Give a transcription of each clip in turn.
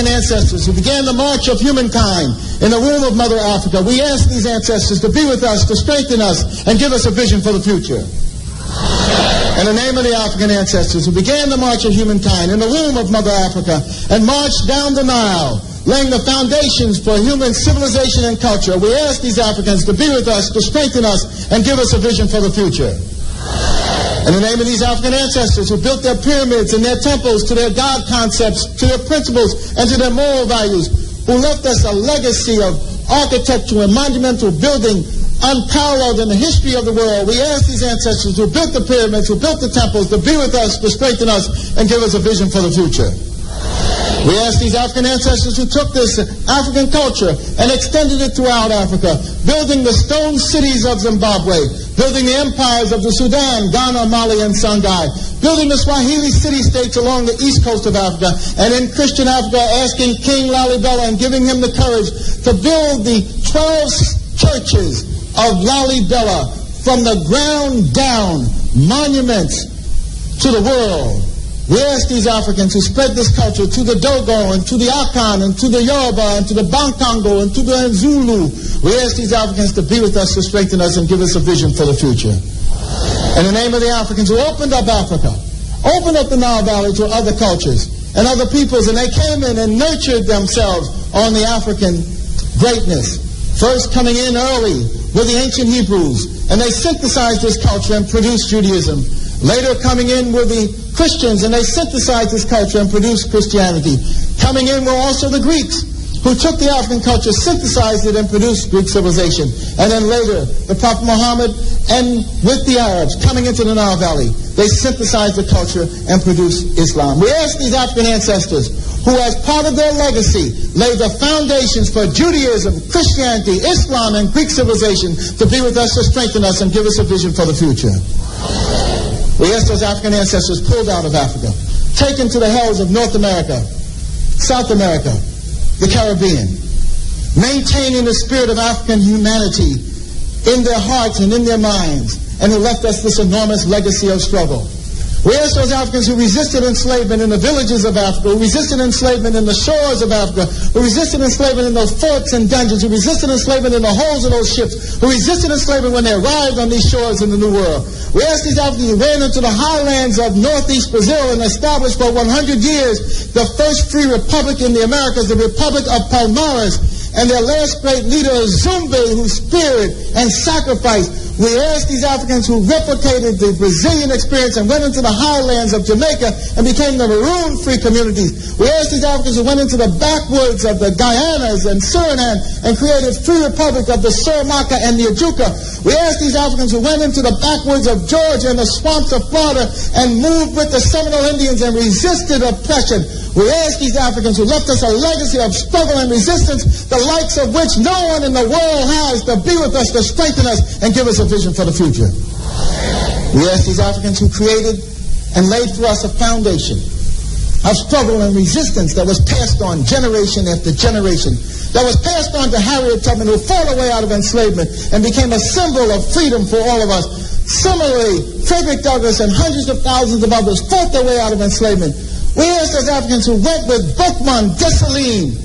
African ancestors who began the march of humankind in the womb of Mother Africa, we ask these ancestors to be with us, to strengthen us, and give us a vision for the future. In the name of the African ancestors who began the march of humankind in the womb of Mother Africa and marched down the Nile, laying the foundations for human civilization and culture, we ask these Africans to be with us, to strengthen us, and give us a vision for the future. In the name of these African ancestors who built their pyramids and their temples to their God concepts, to their principles, and to their moral values, who left us a legacy of architecture and monumental building unparalleled in the history of the world, we ask these ancestors who built the pyramids, who built the temples, to be with us, to strengthen us, and give us a vision for the future. We ask these African ancestors who took this African culture and extended it throughout Africa, building the stone cities of Zimbabwe, building the empires of the Sudan, Ghana, Mali, and Songhai, building the Swahili city-states along the east coast of Africa, and in Christian Africa asking King Lalibela and giving him the courage to build the 12 churches of Lalibela from the ground down, monuments to the world. We ask these Africans who spread this culture to the Dogo and to the Akan and to the Yoruba and to the Bankango and to the Zulu. We ask these Africans to be with us, to strengthen us, and give us a vision for the future. In the name of the Africans who opened up Africa, opened up the Nile Valley to other cultures and other peoples, and they came in and nurtured themselves on the African greatness. First coming in early with the ancient Hebrews, and they synthesized this culture and produced Judaism. Later coming in were the Christians, and they synthesized this culture and produced Christianity. Coming in were also the Greeks, who took the African culture, synthesized it, and produced Greek civilization. And then later, the Prophet Muhammad, and with the Arabs coming into the Nile Valley, they synthesized the culture and produced Islam. We ask these African ancestors, who as part of their legacy laid the foundations for Judaism, Christianity, Islam, and Greek civilization, to be with us, to strengthen us, and give us a vision for the future. We ask those African ancestors pulled out of Africa, taken to the hells of North America, South America, the Caribbean, maintaining the spirit of African humanity in their hearts and in their minds, and who left us this enormous legacy of struggle. We ask those Africans who resisted enslavement in the villages of Africa, who resisted enslavement in the shores of Africa, who resisted enslavement in those forts and dungeons, who resisted enslavement in the holds of those ships, who resisted enslavement when they arrived on these shores in the New World. We ask these Africans who ran into the highlands of northeast Brazil and established for 100 years the first free republic in the Americas, the Republic of Palmares, and their last great leader, Zumbi, who spared and sacrificed. We ask these Africans who replicated the Brazilian experience and went into the highlands of Jamaica and became the maroon-free communities. We ask these Africans who went into the backwoods of the Guyanas and Suriname and created free republic of the Suramaka and the Ajuka. We ask these Africans who went into the backwoods of Georgia and the swamps of Florida and moved with the Seminole Indians and resisted oppression. We ask these Africans who left us a legacy of struggle and resistance, the likes of which no one in the world has, to be with us, to strengthen us, and give us a vision for the future. We ask these Africans who created and laid for us a foundation of struggle and resistance that was passed on generation after generation, that was passed on to Harriet Tubman, who fought her way out of enslavement and became a symbol of freedom for all of us. Similarly, Frederick Douglass and hundreds of thousands of others fought their way out of enslavement. We ask those Africans who went with Boukman Dessalines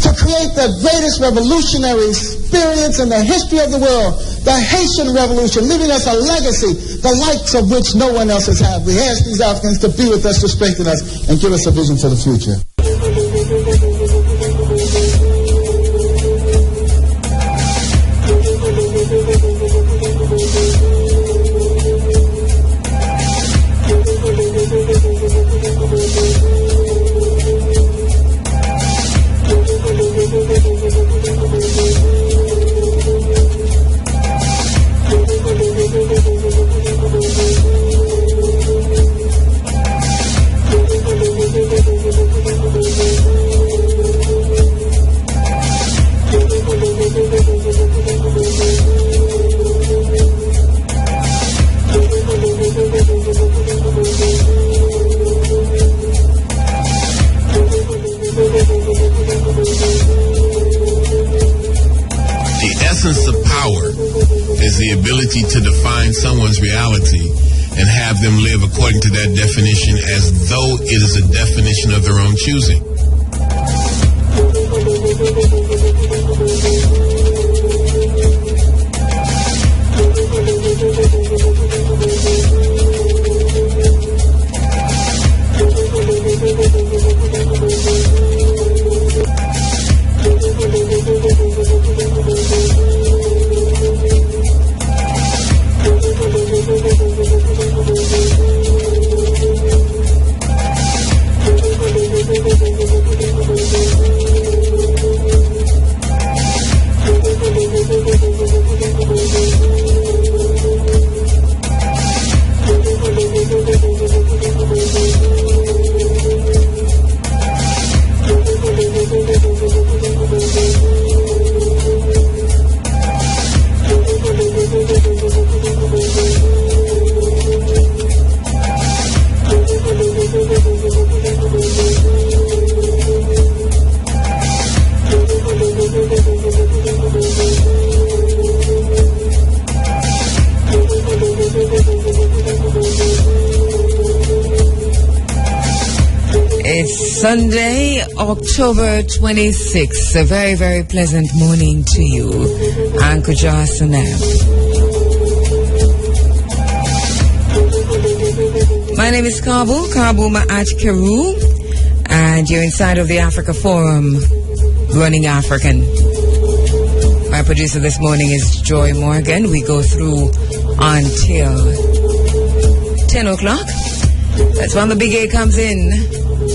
to create the greatest revolutionary experience in the history of the world, the Haitian Revolution, leaving us a legacy, the likes of which no one else has had. We ask these Africans to be with us, to strengthen us, and give us a vision for the future. To define someone's reality and have them live according to that definition as though it is a definition of their own choosing. Sunday, October 26th. A very, very pleasant morning to you. Anchor Sanab. My name is Kabuma at Kheru, and you're inside of the Africa Forum, Running African. My producer this morning is Joy Morgan. We go through until 10 o'clock. That's when the big A comes in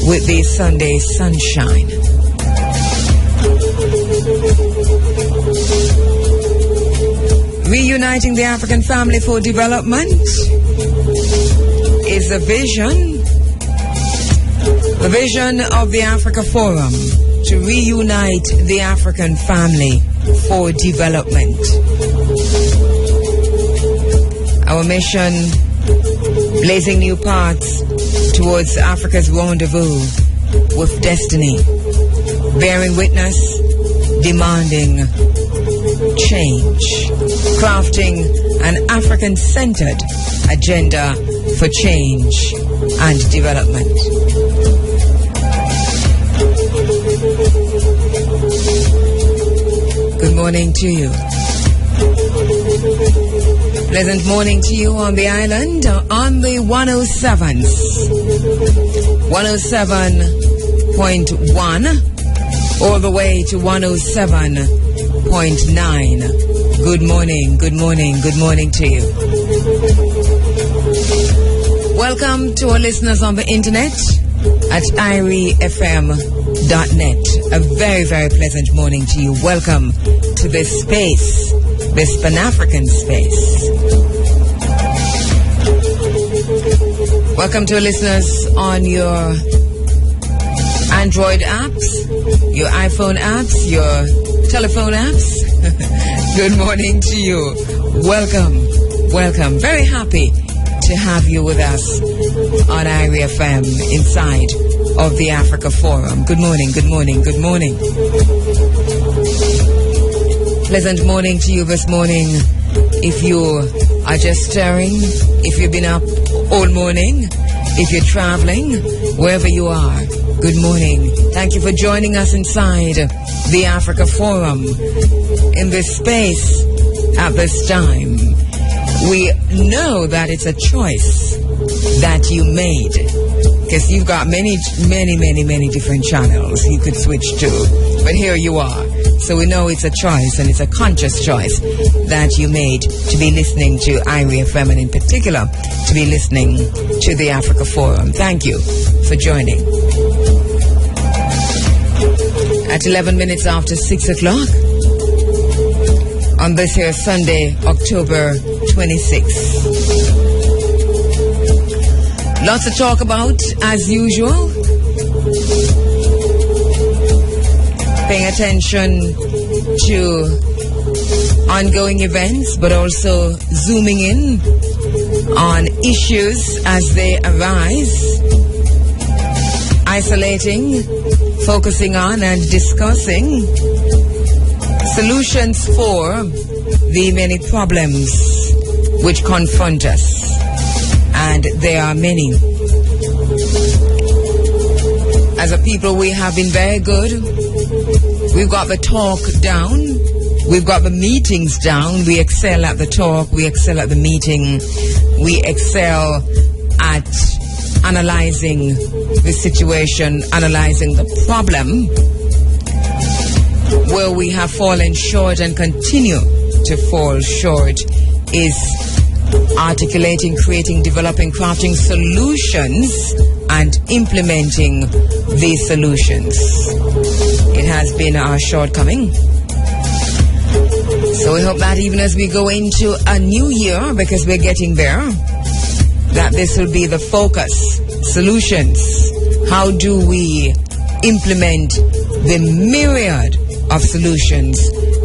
with the Sunday sunshine. Reuniting the African family for development is the vision of the Africa Forum, to reunite the African family for development. Our mission, blazing new paths towards Africa's rendezvous with destiny, bearing witness, demanding change, crafting an African-centered agenda for change and development. Good morning to you. Pleasant morning to you on the island, on the 107.1, all the way to 107.9. Good morning, good morning, good morning to you. Welcome to our listeners on the internet at IRIFM.net. A very, very pleasant morning to you. Welcome to this space, this Pan-African space. Welcome to our listeners on your Android apps, your iPhone apps, your telephone apps. Good morning to you. Welcome, welcome. Very happy to have you with us on IRIFM inside of the Africa Forum. Good morning, good morning, good morning. Pleasant morning to you this morning. If you are just stirring, if you've been up all morning, if you're traveling, wherever you are, good morning. Thank you for joining us inside the Africa Forum in this space at this time. We know that it's a choice that you made, because you've got many different channels you could switch to, but here you are. So we know it's a choice, and it's a conscious choice that you made to be listening to IRIFM, and in particular to be listening to the Africa Forum. Thank you for joining. At 11 minutes after 6 o'clock on this here Sunday, October 26th. Lots to talk about, as usual. Paying attention to ongoing events, but also zooming in on issues as they arise. Isolating, focusing on and discussing solutions for the many problems which confront us. And there are many. As a people, we have been very good. We've got the talk down. We've got the meetings down. We excel at the talk. We excel at the meeting. We excel at analyzing the situation, analyzing the problem. Where we have fallen short and continue to fall short is articulating, creating, developing, crafting solutions and implementing these solutions. It has been our shortcoming. So we hope that even as we go into a new year, because we're getting there, that this will be the focus. Solutions. How do we implement the myriad of solutions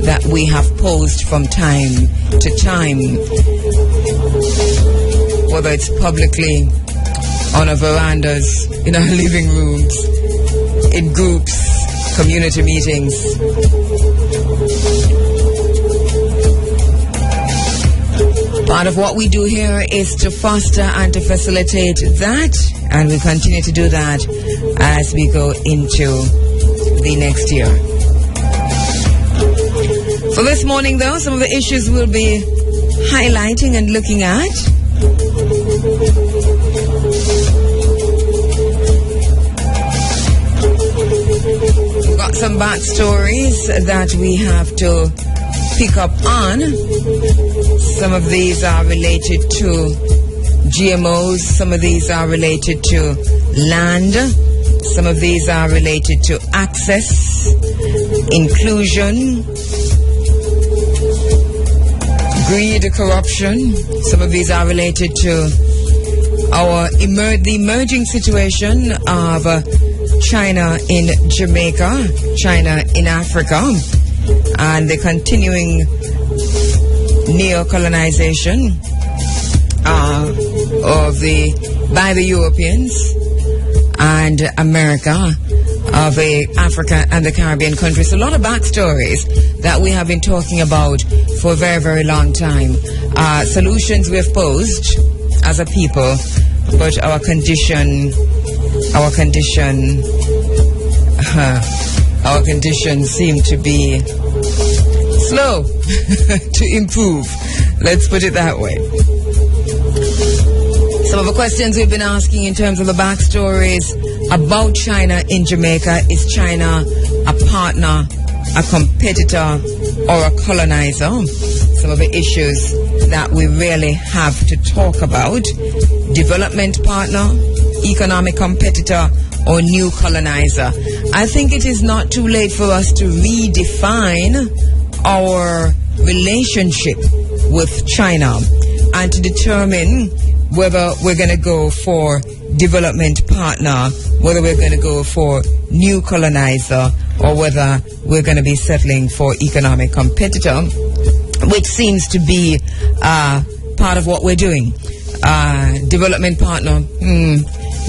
that we have posed from time to time, whether it's publicly, on our verandas, in our living rooms, in groups, community meetings. Part of what we do here is to foster and to facilitate that, and we continue to do that as we go into the next year. For this morning, though, some of the issues we'll be highlighting and looking at. We've got some backstories that we have to pick up on. Some of these are related to GMOs, some of these are related to land, some of these are related to access, inclusion, greed, corruption. Some of these are related to the emerging situation of China in Jamaica, China in Africa, and the continuing neo-colonization by the Europeans and America of Africa and the Caribbean countries. A lot of backstories that we have been talking about for a very, very long time. Solutions we have posed as a people, but our condition seemed to be slow to improve. Let's put it that way. Some of the questions we've been asking in terms of the backstories about China in Jamaica. Is China a partner, a competitor, or a colonizer? Some of the issues that we really have to talk about. Development partner, economic competitor, or new colonizer. I think it is not too late for us to redefine our relationship with China and to determine whether we're going to go for development partner, whether we're going to go for new colonizer, or whether we're going to be settling for economic competitor, which seems to be part of what we're doing. Development partner,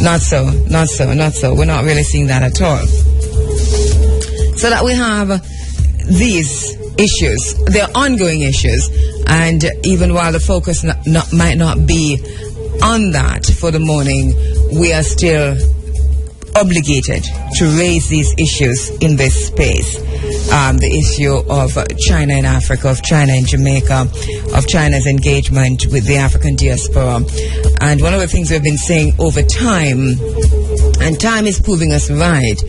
not so. We're not really seeing that at all. So that we have these issues, they're ongoing issues, and even while the focus might not be on that for the morning, we are still obligated to raise these issues in this space. The issue of China in Africa, of China in Jamaica, of China's engagement with the African diaspora. And one of the things we've been saying over time, and time is proving us right,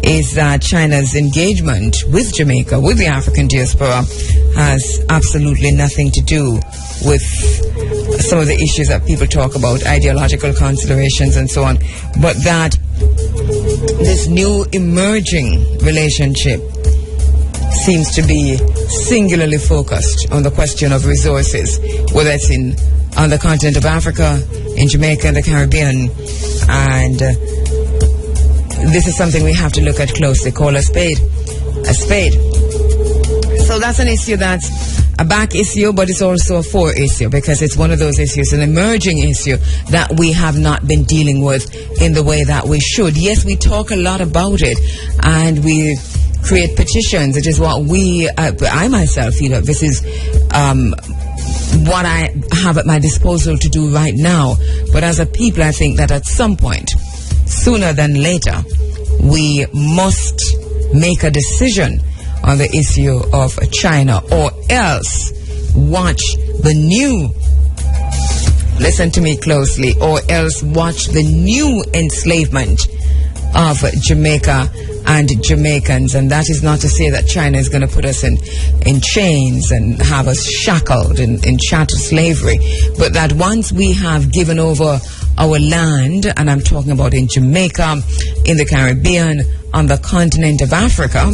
is that China's engagement with Jamaica, with the African diaspora, has absolutely nothing to do with some of the issues that people talk about, ideological considerations and so on, but that this new emerging relationship seems to be singularly focused on the question of resources, whether it's on the continent of Africa, in Jamaica and the Caribbean. And this is something we have to look at closely. Call a spade a spade. So that's an issue that's a back issue, but it's also a fore issue, because it's one of those issues, an emerging issue that we have not been dealing with in the way that we should. Yes, we talk a lot about it, and we create petitions. It is what I myself feel that this is what I have at my disposal to do right now. But as a people, I think that at some point, sooner than later, we must make a decision on the issue of China, or else watch the new, listen to me closely, or else watch the new enslavement of Jamaica and Jamaicans. And that is not to say that China is going to put us in chains and have us shackled in chattel slavery, but that once we have given over our land, and I'm talking about in Jamaica, in the Caribbean, on the continent of Africa,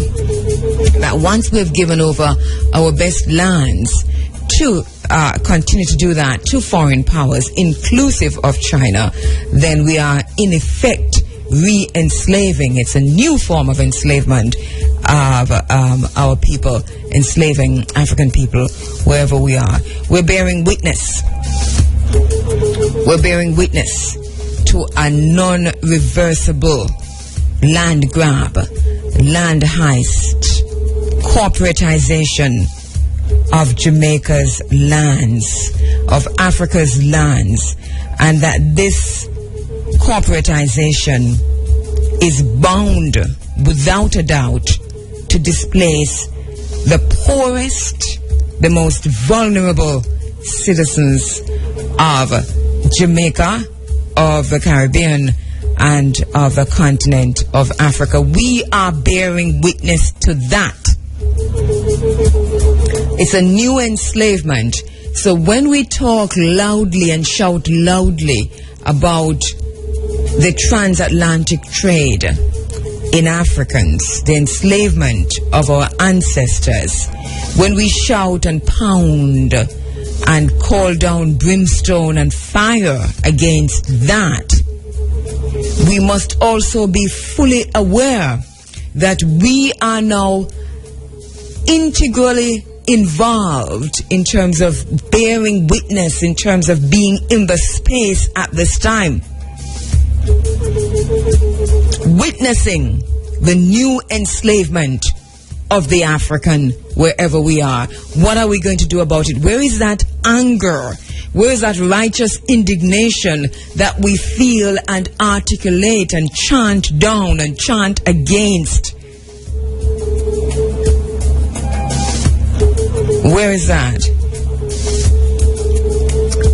that once we've given over our best lands to continue to do that to foreign powers, inclusive of China, then we are in effect re-enslaving. It's a new form of enslavement of our people, enslaving African people wherever we are. We're bearing witness. We're bearing witness to a non-reversible land grab, land heist, corporatization of Jamaica's lands, of Africa's lands, and that this corporatization is bound, without a doubt, to displace the poorest, the most vulnerable citizens of Jamaica, of the Caribbean, and of the continent of Africa. We are bearing witness to that. It's a new enslavement. So when we talk loudly and shout loudly about the transatlantic trade in Africans, the enslavement of our ancestors, when we shout and pound and call down brimstone and fire against that, we must also be fully aware that we are now integrally involved in terms of bearing witness, in terms of being in the space at this time, witnessing the new enslavement of the African wherever we are. What are we going to do about it? Where is that anger? Where is that righteous indignation that we feel and articulate and chant down and chant against? Where is that?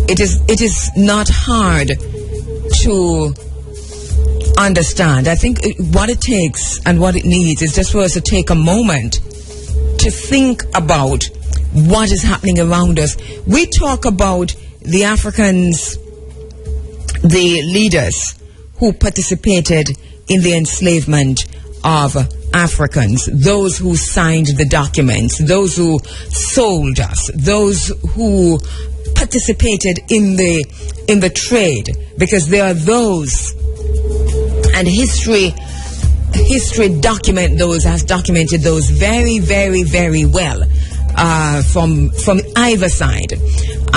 It is not hard to understand. I think what it takes and what it needs is just for us to take a moment to think about what is happening around us. We talk about the Africans, the leaders who participated in the enslavement of Africans, those who signed the documents, those who sold us, those who participated in the trade, because there are those, and history document those, has documented those very, very, very well, from either side.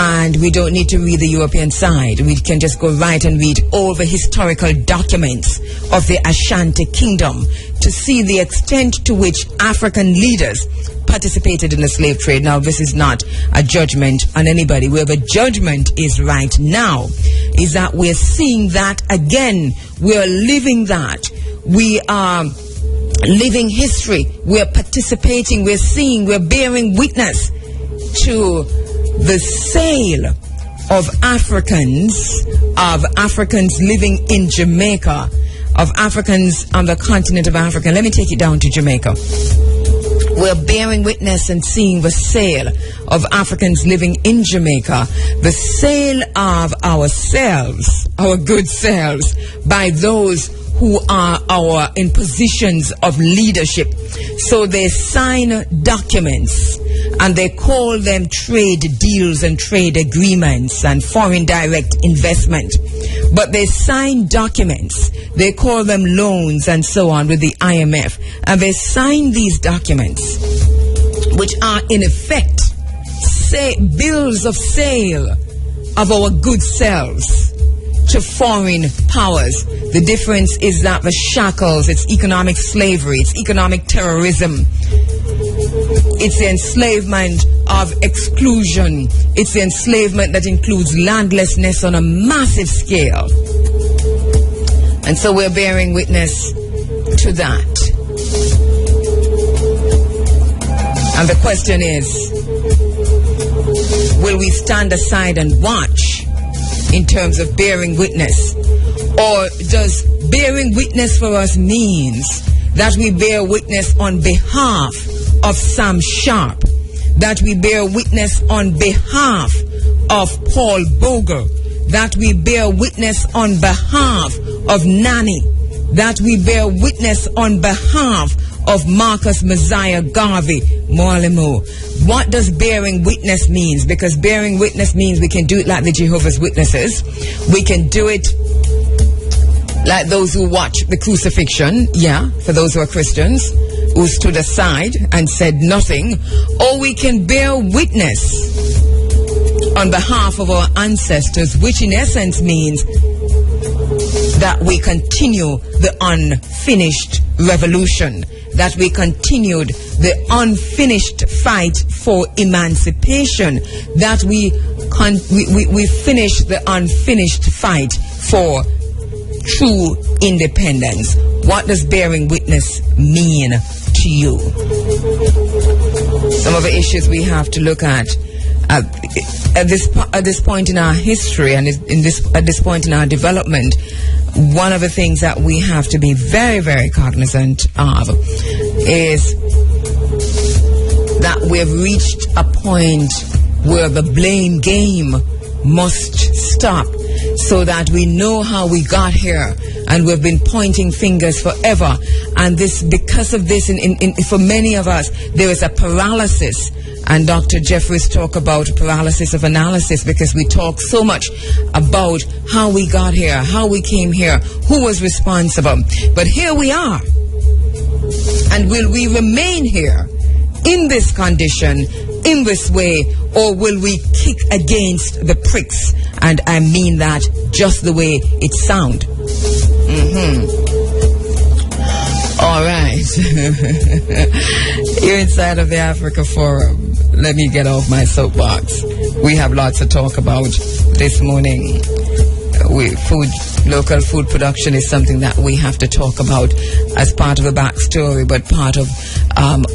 And we don't need to read the European side. We can just go right and read all the historical documents of the Ashanti Kingdom to see the extent to which African leaders participated in the slave trade. Now, this is not a judgment on anybody. Where the judgment is right now is that we're seeing that again. We're living that. We are living history. We're participating. We're seeing. We're bearing witness to the sale of Africans living in Jamaica, of Africans on the continent of Africa. Let me take it down to Jamaica. We're bearing witness and seeing the sale of Africans living in Jamaica, the sale of ourselves, our good selves, by those who are in positions of leadership. So they sign documents and they call them trade deals and trade agreements and foreign direct investment. But they sign documents, they call them loans and so on with the IMF. And they sign these documents, which are in effect bills of sale of our good selves to foreign powers. The difference is that the shackles, it's economic slavery, it's economic terrorism, it's the enslavement of exclusion, it's the enslavement that includes landlessness on a massive scale. And so we're bearing witness to that. And the question is, will we stand aside and watch in terms of bearing witness? Or does bearing witness for us means that we bear witness on behalf of Sam Sharp, that we bear witness on behalf of Paul Bogle, that we bear witness on behalf of Nani, that we bear witness on behalf of Marcus Messiah Garvey Mwalimu? What does bearing witness means? Because bearing witness means we can do it like the Jehovah's Witnesses. We can do it like those who watch the crucifixion, for those who are Christians, who stood aside and said nothing. Or we can bear witness on behalf of our ancestors, which in essence means that we continue the unfinished revolution, that we continued the unfinished fight for emancipation, that we finished the unfinished fight for true independence. What does bearing witness mean to you? Some of the issues we have to look at this point in our history and at this point in our development. One of the things that we have to be very, very cognizant of is that we've reached a point where the blame game must stop, so that we know how we got here, and we've been pointing fingers forever. And this, because of this, for many of us, there is a paralysis. And Dr. Jeffries talk about paralysis of analysis, because we talk so much about how we got here, how we came here, who was responsible. But here we are. And will we remain here in this condition, in this way, or will we kick against the pricks? And I mean that just the way it sounds. All right. You're inside of the Africa Forum. Let me get off my soapbox. We have lots to talk about this morning. Local food production is something that we have to talk about as part of a backstory, but part of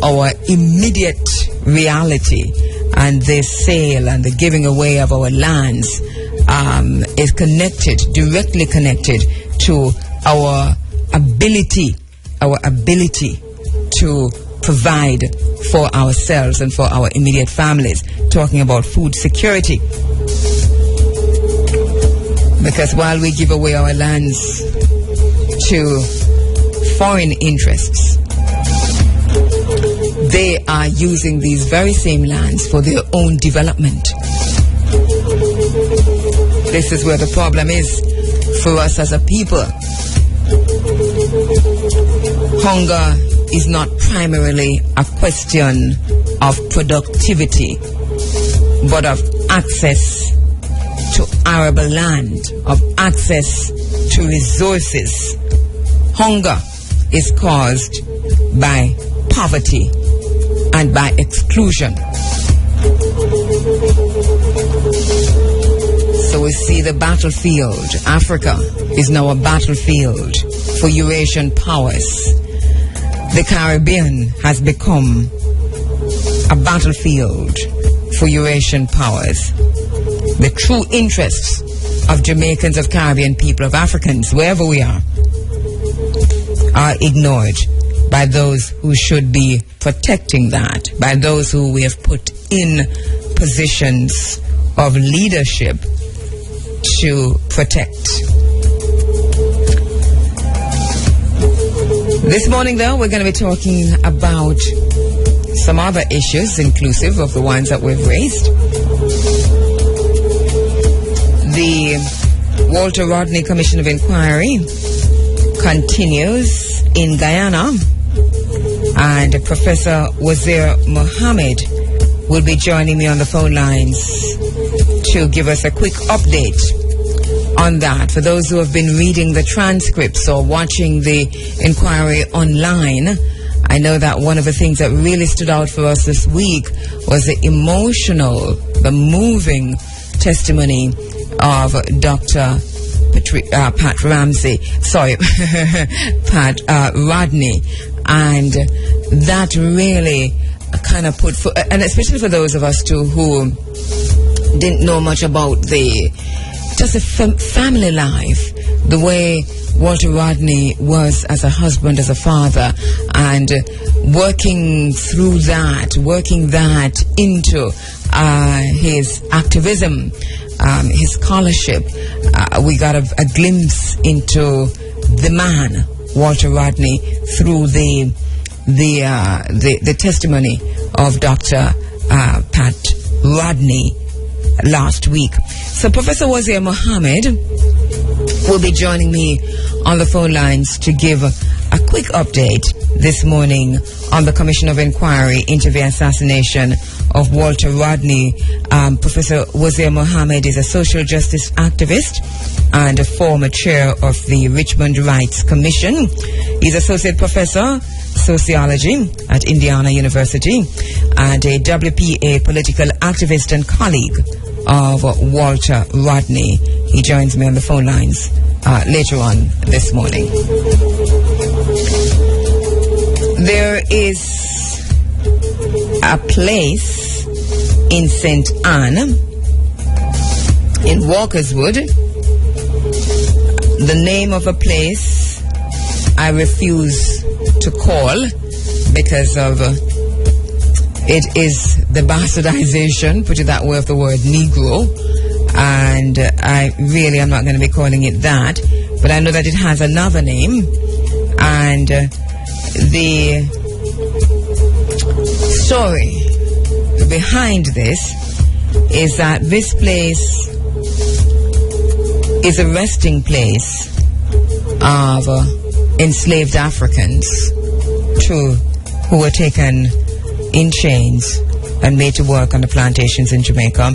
our immediate reality. And this sale and the giving away of our lands is directly connected to our ability to provide for ourselves and for our immediate families, talking about food security. Because while we give away our lands to foreign interests, they are using these very same lands for their own development. This is where the problem is for us as a people. Hunger is not primarily a question of productivity, but of access to arable land, of access to resources. Hunger is caused by poverty and by exclusion. So we see the battlefield. Africa is now a battlefield for Eurasian powers. The Caribbean has become a battlefield for Eurasian powers. The true interests of Jamaicans, of Caribbean people, of Africans, wherever we are ignored by those who should be protecting that, by those who we have put in positions of leadership to protect. This morning, though, we're going to be talking about some other issues, inclusive of the ones that we've raised. The Walter Rodney Commission of Inquiry continues in Guyana, and Professor Wazir Mohammed will be joining me on the phone lines to give us a quick update on that. For those who have been reading the transcripts or watching the inquiry online, I know that one of the things that really stood out for us this week was the emotional, the moving testimony of Dr. Pat Rodney, and that really kind of put, and especially for those of us too who didn't know much about the family life, the way Walter Rodney was as a husband, as a father, and working that into his activism, his scholarship. We got a glimpse into the man, Walter Rodney, through the testimony of Dr. Pat Rodney last week. So Professor Wazir Mohammed will be joining me on the phone lines to give a quick update this morning on the Commission of Inquiry into the assassination of Walter Rodney. Professor Wazir Mohammed is a social justice activist and a former chair of the Richmond Rights Commission. He's associate professor sociology at Indiana University and a WPA political activist and colleague of Walter Rodney. He joins me on the phone lines later on this morning. There is a place in St.Ann in Walkerswood. The name of a place I refuse to call because of it is the bastardization, put it that way, of the word Negro, and I really am not going to be calling it that, but I know that it has another name, and the story behind this is that this place is a resting place of enslaved Africans who were taken in chains and made to work on the plantations in Jamaica.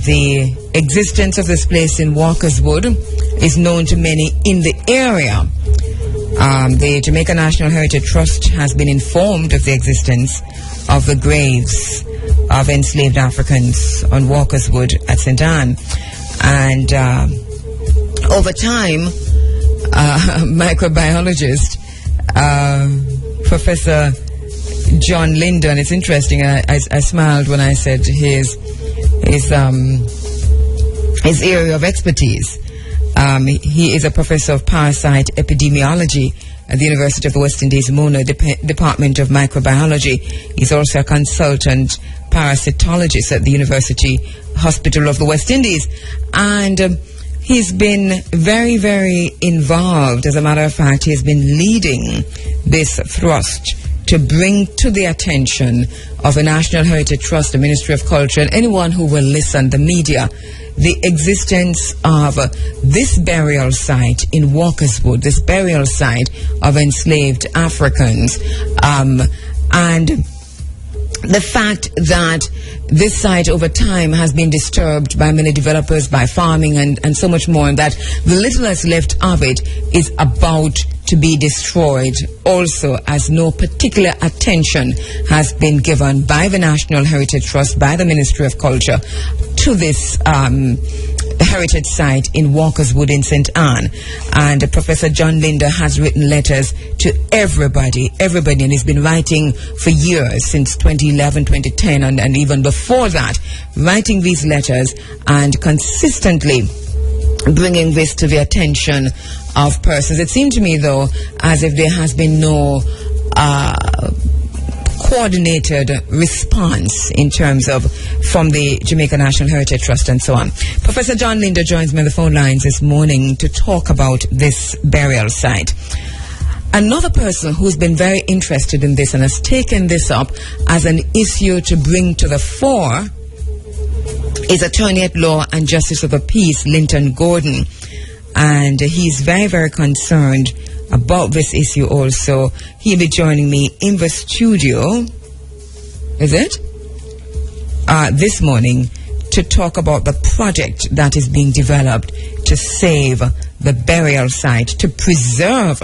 The existence of this place in Walkerswood is known to many in the area. The Jamaica National Heritage Trust has been informed of the existence of the graves of enslaved Africans on Walkerswood at St.Ann. And over time, microbiologist Professor John Linder, and it's interesting, I smiled when I said his area of expertise. He is a professor of parasite epidemiology at the University of the West Indies, Mona Department of Microbiology. He's also a consultant parasitologist at the University Hospital of the West Indies. And he's been very, very involved. As a matter of fact, he has been leading this thrust to bring to the attention of the National Heritage Trust, the Ministry of Culture, and anyone who will listen, the media, the existence of this burial site in Walkerswood, this burial site of enslaved Africans, and the fact that this site over time has been disturbed by many developers, by farming and so much more, and that the little that's left of it is about to be destroyed also, as no particular attention has been given by the National Heritage Trust, by the Ministry of Culture, to this heritage site in Walkerswood in St.Ann. And Professor John Linder has written letters to everybody, and he's been writing for years, since 2011, 2010, and even before that, writing these letters and consistently bringing this to the attention of persons. It seemed to me, though, as if there has been no coordinated response in terms of from the Jamaica National Heritage Trust and so on. Professor John Linder joins me on the phone lines this morning to talk about this burial site. Another person who's been very interested in this and has taken this up as an issue to bring to the fore is Attorney at Law and Justice of the Peace, Linton Gordon. And he's very, very concerned about this issue also. He'll be joining me in the studio, is it? This morning to talk about the project that is being developed to save the burial site, to preserve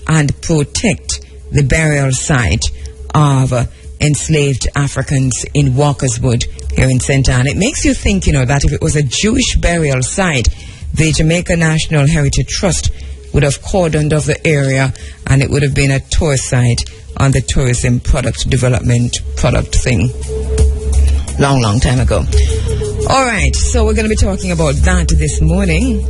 and protect the burial site of enslaved Africans in Walkerswood here in St.Ann. It makes you think, that if it was a Jewish burial site, the Jamaica National Heritage Trust would have cordoned off the area and it would have been a tour site on the tourism product development product thing. Long time ago. All right, so we're going to be talking about that this morning.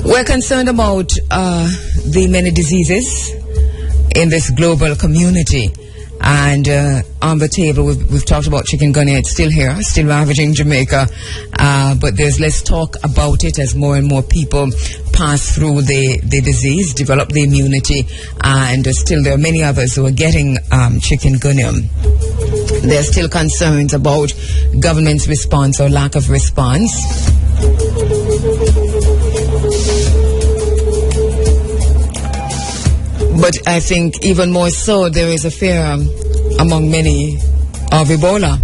We're concerned about the many diseases in this global community. And on the table, we've talked about chikungunya. It's still here, still ravaging Jamaica. But there's less talk about it as more and more people pass through the disease, develop the immunity. And still there are many others who are getting chikungunya. There's still concerns about government's response or lack of response. But I think even more so, there is a fear among many, of Ebola.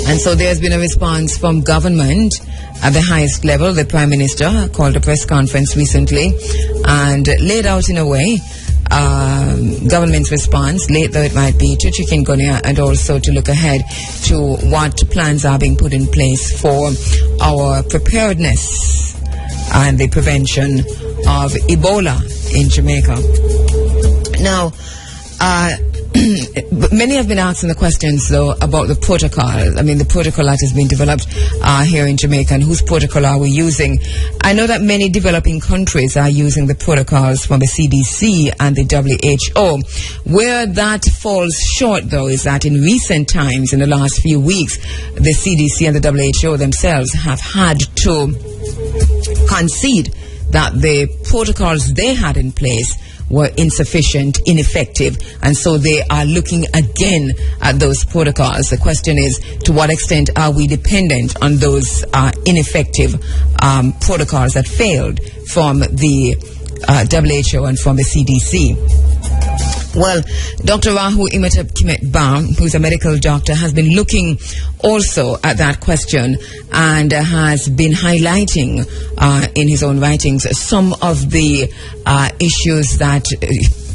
And so there's been a response from government at the highest level. The Prime Minister called a press conference recently and laid out in a way government's response, late though it might be, to chikungunya, and also to look ahead to what plans are being put in place for our preparedness and the prevention of Ebola in Jamaica. Now, many have been asking the questions, though, about the protocol. I mean, the protocol that has been developed here in Jamaica, and whose protocol are we using? I know that many developing countries are using the protocols from the CDC and the WHO. Where that falls short, though, is that in recent times, in the last few weeks, the CDC and the WHO themselves have had to concede that the protocols they had in place were insufficient, ineffective, and so they are looking again at those protocols. The question is, to what extent are we dependent on those ineffective protocols that failed from the WHO and from the CDC? Well, Dr. Rahu Imatap-Kimet-Ba, who's a medical doctor, has been looking also at that question and has been highlighting in his own writings some of the issues that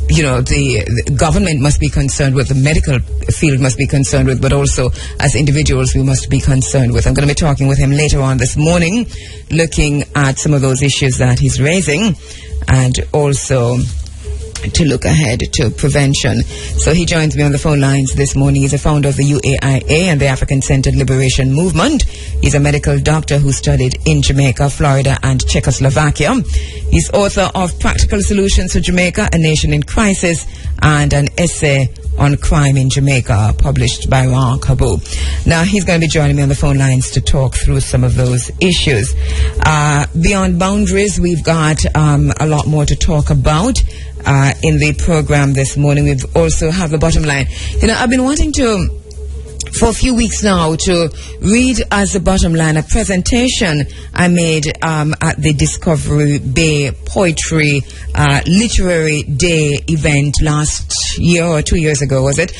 the government must be concerned with, the medical field must be concerned with, but also as individuals we must be concerned with. I'm going to be talking with him later on this morning, looking at some of those issues that he's raising and also to look ahead to prevention. So he joins me on the phone lines this morning. He's a founder of the UAIA and the African-Centered Liberation Movement. He's a medical doctor who studied in Jamaica, Florida, and Czechoslovakia. He's author of Practical Solutions for Jamaica, A Nation in Crisis, and an essay on crime in Jamaica, published by Ron Kabu. Now, he's going to be joining me on the phone lines to talk through some of those issues. Beyond boundaries, we've got a lot more to talk about in the program this morning. We also have the bottom line. I've been wanting to, for a few weeks now, to read as the bottom line a presentation I made at the Discovery Bay Poetry Literary Day event last year or 2 years ago, was it?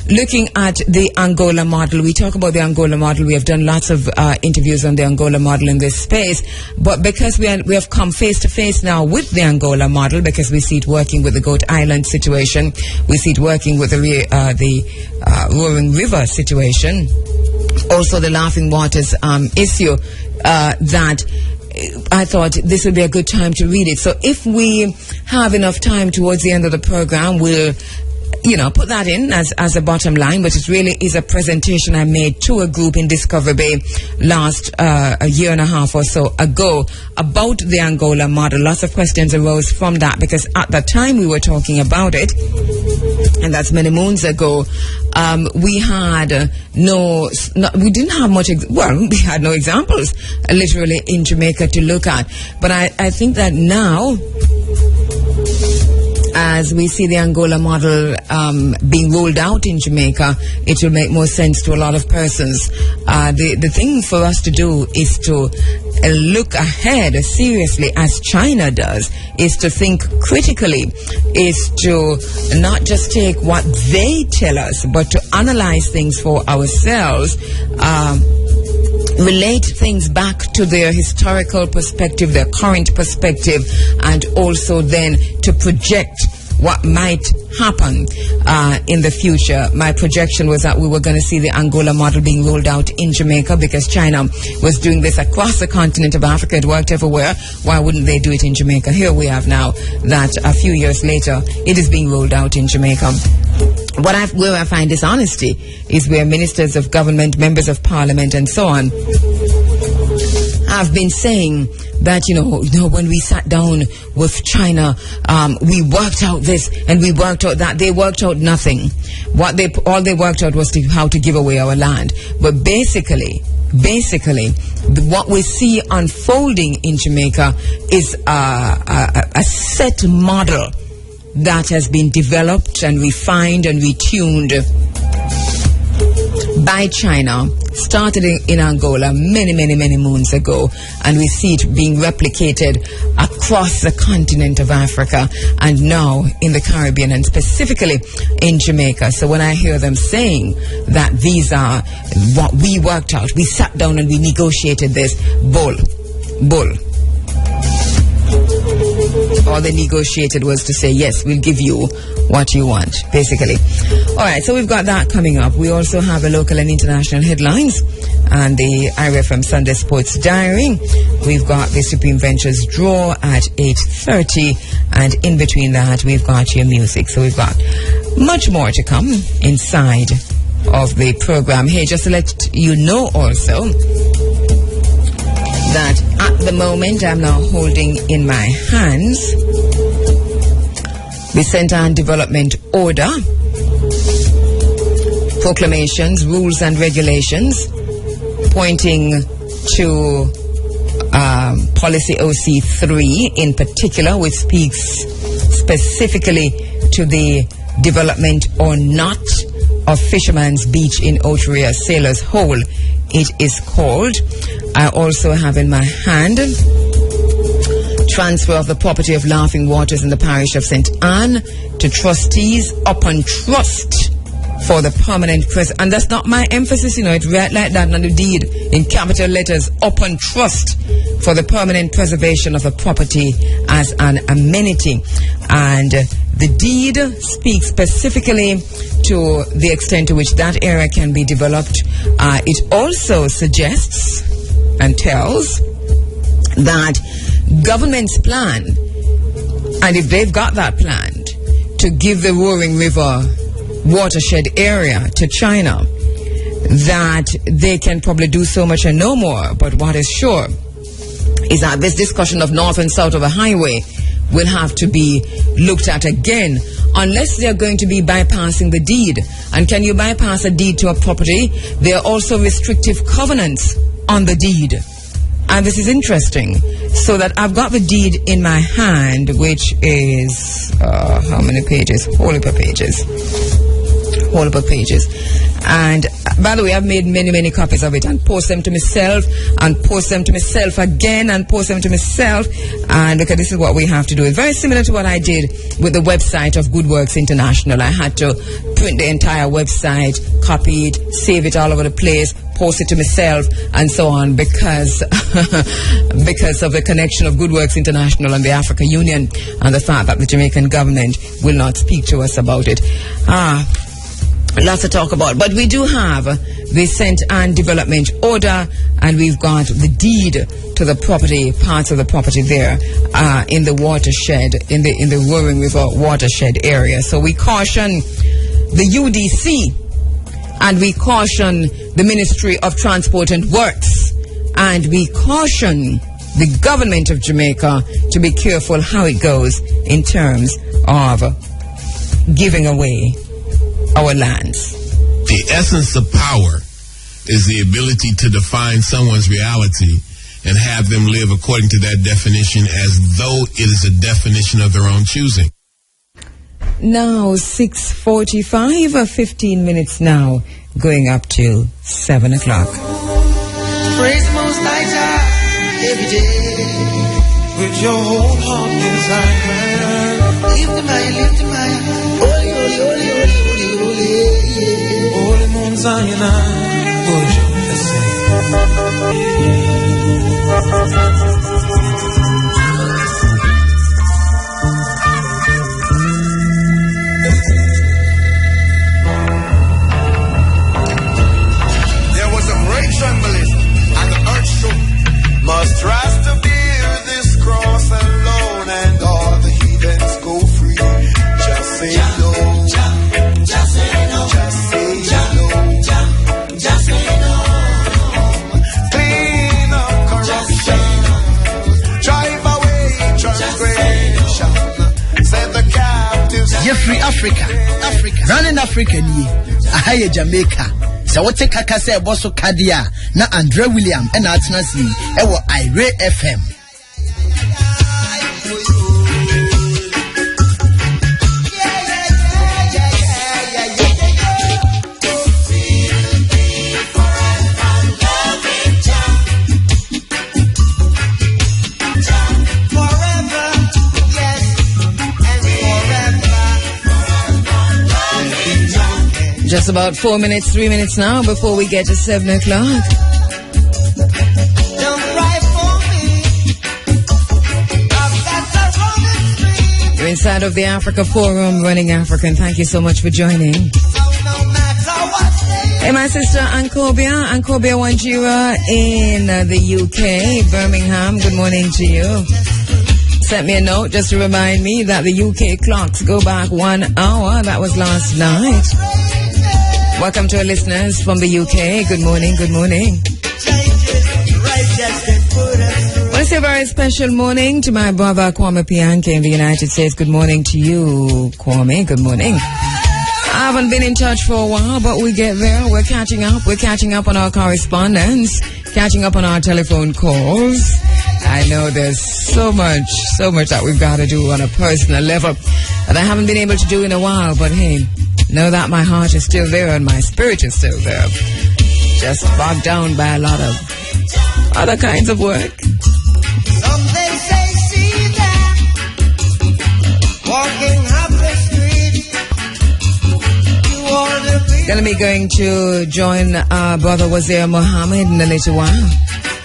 Looking at the Angola model. We talk about the Angola model. We have done lots of interviews on the Angola model in this space, but because we have come face to face now with the Angola model, because we see it working with the Goat Island situation, we see it working with the Roaring River situation, also the Laughing Waters issue, that I thought this would be a good time to read it. So if we have enough time towards the end of the program, we'll put that in as a bottom line, but it really is a presentation I made to a group in Discovery Bay last a year and a half or so ago about the Angola model. Lots of questions arose from that because at the time we were talking about it, and that's many moons ago, we had we didn't have much, we had no examples literally in Jamaica to look at. But I think that now, as we see the Angola model being rolled out in Jamaica, it will make more sense to a lot of persons. The thing for us to do is to look ahead seriously, as China does, is to think critically, is to not just take what they tell us, but to analyze things for ourselves, relate things back to their historical perspective, their current perspective, and also then to project what might happen in the future. My projection was that we were going to see the Angola model being rolled out in Jamaica because China was doing this across the continent of Africa. It worked everywhere. Why wouldn't they do it in Jamaica? Here we have now that a few years later, it is being rolled out in Jamaica. Where I find dishonesty is where ministers of government, members of parliament, and so on have been saying that, when we sat down with China, we worked out this and we worked out that. They worked out nothing. All they worked out was how to give away our land. But basically, what we see unfolding in Jamaica is a set model that has been developed and refined and retuned by China started in Angola many moons ago, and we see it being replicated across the continent of Africa and now in the Caribbean and specifically in Jamaica. So when I hear them saying that these are what we worked out, we sat down and we negotiated this, bull. All they negotiated was to say, yes, we'll give you what you want, basically. All right, so we've got that coming up. We also have the local and international headlines and the IRFM Sunday Sports Diary. We've got the Supreme Ventures draw at 8:30, and in between that, we've got your music. So we've got much more to come inside of the program. Hey, just to let you know also that at the moment I'm now holding in my hands the St.Ann Development Order, proclamations, rules and regulations pointing to Policy OC3 in particular, which speaks specifically to the development or not of Fisherman's Beach in Oteria Sailor's Hole, it is called. I also have in my hand transfer of the property of Laughing Waters in the parish of St. Ann to trustees upon trust for the permanent presence. And that's not my emphasis, it's right like that on the deed in capital letters, upon trust for the permanent preservation of the property as an amenity. And the deed speaks specifically to the extent to which that area can be developed. It also suggests and tells that government's plan, and if they've got that planned, to give the Roaring River watershed area to China, that they can probably do so much and no more. But what is sure is that this discussion of north and south of a highway will have to be looked at again, unless they're going to be bypassing the deed. And can you bypass a deed to a property? There are also restrictive covenants on the deed. And this is interesting. So that I've got the deed in my hand, which is, how many pages? Whole heap of pages. And by the way, I've made many copies of it and post them to myself and post them to myself again and post them to myself. And look, this is what we have to do. It's very similar to what I did with the website of Good Works International. I had to print the entire website, copy it, save it all over the place, post it to myself and so on, because of the connection of Good Works International and the Africa Union and the fact that the Jamaican government will not speak to us about it. Lots to talk about. But we do have the St.Ann Development Order, and we've got the deed to the property, parts of the property there in the watershed, in the Roaring River watershed area. So we caution the UDC, and we caution the Ministry of Transport and Works, and we caution the government of Jamaica to be careful how it goes in terms of giving away our lands. The essence of power is the ability to define someone's reality and have them live according to that definition as though it is a definition of their own choosing. Now 6:45, 15 minutes now, going up to 7 o'clock. Praise the Most High God every day with your whole heart desire. Lift him high, lift him high. Holy, holy, holy, holy, holy, holy. Holy Mount Zion, worship. Let's sing. There was a great trembling, and the earth shook. Must rise to bear this cross alone, and all the heathens go free. Just say no. Just say no. Just say no. Just say no. Clean up corruption. Drive away transgression. Set the captives. Jeffrey Africa. Running Africa ni. Haiti Jamaica. So what take kaka say boso kadia na Andre William and Atnasi ewo Ire FM. Just about 3 minutes now before we get to 7 o'clock. Don't cry for me. I've got the wrong street. You're inside of the Africa Forum, Running African. Thank you so much for joining. So no matter what they Hey, my sister Ankobia Wanjira in the UK, Birmingham. Good morning to you. Sent me a note just to remind me that the UK clocks go back 1 hour. That was last night. Welcome to our listeners from the UK. Good morning, good morning. I want to say a very special morning to my brother Kwame Pianke in the United States. Good morning to you, Kwame. Good morning. I haven't been in touch for a while, but we get there. We're catching up. We're catching up on our correspondence, catching up on our telephone calls. I know there's so much that we've got to do on a personal level that I haven't been able to do in a while. But hey, know that my heart is still there and my spirit is still there. Just bogged down by a lot of other kinds of work. Some they say see that walking up the street. You ought to be Gonna be going to join our brother Wazir Muhammad in a little while.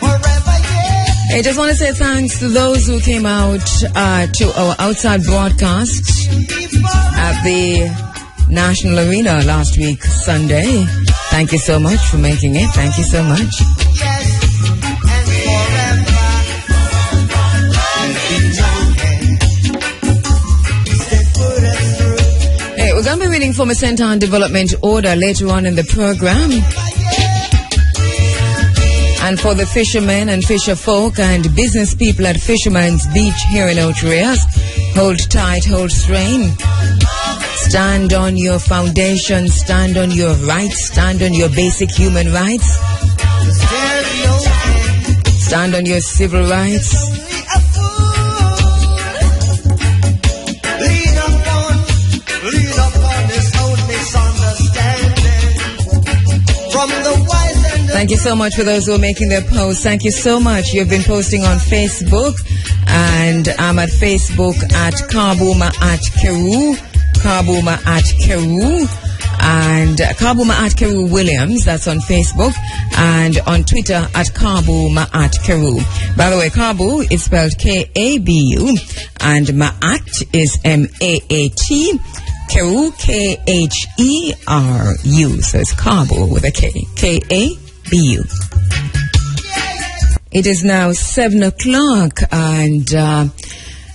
forever, yeah. I just want to say thanks to those who came out to our outside broadcast at the National Arena last week, Sunday. Thank you so much for making it. Thank you so much. Yes, and forever. Hey, we're going to be reading from a St.Ann Development Order later on in the program. And for the fishermen and fisher folk and business people at Fisherman's Beach here in Otrias, hold tight, hold strain. Stand on your foundation, stand on your rights, stand on your basic human rights, stand on your civil rights. Lean upon this old misunderstanding from the wise and the Thank you so much for those who are making their posts. Thank you so much. You've been posting on Facebook, and I'm at Facebook at Kabuma at Kheru. Kabuma at Kheru, and Kabuma at Kheru Williams, that's on Facebook, and on Twitter at Kabuma at Kheru. By the way, Kabu is spelled K-A-B-U, and Ma'at is M-A-A-T, Kheru K-H-E-R-U, so it's Kabu with a K, K-A-B-U. It is now 7 o'clock, and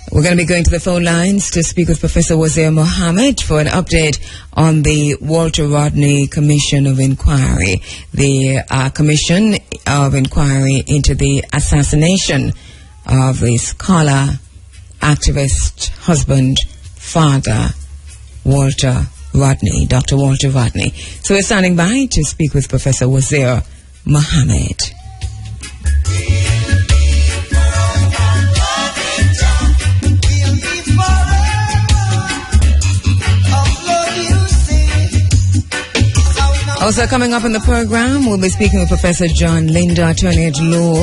we're going to be going to the phone lines to speak with Professor Wazir Muhammad for an update on the Walter Rodney Commission of Inquiry, the Commission of Inquiry into the assassination of the scholar, activist, husband, father, Walter Rodney, Dr. Walter Rodney. So we're standing by to speak with Professor Wazir Muhammad. Also coming up in the program, we'll be speaking with Professor John Linda, attorney at law,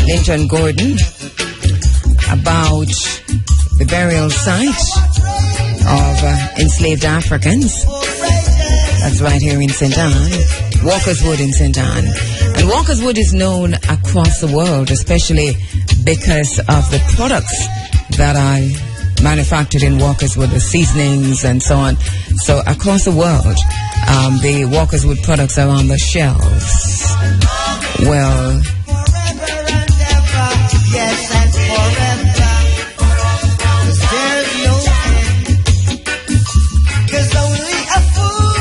Linton Gordon, about the burial site of enslaved Africans. That's right here in St.Ann, Walkerswood in St.Ann. And Walkerswood is known across the world, especially because of the products that are manufactured in Walkerswood, the seasonings and so on. So across the world, the Walkerswood products are on the shelves. Well, yes, and forever. 'Cause there's no end. 'Cause only a fool.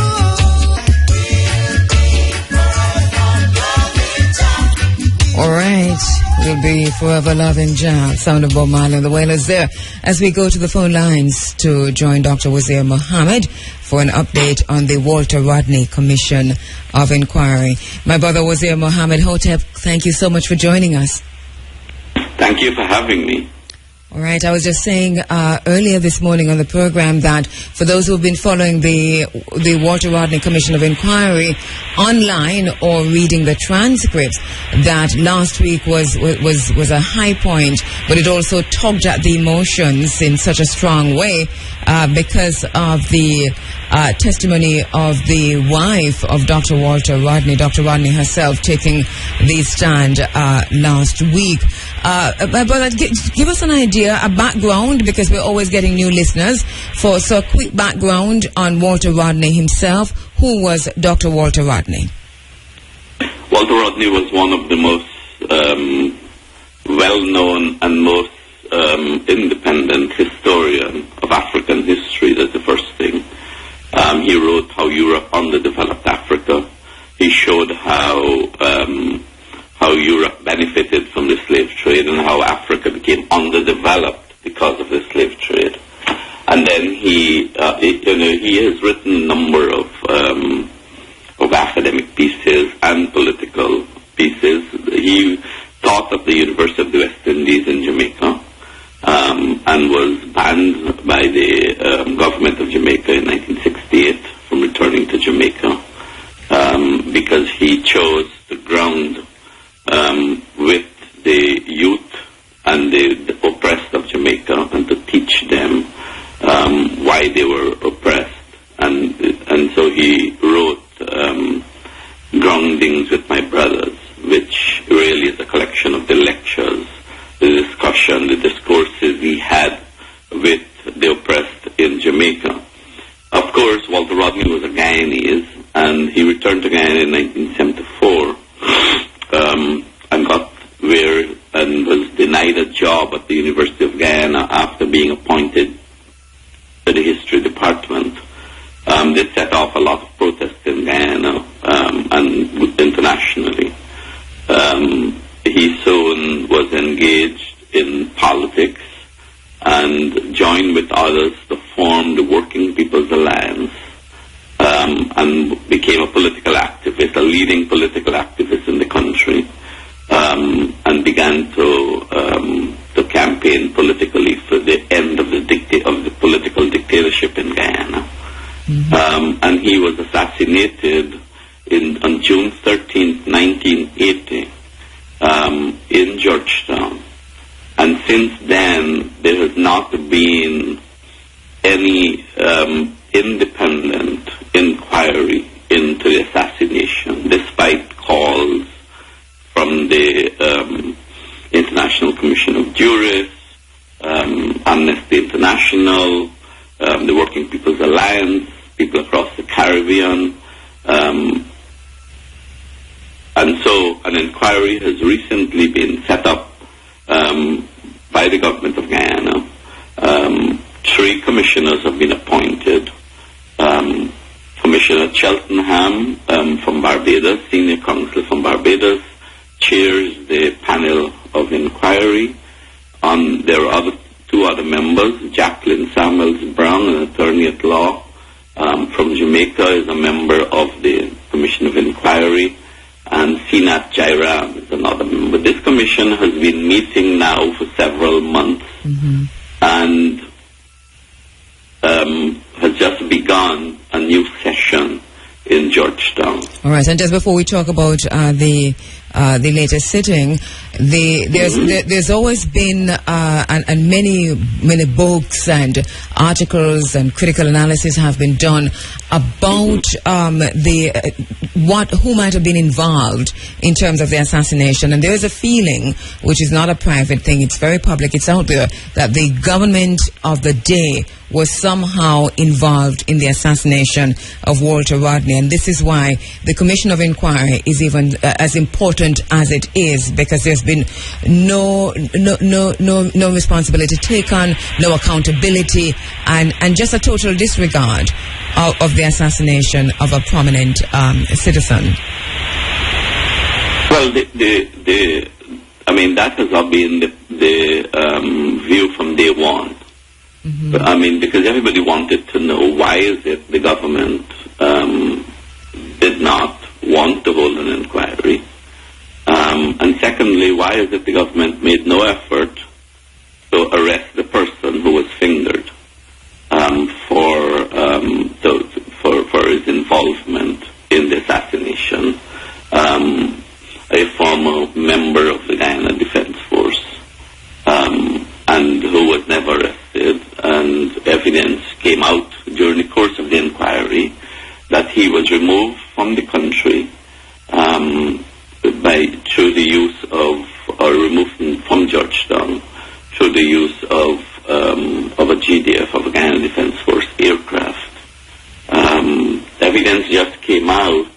all right. We'll be forever loving Jah. Sound of Bob Marley and the Wailers there as we go to the phone lines to join Dr. Wazir Muhammad for an update on the Walter Rodney Commission of Inquiry. My brother Wazir Muhammad Hotep, thank you so much for joining us. Thank you for having me. All right. I was just saying earlier this morning on the program that for those who have been following the Walter Rodney Commission of Inquiry online or reading the transcripts, that last week was a high point, but it also tugged at the emotions in such a strong way because of the testimony of the wife of Dr. Walter Rodney, Dr. Rodney herself, taking the stand last week. But give us an idea, a background, because we're always getting new listeners. So a quick background on Walter Rodney himself. Who was Dr. Walter Rodney? Walter Rodney was one of the most well-known and most independent historian of African history. That's the first thing. He wrote how Europe underdeveloped Africa. He showed how Europe benefited from the slave trade and how Africa became underdeveloped because of the slave trade. And then he has written a number of academic pieces and political pieces. He taught at the University of the West Indies in Jamaica and was banned by the government of Jamaica in 1968 from returning to Jamaica because he chose to ground with the youth and the oppressed of Jamaica and to teach them why they were oppressed. And so he wrote Groundings with My Brothers, which really is a collection of the lectures, the discussion, the discourses he had with the oppressed in Jamaica. Of course, Walter Rodney was a Guyanese, and he returned to Guyana in 1974 and was denied a job at the University of Guyana after being appointed to the history department. This set off a lot of protests in Guyana and internationally. He soon was engaged in politics and joined with others to form the Working People's Alliance and became a political activist, a leading political activist in the country, and began to campaign politically for the end of the political dictatorship in Guyana. Mm-hmm. And he was assassinated on June 13th, 1980, in Georgetown. And since then, there has not been any independent inquiry into the assassination, despite calls from the International Commission of Jurists, Amnesty International, the Working People's Alliance, people across the Caribbean. And so an inquiry has recently been set up by the government of Guyana. 3 commissioners have been appointed. Commissioner Cheltenham from Barbados, senior counsel from Barbados, chairs the panel of inquiry. There are 2 other members. Jacqueline Samuels Brown, an attorney at law from Jamaica, is a member of the Commission of Inquiry. And Sinat Jairam is another member. This commission has been meeting now for several months, mm-hmm. and has just begun a new session in Georgetown. All right, and just before we talk about the latest sitting, there's always been and many books and articles and critical analysis have been done about who might have been involved in terms of the assassination. And there is a feeling, which is not a private thing, it's very public, it's out there, that the government of the day was somehow involved in the assassination of Walter Rodney. And this is why the Commission of Inquiry is even as important as it is, because there's been no responsibility taken, no accountability, and just a total disregard of the assassination of a prominent citizen. Well, that has been the view from day one. Mm-hmm. Because everybody wanted to know why is it the government did not want to hold an inquiry, and secondly, why is it the government made no effort to arrest the person who was fingered for his involvement in the assassination. A former member of the Guyana Defense Force, and who was never arrested, and evidence came out during the course of the inquiry that he was removed from the country through the use of, or removed from Georgetown through the use of a GDF, of a Guyana Defense Force aircraft. Evidence just came out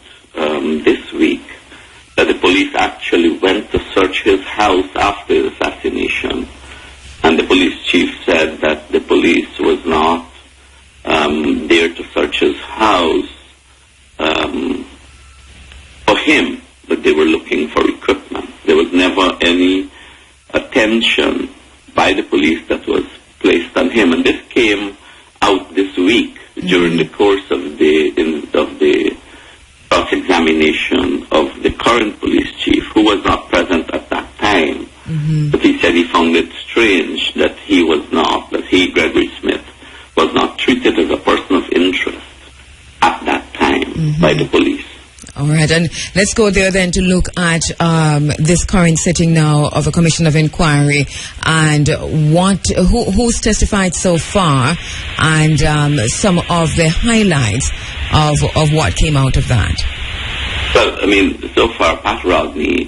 this week that the police actually went to search his house after the assassination, and the police chief said that the police was not there to search his house for him, but they were looking for equipment. There was never any attention by the police that was placed on him, and this came out this week during the course of the cross-examination of the current police chief, who was not present at that time. But he said he found it strange that he, Gregory Smith, was not treated as a person of interest at that time by the police. All right, and let's go there then to look at this current sitting now of a commission of inquiry and who's testified so far, and some of the highlights of what came out of that. Well, I mean, so far Pat Rodney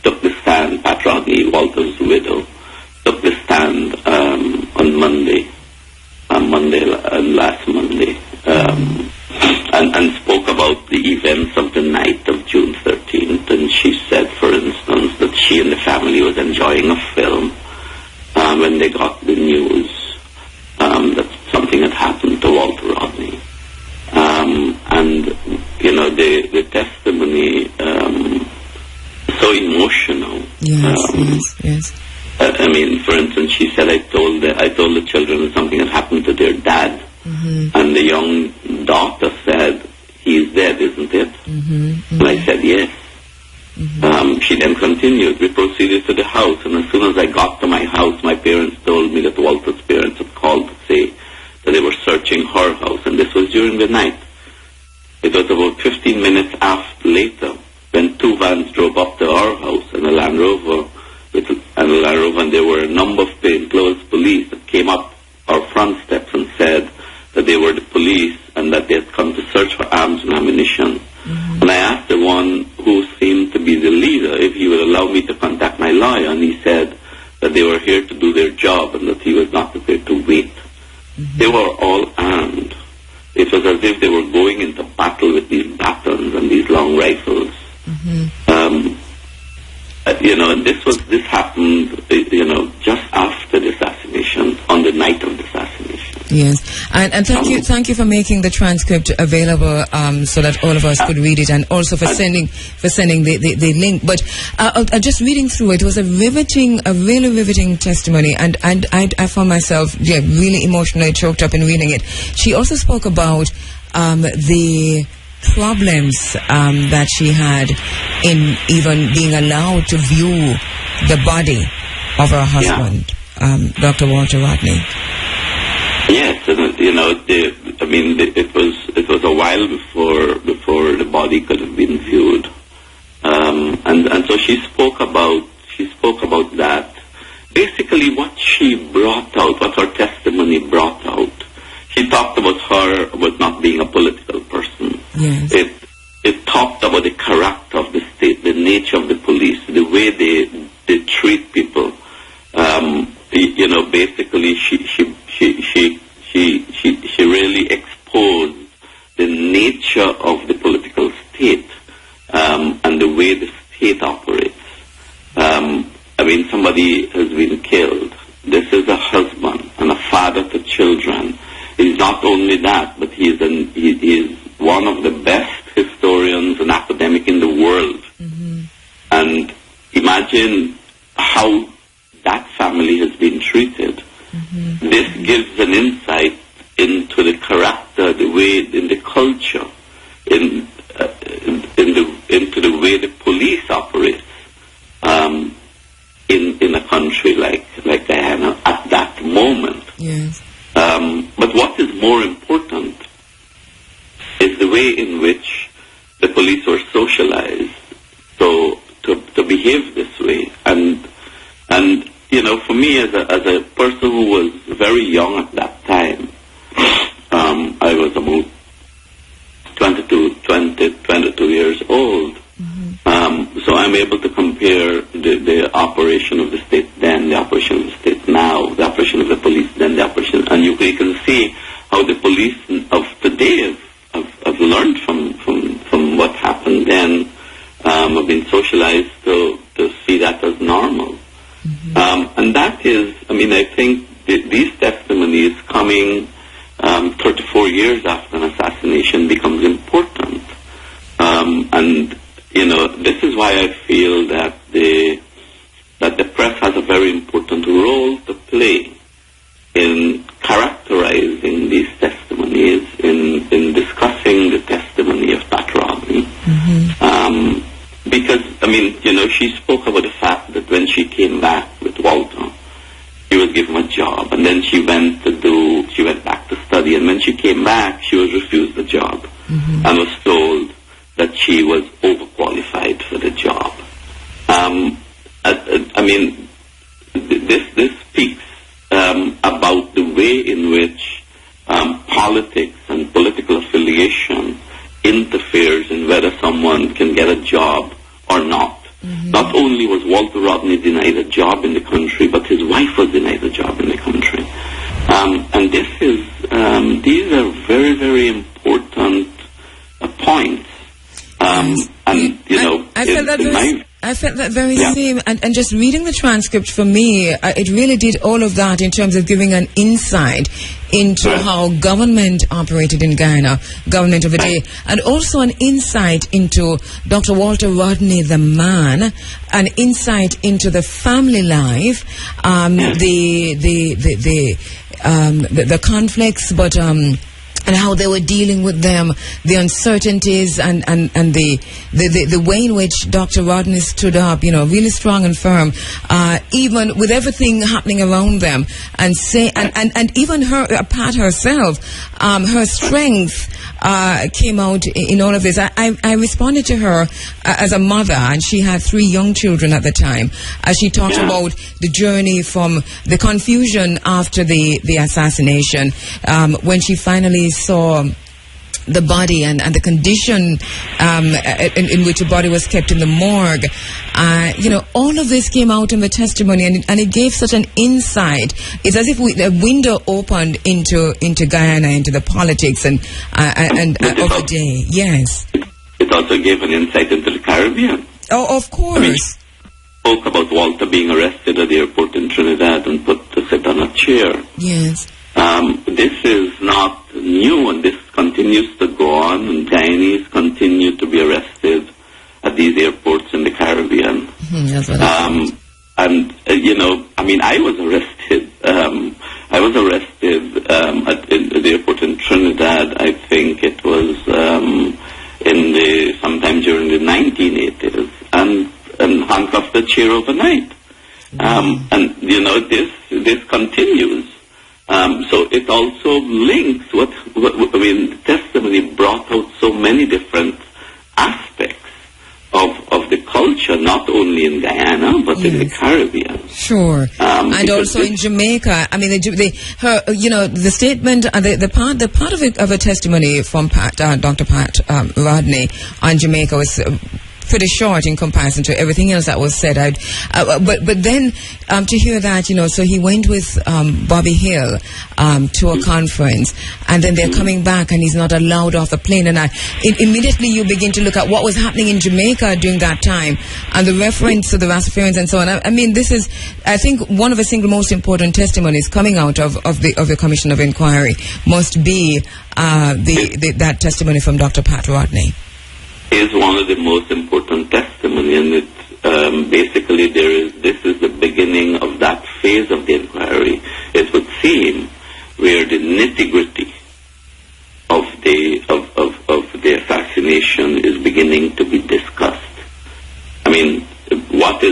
took the stand. Pat Rodney, Walter's widow, took the stand on last Monday. And spoke about the events of the night of June 13th, and she said, for instance, that she and the family was enjoying a film when they got the news that something had happened to Walter Rodney. And, you know, the testimony so emotional. Yes. I mean, for instance, she said, I told the children that something had happened to their dad. And the young daughter said, he's dead, isn't it? And I said, yes. She then continued, we proceeded to the house, and as soon as I got to my house, my parents told me that Walter's parents had called to say that they were searching her house, and this was during the night. It was about 15 minutes later when two vans drove up to our house and a Land Rover, and there were a number of plainclothes police that came up our front steps and said that they were the police and that they had come to search for arms and ammunition. And I asked the one who seemed to be the leader if he would allow me to contact my lawyer, and he said that they were here to do their job and that he was not prepared to wait. They were all armed. It was as if they were going into battle with these batons and these long rifles. You know, and this happened, you know, just after the assassination, on the night of the assassination. Yes, and thank you for making the transcript available so that all of us could read it, and also for sending the link. But just reading through it was a really riveting testimony, and I found myself really emotionally choked up in reading it. She also spoke about the problems that she had in even being allowed to view the body of her husband, Dr. Walter Rodney. Yes, and you know, it was a while before the body could have been viewed, and so she spoke about that. Basically, what she brought out, what her testimony brought out, she talked about not being a political person. Yes. It talked about the character of the state, the nature of the police, the way they treat people. You know, basically, she really exposed the nature of the political state and the way the state operates. I mean, somebody has been killed. This is a husband and a father to children. He's not only that, but he is one of the best historians and academic in the world. And imagine how that family has been treated. This gives an insight into the character, the way, in the culture, into the way the police operates in a country like Guyana at me, as a person who was very young at that time, I was about 22 years old. So I'm able to compare the operation of the state then, the operation of the state now, the operation of the police then, the operation, and you can see how the police of today have learned from what happened then, have been socialized to see that as normal. And that is, I think these testimonies coming 34 years after an assassination becomes important. And this is why I feel that the press has a very important role to play in characterizing these testimonies, in discussing the testimony of Pat Rodney. Because, she spoke about the fact that when she came back with Walter, she was given a job, and then she went back to study, and when she came back, she was refused the job, and was told that she was overqualified for the job. This speaks about the way in which politics and political affiliation interferes in whether someone can get a job or not. Not only was Walter Rodney denied a job in the country, but his wife was denied a job in the country. And these are very, very important points. I felt that very same, and just reading the transcript for me, it really did all of that in terms of giving an insight into how government operated in Guyana, government of the day, and also an insight into Dr. Walter Rodney, the man, an insight into the family life, the conflicts, but and how they were dealing with them, the uncertainties, and the way in which Dr. Rodney stood up, really strong and firm, even with everything happening around them, and even Pat herself, her strength came out in all of this. I responded to her as a mother, and she had 3 young children at the time, as she talked about the journey from the confusion after the assassination, when she finally saw the body and the condition in which the body was kept in the morgue. All of this came out in the testimony, and it gave such an insight. It's as if a window opened into Guyana, into the politics and of the day. Yes. It also gave an insight into the Caribbean. Oh, of course. Spoke about Walter being arrested at the airport in Trinidad and put to sit on a chair. Yes. This is not new, and this continues to go on, and Guyanese continue to be arrested at these airports in the Caribbean. That's what I was arrested. I was arrested at the airport in Trinidad. I think it was sometime during the 1980s, and handcuffed the chair overnight. This continues. So it also links the testimony brought out so many different aspects of the culture, not only in Guyana, but in the Caribbean. Sure. And also in Jamaica. The statement, the part of a testimony from Dr. Pat Rodney on Jamaica was pretty short in comparison to everything else that was said. But then to hear that, so he went with Bobby Hill to a conference, and then they're coming back, and he's not allowed off the plane. And immediately you begin to look at what was happening in Jamaica during that time, and the reference to the Rastafarians and so on. This is, I think, one of the single most important testimonies coming out of the Commission of Inquiry must be that testimony from Dr. Pat Rodney. Is one of the most important testimony, and it's basically this is the beginning of that phase of the inquiry. It would seem where the nitty-gritty of the assassination is beginning to be discussed. What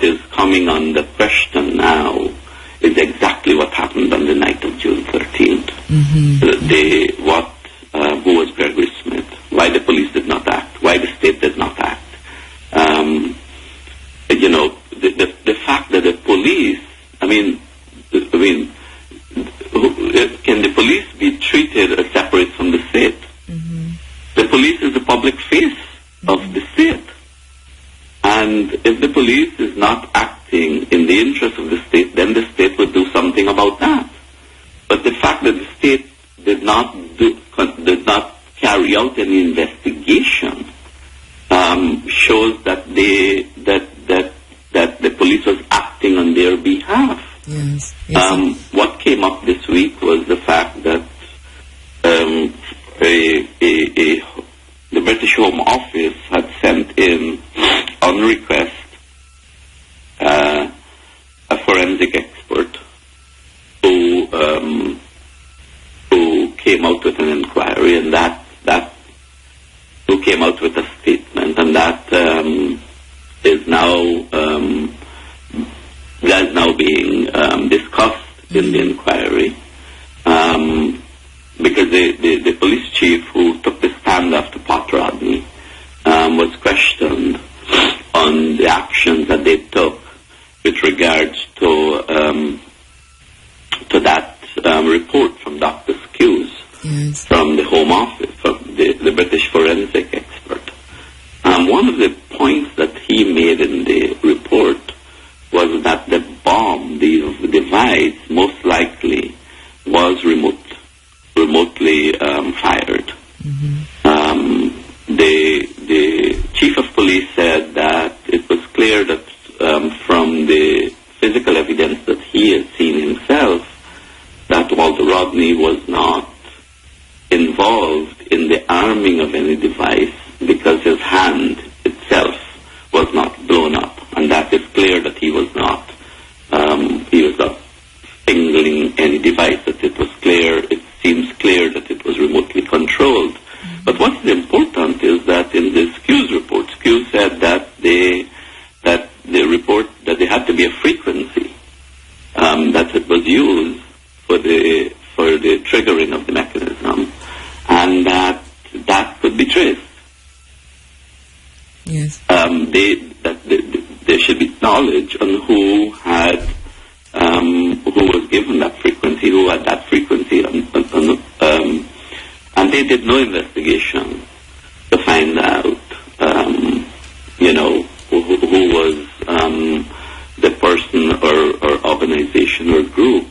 is coming under question now is exactly what happened on the night of June 13th. Who was Gregory Smith? Why the police did not act? Why the state did not act? The fact that the police, created or separate from the state. The police is the public face of the state. And if the police is not acting in the interest of the state, then the state would do something about that. But the fact that the state did not carry out any investigation shows that that the police was acting on their behalf. Yes. What came up this week was the fact that the British Home Office had sent in, on request, a forensic expert who came out with an inquiry, and that who came out with a statement, and that is now being discussed in the inquiry, because the police chief who took the stand after Pat Rodney was questioned on the actions that they took with regards to that report from Dr. Skews from the Home Office, from the British forensic expert. One of the points that he made in the report was that the bomb, the device, most likely was remotely fired. The chief of police said that it was clear that from the physical evidence that he had seen himself, that Walter Rodney was not involved in the arming of any device because his hand itself was not blown up, and that is clear that he was not fingering any device. That it seems clear that it was remotely controlled. But what is important is that in the Skews report, Skews said that the report that there had to be a frequency that it was used for the triggering of the mechanism, and that could be traced. Yes. There should be knowledge on who was given that frequency, who had that frequency, and they did no investigation to find out, who was the person or organization or group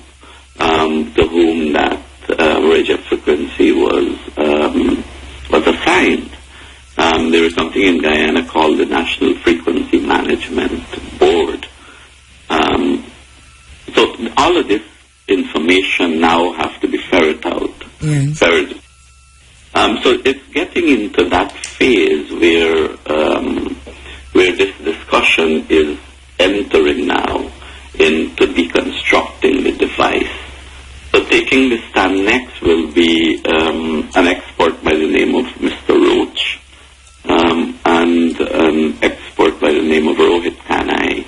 to whom that radio frequency was assigned. There is something in Guyana called the National Frequency Management Board. So all of this information now has to be ferreted out. Yes. So it's getting into that phase where this discussion is entering now into deconstructing the device. So taking the stand next will be an expert by the name of Mr. Roach and an expert by the name of Rohit Kanai,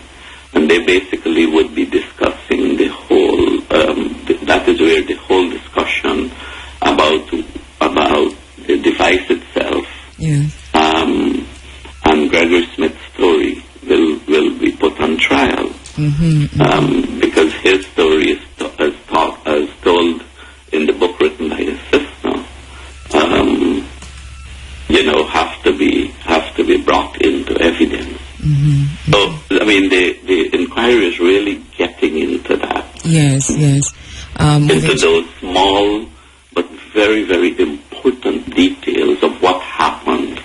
and they basically would be discussing the whole. That is where the whole discussion about the device itself, and Gregory Smith's story will be put on trial, because his story is as told in the book written by his sister, have to be brought into evidence. So I mean, the inquiry is really getting into that. Yes. Into those small but very, very important details of what happened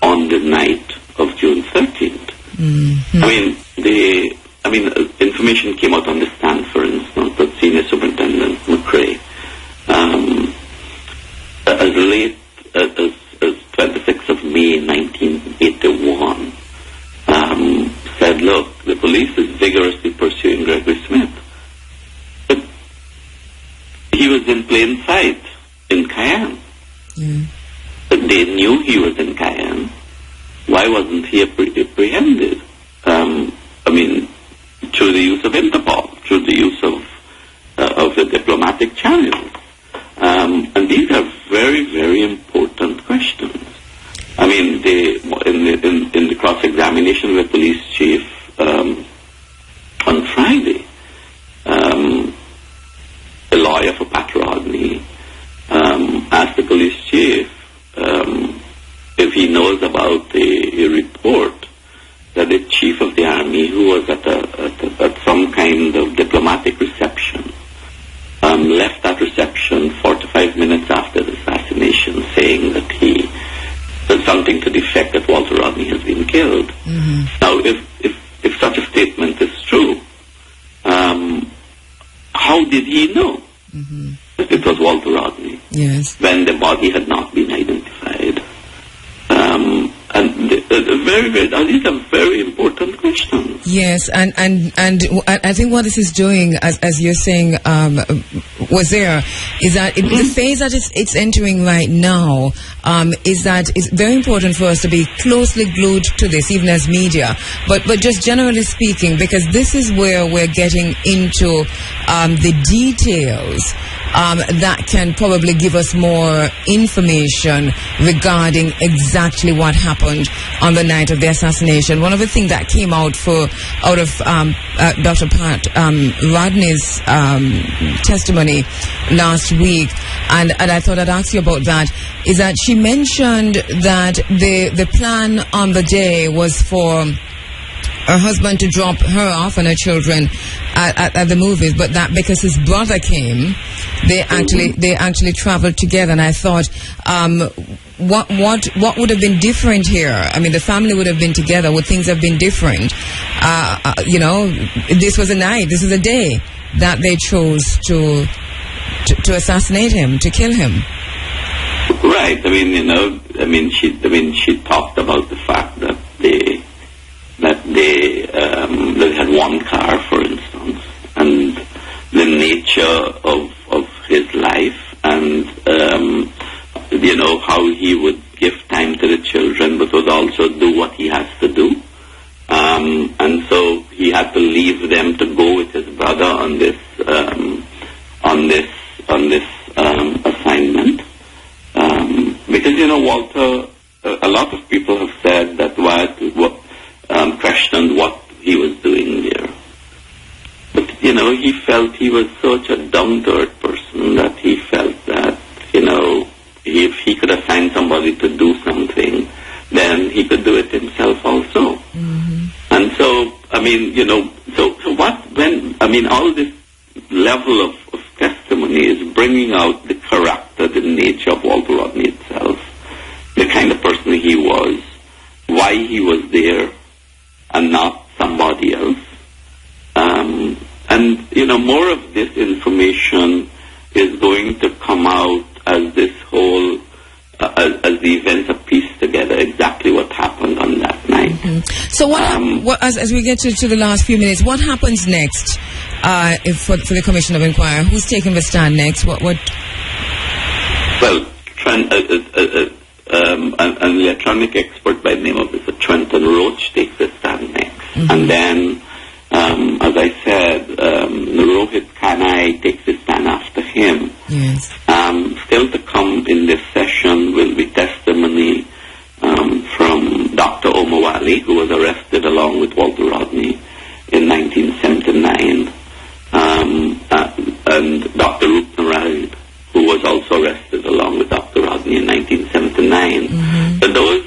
on the night of June 13th. I mean, information came out on the stand, for instance, that Senior Superintendent McCrae, as late as 26th of May 1981, said, look, the police is vigorously pursuing Gregory Smith. But he was in plain sight in Cayenne. But they knew he was in Cayenne. Why wasn't he apprehended? Through the use of Interpol, through the use of the diplomatic channels. And these are very, very important questions. I mean, in the cross-examination of the police chief on Friday, the lawyer for Pat Rodney how did he know that it was Walter Rodney? Yes. When the body had not been identified. And these are very important questions. Yes, and I think what this is doing, as you're saying, was there, is that the phase that it's entering right now, is that it's very important for us to be closely glued to this, even as media, but just generally speaking, because this is where we're getting into the details that can probably give us more information regarding exactly what happened on the night of the assassination. One of the things that came out of Dr. Pat Rodney's testimony last week, and I thought I'd ask you about that, is that she mentioned that the plan on the day was for her husband to drop her off and her children at the movies, but that because his brother came, they actually traveled together. And I thought, what would have been different here? I mean, the family would have been together. Would things have been different? This was a night. This is a day that they chose to assassinate him, to kill him. Right. She talked about the fact that they had one car, for instance, and the nature of his life, and how he would give time to the children, but would also do what he has to do, and so he had to leave them to go with his brother on this assignment, because Walter. A lot of people have said that questioned what he was doing there. But, he felt he was such a down-to-earth person that he felt that, if he could assign somebody to do something, then he could do it himself also. Mm-hmm. And so, all this level of testimony is bringing out the character, the nature of Walter Rodney itself, the kind of person he was, why he was there, and not somebody else. More of this information is going to come out as this whole, as the events are pieced together, exactly what happened on that night. Mm-hmm. So as we get to the last few minutes, what happens next for the Commission of Inquiry? Who's taking the stand next? What? Well, an electronic expert by the name of Mr. Trenton Roach takes the stand next. Mm-hmm. And then, as I said, Rohit Kanai takes the stand after him. Yes. Still to come in this session will be testimony from Dr. Omowale, who was arrested along with Walter Rodney in 1979, and Dr. Rupnaraj, who was also arrested along with Dr. Rodney in 1979. Mm-hmm. So those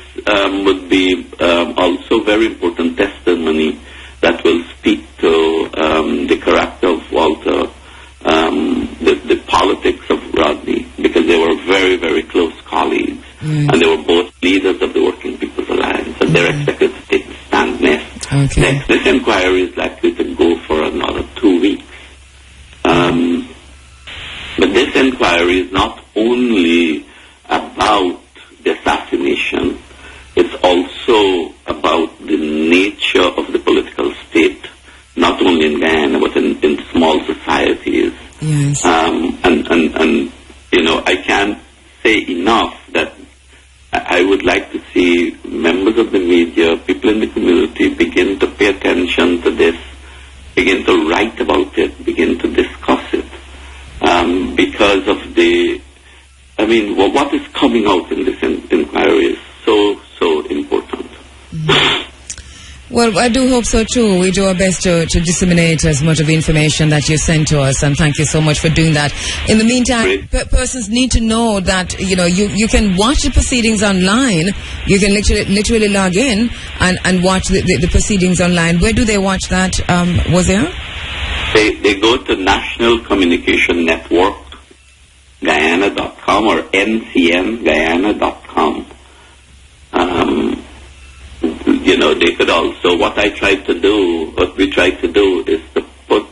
would be also very important testimony that will speak to the character of Walter, the politics of Rodney, because they were very, very close colleagues, and they were both leaders of the Working People's Alliance, and they're expected to take the stand next. Okay. Next, this inquiry is likely to go for another 2 weeks. But this inquiry is not only about the assassination, it's also about the nature of the political state, not only in Guyana, but in small societies. Yes. I can't say enough that I would like to see members of the media, people in the community begin to pay attention to this, begin to write about it, begin to discuss it. Because of what is coming out in this inquiry is so important. Mm-hmm. Well, I do hope so too. We do our best to disseminate as much of the information that you send to us, and thank you so much for doing that. In the meantime, persons need to know that you can watch the proceedings online. You can literally log in and watch the proceedings online. Where do they watch that? Was there? They go to National Communication Network Guyana.com or ncmguyana.com. They could also, what we tried to do is to put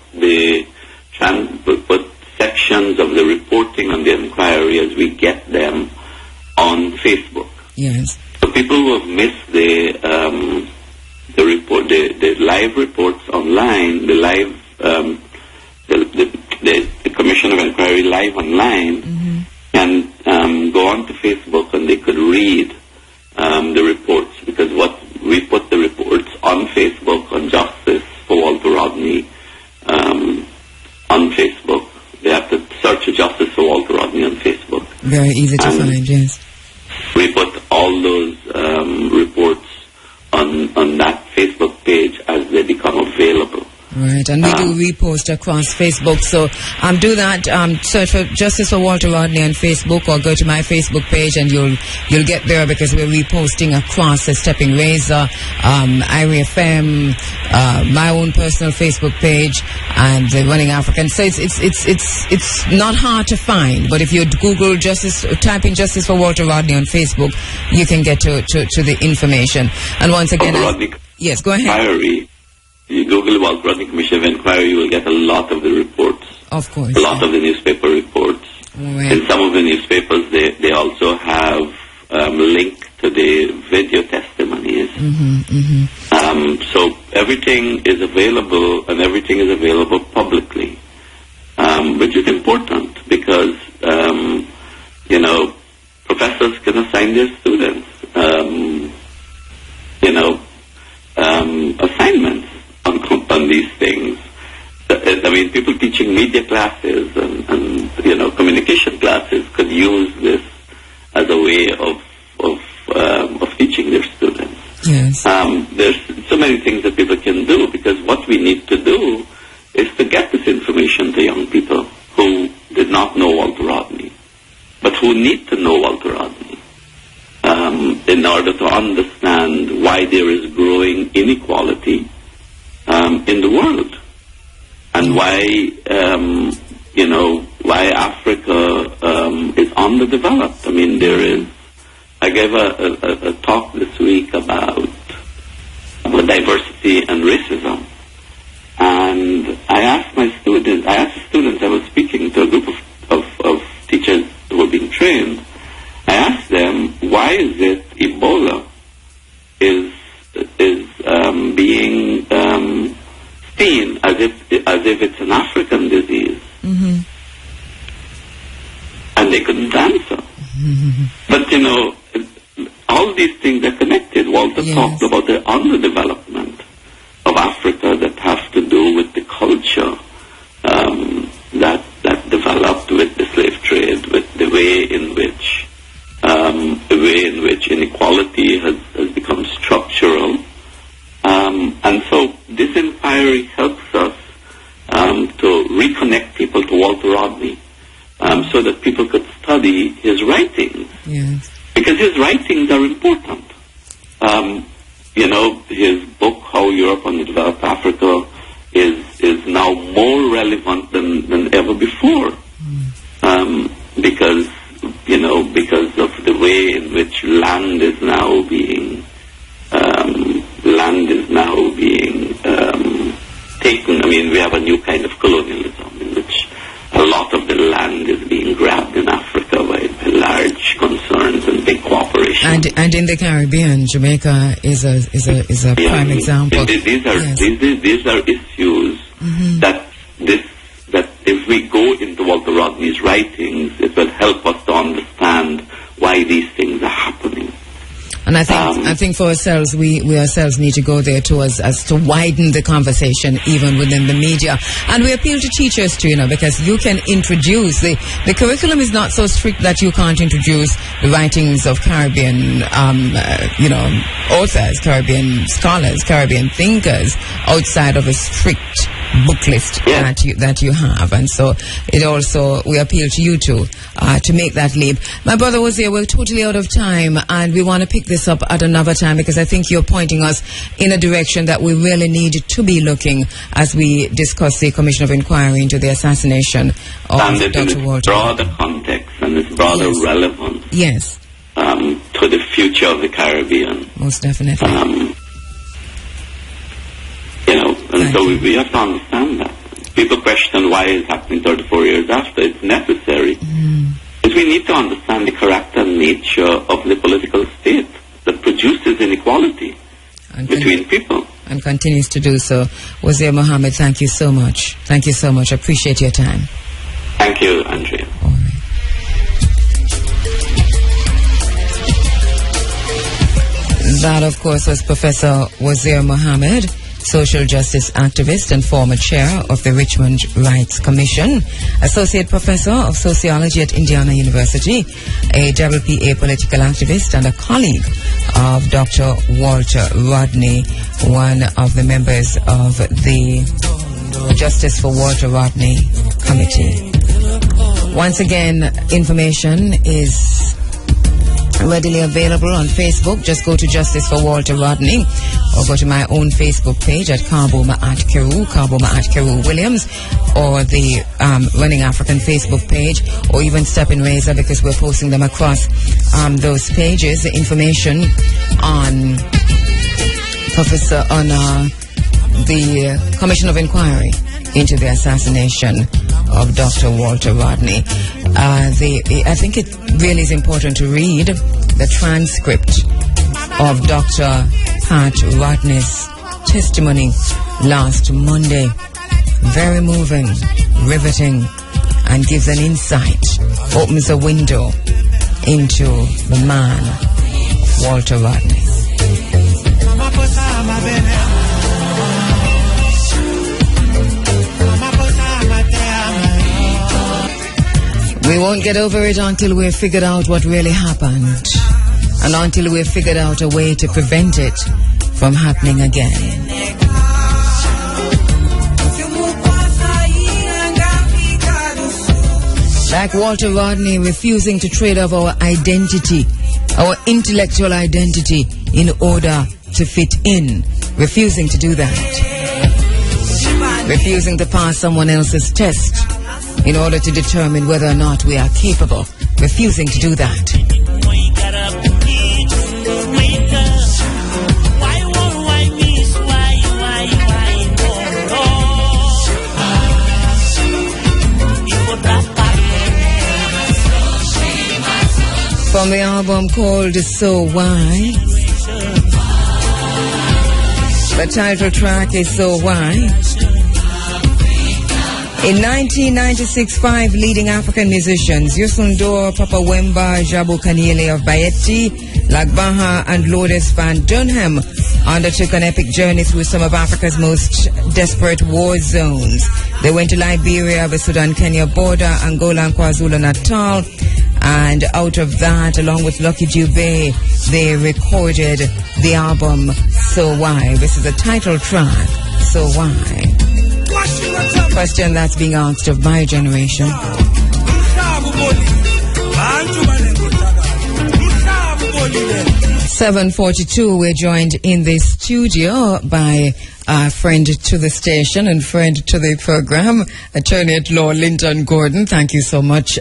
Inquiry live online can go on to Facebook and they could read the reports, because what we put the reports on Facebook on Justice for Walter Rodney on Facebook. They have to search Justice for Walter Rodney on Facebook. Very easy to find, yes. We put all those reports on that Facebook page as they become available. Right, and we do repost across Facebook. So do that. Search for Justice for Walter Rodney on Facebook, or go to my Facebook page, and you'll get there, because we're reposting across the Stepping Razor, IRI FM, my own personal Facebook page, and the Running African. So it's not hard to find. But if you Google type in Justice for Walter Rodney on Facebook, you can get to the information. And once again, yes, go ahead. You Google Walter Rodney Commission of Inquiry, you will get a lot of the reports. Of course. A lot of the newspaper reports. Right. In some of the newspapers, they also have link to the video testimonies. So everything is available, and everything is available publicly, which is important, because, professors can assign their students, assignments on these things. I mean, people teaching media classes and communication classes could use this as a way of teaching their students. Yes. There's so many things that people can do, because what we need to do is to get this information to young people who did not know Walter Rodney, but who need to know Walter Rodney in order to understand why there is growing inequality in the world, and why Africa is underdeveloped. I mean, I gave a talk this week about diversity and racism, and I asked the students, I was speaking to a group of teachers who were being trained. I asked them, why is it Ebola is being seen as if it's an African disease? And they couldn't answer. But all these things are connected. Walter talked about the underdevelopment of Africa that have to do with the culture that developed with the slave trade, with the way in which inequality has become structural. And so this inquiry helps us to reconnect people to Walter Rodney, so that people could study his writings. Yes. Because his writings are important. His book, How Europe Underdeveloped Africa, is now more relevant than ever before. Because of the way in which land is now being taken. I mean, we have a new kind of colonialism in which a lot of the land is being grabbed in Africa by large concerns and big corporations. And in the Caribbean, Jamaica is a prime example. These are issues that if we go into Walter Rodney's writings, it will help us to understand why these things are happening. And I think for ourselves, we ourselves need to go there too, as to widen the conversation even within the media. And we appeal to teachers too, because you can introduce the curriculum is not so strict that you can't introduce the writings of Caribbean, authors, Caribbean scholars, Caribbean thinkers outside of a strict book list that you have. And so we appeal to you too to make that leap. My brother was here. We're totally out of time, and we want to pick this up at another time, because I think you're pointing us in a direction that we really need to be looking as we discuss the Commission of Inquiry into the assassination of Dr. Walter. Broader context and its broader relevance. Yes. To the future of the Caribbean. Most definitely. So we have to understand that. People question why it's happening 34 years after. It's necessary. Because we need to understand the character and nature of the political state that produces inequality between people. And continues to do so. Wazir Mohammed, thank you so much. Thank you so much. I appreciate your time. Thank you, Andrea. That, of course, was Professor Wazir Mohammed, social justice activist and former chair of the Richmond Rights Commission, associate professor of sociology at Indiana University, a WPA political activist, and a colleague of Dr. Walter Rodney, one of the members of the Justice for Walter Rodney Committee. Once again, information is readily available on Facebook. Just go to Justice for Walter Rodney, or go to my own Facebook page at Karboma at Kheru Williams, or the Running African Facebook page, or even Step in Razor, because we're posting them across those pages. The information on the Commission of Inquiry into the assassination of Dr. Walter Rodney. I think it really is important to read the transcript of Dr. Pat Rodney's testimony last Monday. Very moving, riveting, and gives an insight, opens a window into the man, Walter Rodney. We won't get over it until we've figured out what really happened, and until we've figured out a way to prevent it from happening again. Like Walter Rodney refusing to trade off our identity, our intellectual identity, in order to fit in. Refusing to do that. Refusing to pass someone else's test in order to determine whether or not we are capable. Refusing to do that. From the album called So Why, the title track is So Why. In 1996, 5 leading African musicians, Yusundur, Papa Wemba, Jabu Kaniele of Bayeti, Lagbaha, and Lourdes Van Dunham undertook an epic journey through some of Africa's most desperate war zones. They went to Liberia, the Sudan-Kenya border, Angola, and KwaZulu-Natal. And out of that, along with Lucky Dube, they recorded the album So Why. This is the title track, So Why. Question that's being asked of my generation. 7:42, we're joined in the studio by a friend to the station and friend to the program, Attorney at Law Linton Gordon. Thank you so much,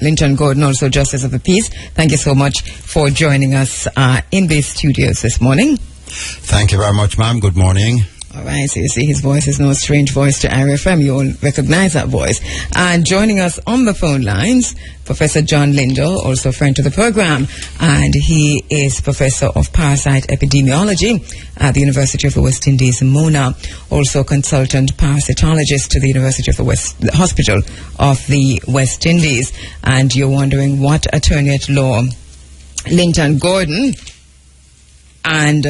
Linton Gordon, also Justice of the Peace. Thank you so much for joining us in the studios this morning. Thank you very much, ma'am. Good morning. All right, so you see his voice is no strange voice to RFM. You all recognize that voice. And joining us on the phone lines, Professor John Lindo, also a friend to the program, and he is Professor of Parasite Epidemiology at the University of the West Indies, Mona, also consultant parasitologist to the University of the Hospital of the West Indies. And you're wondering what Attorney at Law Linton Gordon and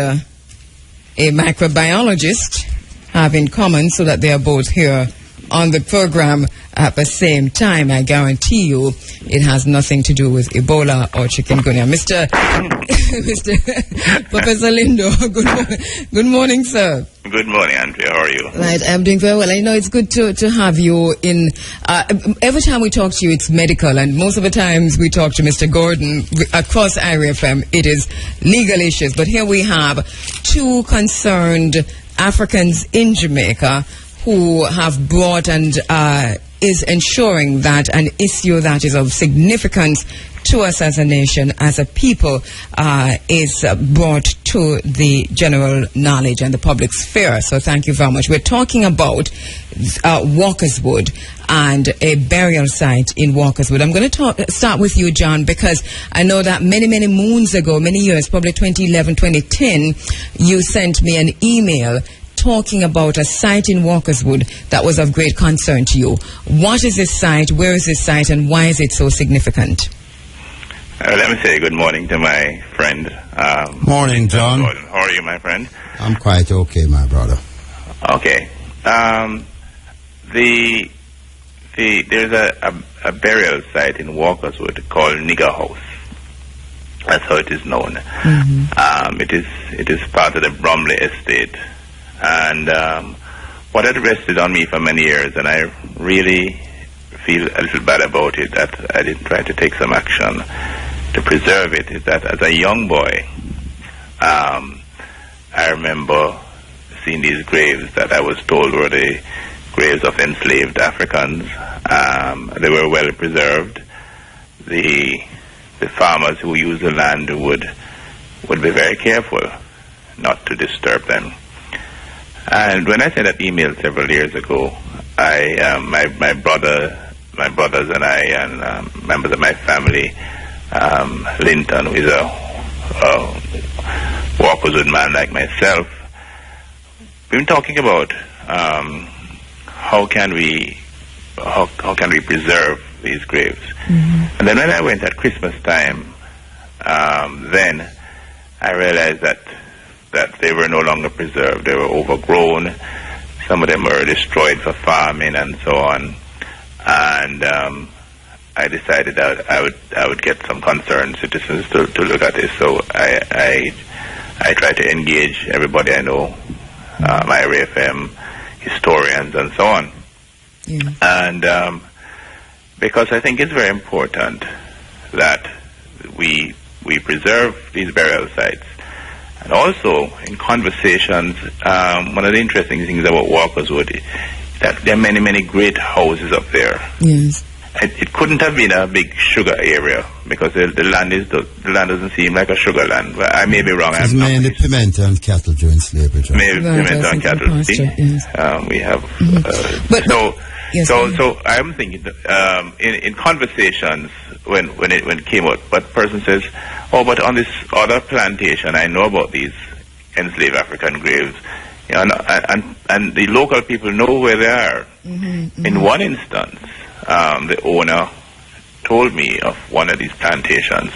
a microbiologist have in common, so that they are both here on the program at the same time. I guarantee you it has nothing to do with Ebola or chikungunya. Mr. Professor Lindo, good morning, sir. Good morning, Andrea. How are you? Right, I'm doing very well. I know it's good to have you in. Every time we talk to you, it's medical, and most of the times we talk to Mr. Gordon across IRFM, it is legal issues. But here we have two concerned Africans in Jamaica who have brought and is ensuring that an issue that is of significance to us as a nation, as a people, is brought to the general knowledge and the public sphere. So thank you very much. We're talking about Walkerswood and a burial site in Walkerswood. I'm going to start with you, John, because I know that many moons ago, many years, probably 2011, 2010, you sent me an email talking about a site in Walkerswood that was of great concern to you. What is this site? Where is this site? And why is it so significant? Let me say good morning to my friend. Morning, John. How are you, my friend? I'm quite okay, my brother. Okay. There's a burial site in Walkerswood called Nigger House. That's how it is known. Mm-hmm. It is part of the Bromley estate, and what had rested on me for many years, and I really feel a little bad about it that I didn't try to take some action to preserve it, is that as a young boy, I remember seeing these graves that I was told were the graves of enslaved Africans. They were well preserved. The farmers who use the land would be very careful not to disturb them. And when I sent that email several years ago, my brothers and I, and members of my family, Linton, who is a Walkerswood man like myself, we've been talking about how can we preserve these graves. Mm-hmm. And then when I went at Christmas time, then I realized that they were no longer preserved. They were overgrown. Some of them were destroyed for farming and so on. And I decided that I would get some concerned citizens to look at this. So I tried to engage everybody I know, my RFM, historians, and so on. Yeah. And because I think it's very important that we preserve these burial sites. And also, in conversations, one of the interesting things about Walkerswood is that there are many, many great houses up there. Yes. It couldn't have been a big sugar area because the land doesn't seem like a sugar land. But I may be wrong. It's mainly pimento and cattle during slavery. Maybe pimento and cattle. Yes. We have. So I'm thinking that, in conversations when it came out, but person says, "Oh, but on this other plantation, I know about these enslaved African graves, and the local people know where they are." Mm-hmm, mm-hmm. In one instance, the owner told me of one of these plantations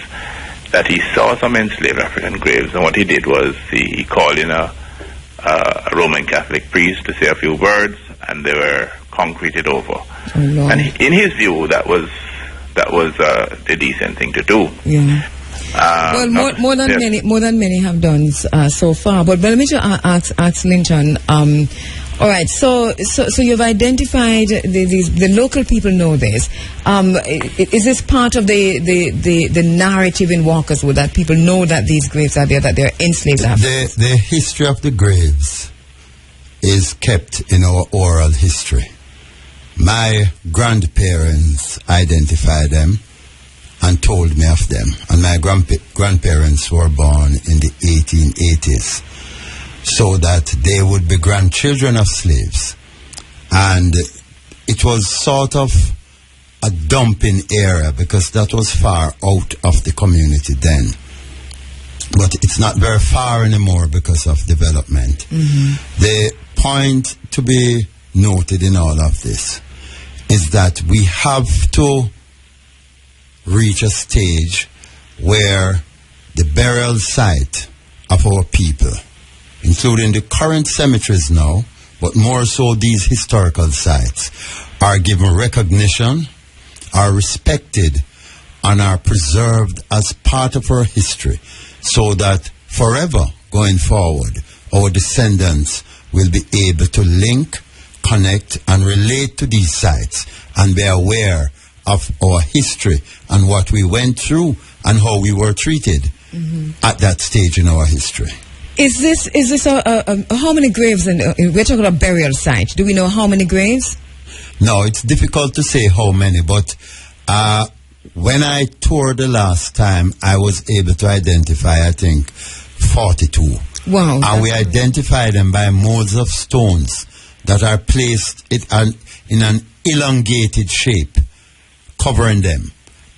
that he saw some enslaved African graves, and what he did was he called in a Roman Catholic priest to say a few words, and they were concreted over. Oh, Lord. And in his view, that was the decent thing to do. Yeah. Well, more than many have done so far. But let me just ask Linton. All right. So you've identified the local people know this. Is this part of the narrative in Walkerswood that people know that these graves are there, that they're enslaved Africans? The history of the graves is kept in our oral history. My grandparents identified them and told me of them. And my grandparents were born in the 1880s, so that they would be grandchildren of slaves. And it was sort of a dumping area because that was far out of the community then. But it's not very far anymore because of development. Mm-hmm. The point to be noted in all of this is that we have to reach a stage where the burial site of our people, including the current cemeteries now, but more so these historical sites, are given recognition, are respected, and are preserved as part of our history, so that forever going forward, our descendants will be able to link, connect, and relate to these sites and be aware of our history and what we went through and how we were treated at that stage in our history. Is this how many graves? We're talking about burial site. Do we know how many graves? No, it's difficult to say how many, but when I toured the last time, I was able to identify, I think, 42. Wow. And we identify them by molds of stones that are placed in an elongated shape, covering them.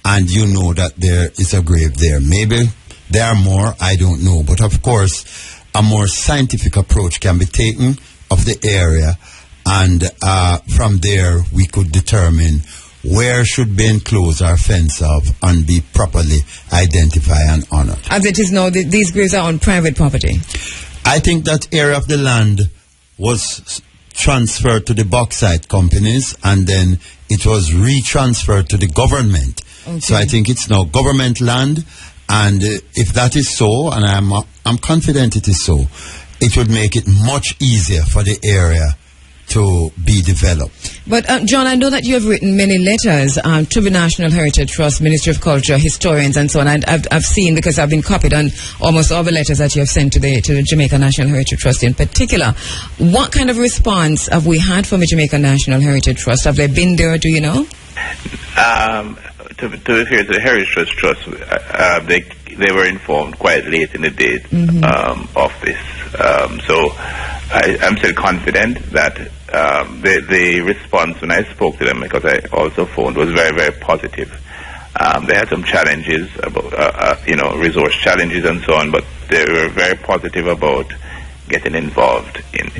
And you know that there is a grave there. Maybe there are more, I don't know. But of course, a more scientific approach can be taken of the area, and from there we could determine where should be enclosed or fenced off and be properly identified and honored. As it is now, these graves are on private property. I think that area of the land was transferred to the bauxite companies, and then it was retransferred to the government. Okay. So I think it's now government land, and if that is so, and I'm confident it is so, it would make it much easier for the area to be developed. But John, I know that you have written many letters to the National Heritage Trust, Ministry of Culture, historians, and so on. I've seen, because I've been copied on almost all the letters that you have sent to the Jamaica National Heritage Trust in particular. What kind of response have we had from the Jamaica National Heritage Trust? Have they been there? Do you know? To the Heritage Trust, they were informed quite late in the day of this. So I'm still confident that the response when I spoke to them, because I also phoned, was very, very positive. They had some challenges about, resource challenges and so on, but they were very positive about getting involved in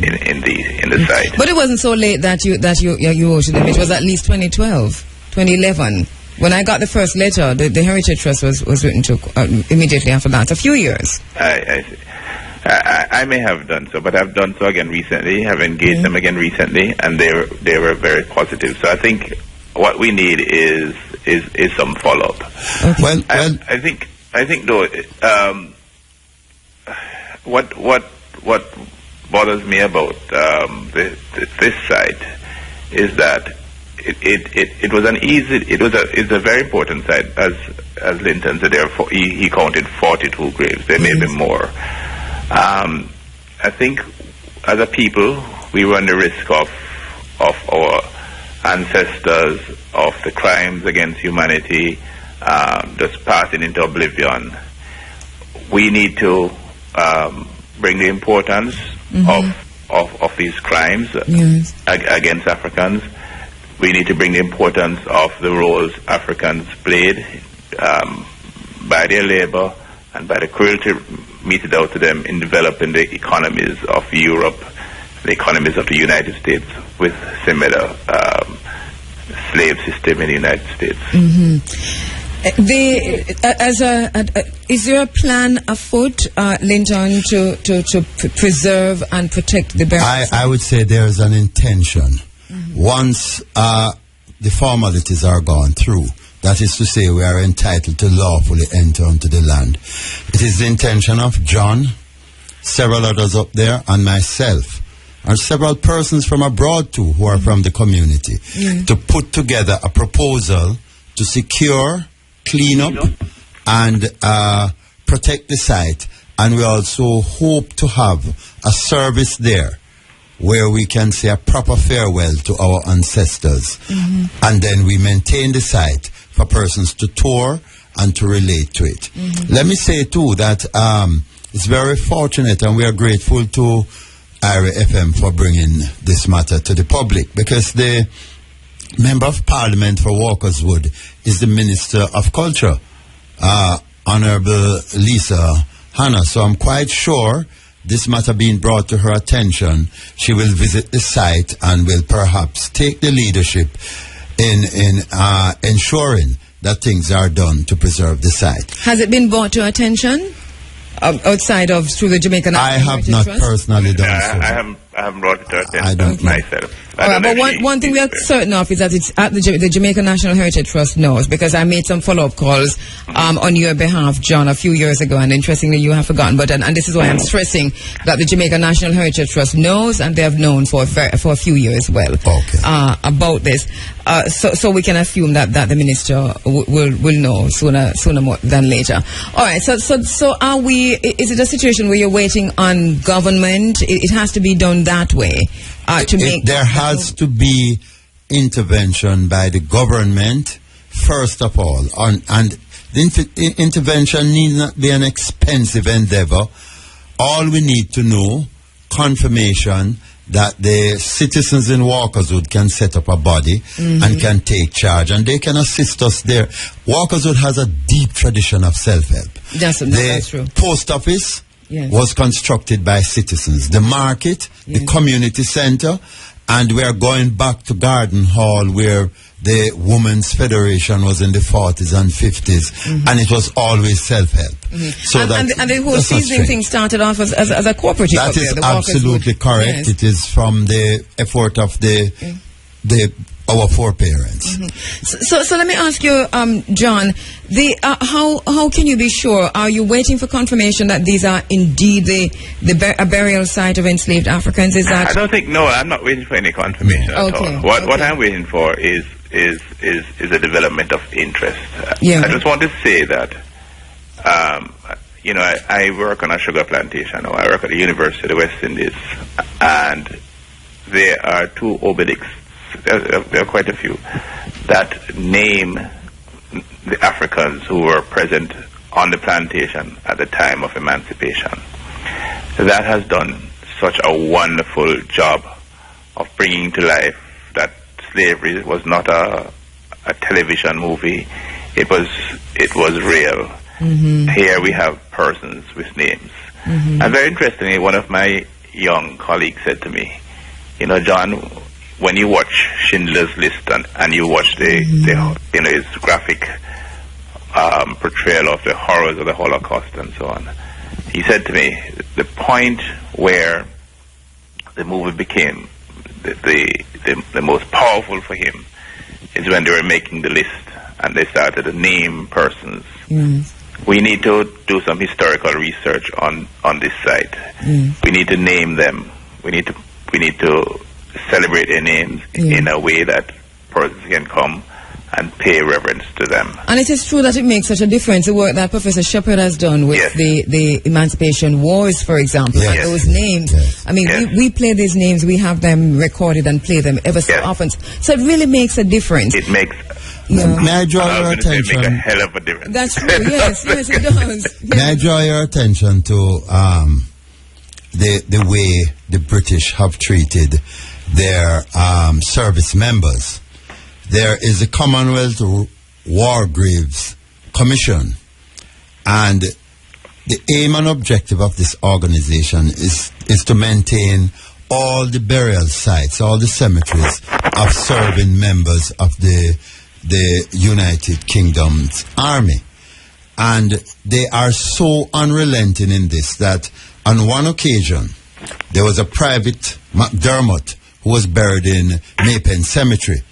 the site. But it wasn't so late that you wrote to them. It was at least 2012, 2011. When I got the first letter, the Heritage Trust was written to immediately after that, a few years. I may have done so, but I've done so again recently. I've engaged them again recently, and they were very positive. So I think what we need is some follow up. Okay. Well, I think though, what bothers me about this site is that it's a very important site, as Linton said. He counted 42 graves. There may be more. I think as a people we run the risk of our ancestors, of the crimes against humanity just passing into oblivion. We need to bring the importance of these crimes against Africans. We need to bring the importance of the roles Africans played by their labor and by the cruelty meted out to them in developing the economies of Europe, the economies of the United States, with similar slave system in the United States. Is there a plan afoot, Linton, to preserve and protect the burial? I would say there is an intention. Once the formalities are gone through, that is to say, we are entitled to lawfully enter onto the land. It is the intention of John, several others up there, and myself, and several persons from abroad too, who are from the community, to put together a proposal to secure, clean up, and protect the site. And we also hope to have a service there where we can say a proper farewell to our ancestors. And then we maintain the site for persons to tour and to relate to it. Let me say too that it's very fortunate, and we are grateful to IRA FM for bringing this matter to the public, because the Member of Parliament for Walkerswood is the Minister of Culture, Honorable Lisa Hanna. So I'm quite sure this matter being brought to her attention, she will visit the site and will perhaps take the leadership in ensuring that things are done to preserve the site. Has it been brought to attention outside of through the Jamaica National I have not Trust? Personally done so. I haven't brought it to attention I don't myself. All right, but one thing we are certain of is that it's at the Jamaica National Heritage Trust knows, because I made some follow-up calls on your behalf, John, a few years ago, and interestingly, you have forgotten. But and this is why I'm stressing that the Jamaica National Heritage Trust knows, and they have known for a few years about this. So we can assume that the minister will know sooner more than later. All right. So are we? Is it a situation where you're waiting on government? It has to be done that way. There has to be intervention by the government, first of all, and the intervention need not be an expensive endeavor. All we need to know, confirmation that the citizens in Walkerswood can set up a body and can take charge, and they can assist us there. Walkerswood has a deep tradition of self-help. That's true. Post office was constructed by citizens. The market, the community center, and we are going back to Garden Hall where the Women's Federation was in the 40s and 50s, and it was always self-help. So and the whole seasoning thing started off as a cooperative. That is absolutely correct. Yes. It is from the effort of our foreparents. So let me ask you, John, how can you be sure? Are you waiting for confirmation that these are indeed a burial site of enslaved Africans? Is that? I don't think. No, I'm not waiting for any confirmation at all. What I'm waiting for is a development of interest. I just want to say that, I work on a sugar plantation, or I work at the University of the West Indies, and there are two obelisks. There are quite a few that name the Africans who were present on the plantation at the time of emancipation. That has done such a wonderful job of bringing to life that slavery was not a television movie. It was real. Here we have persons with names. And very interestingly, one of my young colleagues said to me, John, when you watch Schindler's List and you watch his graphic portrayal of the horrors of the Holocaust and so on, he said to me, the point where the movie became the most powerful for him is when they were making the list and they started to name persons. We need to do some historical research on this site. We need to name them. We need to celebrate their names in a way that persons can come and pay reverence to them. And it is true that it makes such a difference, the work that Professor Shepherd has done with the Emancipation Wars, for example, and those names. I mean, we play these names, we have them recorded and play them ever so often. So it really makes a difference. It makes... May I draw your attention? Make a hell of a difference. That's true, yes, it does. May I draw your attention to the way the British have treated their service members? There is a Commonwealth War Graves Commission, and the aim and objective of this organization is to maintain all the burial sites, all the cemeteries of serving members of the United Kingdom's army. And they are so unrelenting in this that on one occasion there was a Private McDermott who was buried in Maypen Cemetery,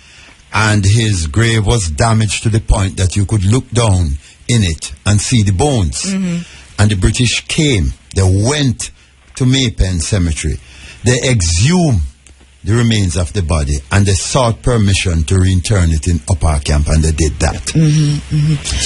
and his grave was damaged to the point that you could look down in it and see the bones. And the British came, they went to Maypen Cemetery, they exhumed the remains of the body, and they sought permission to reintern it in Upper Camp, and they did that.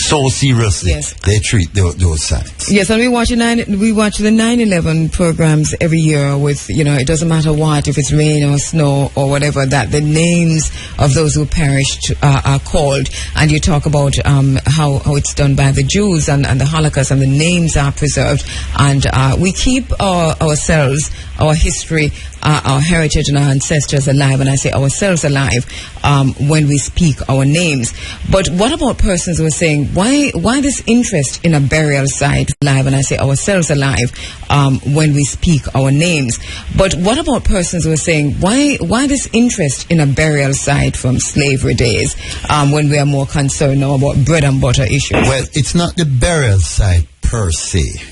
So seriously, they treat those sites. Yes, and we watch the 9/11 programs every year with, it doesn't matter what, if it's rain or snow or whatever, that the names of those who perished are called, and you talk about how it's done by the Jews and the Holocaust, and the names are preserved, and we keep ourselves, our history, our heritage and our ancestors alive, and I say ourselves alive, when we speak our names. But what about persons who are saying, why this interest in a burial site alive, and I say ourselves alive, when we speak our names? But what about persons who are saying, why this interest in a burial site from slavery days, when we are more concerned now about bread and butter issues? Well, it's not the burial site per se,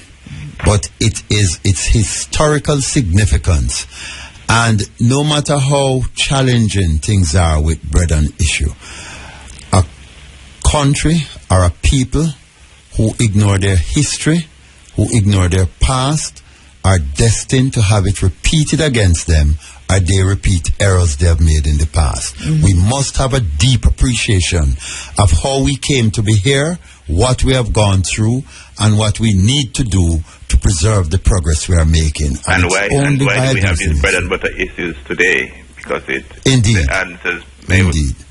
but its historical significance. And no matter how challenging things are with bread and issue, a country or a people who ignore their history, who ignore their past, are destined to have it repeated against them, or they repeat errors they have made in the past. We must have a deep appreciation of how we came to be here, what we have gone through, and what we need to do to preserve the progress we are making. And why do we have these bread and butter issues today? Because the answers may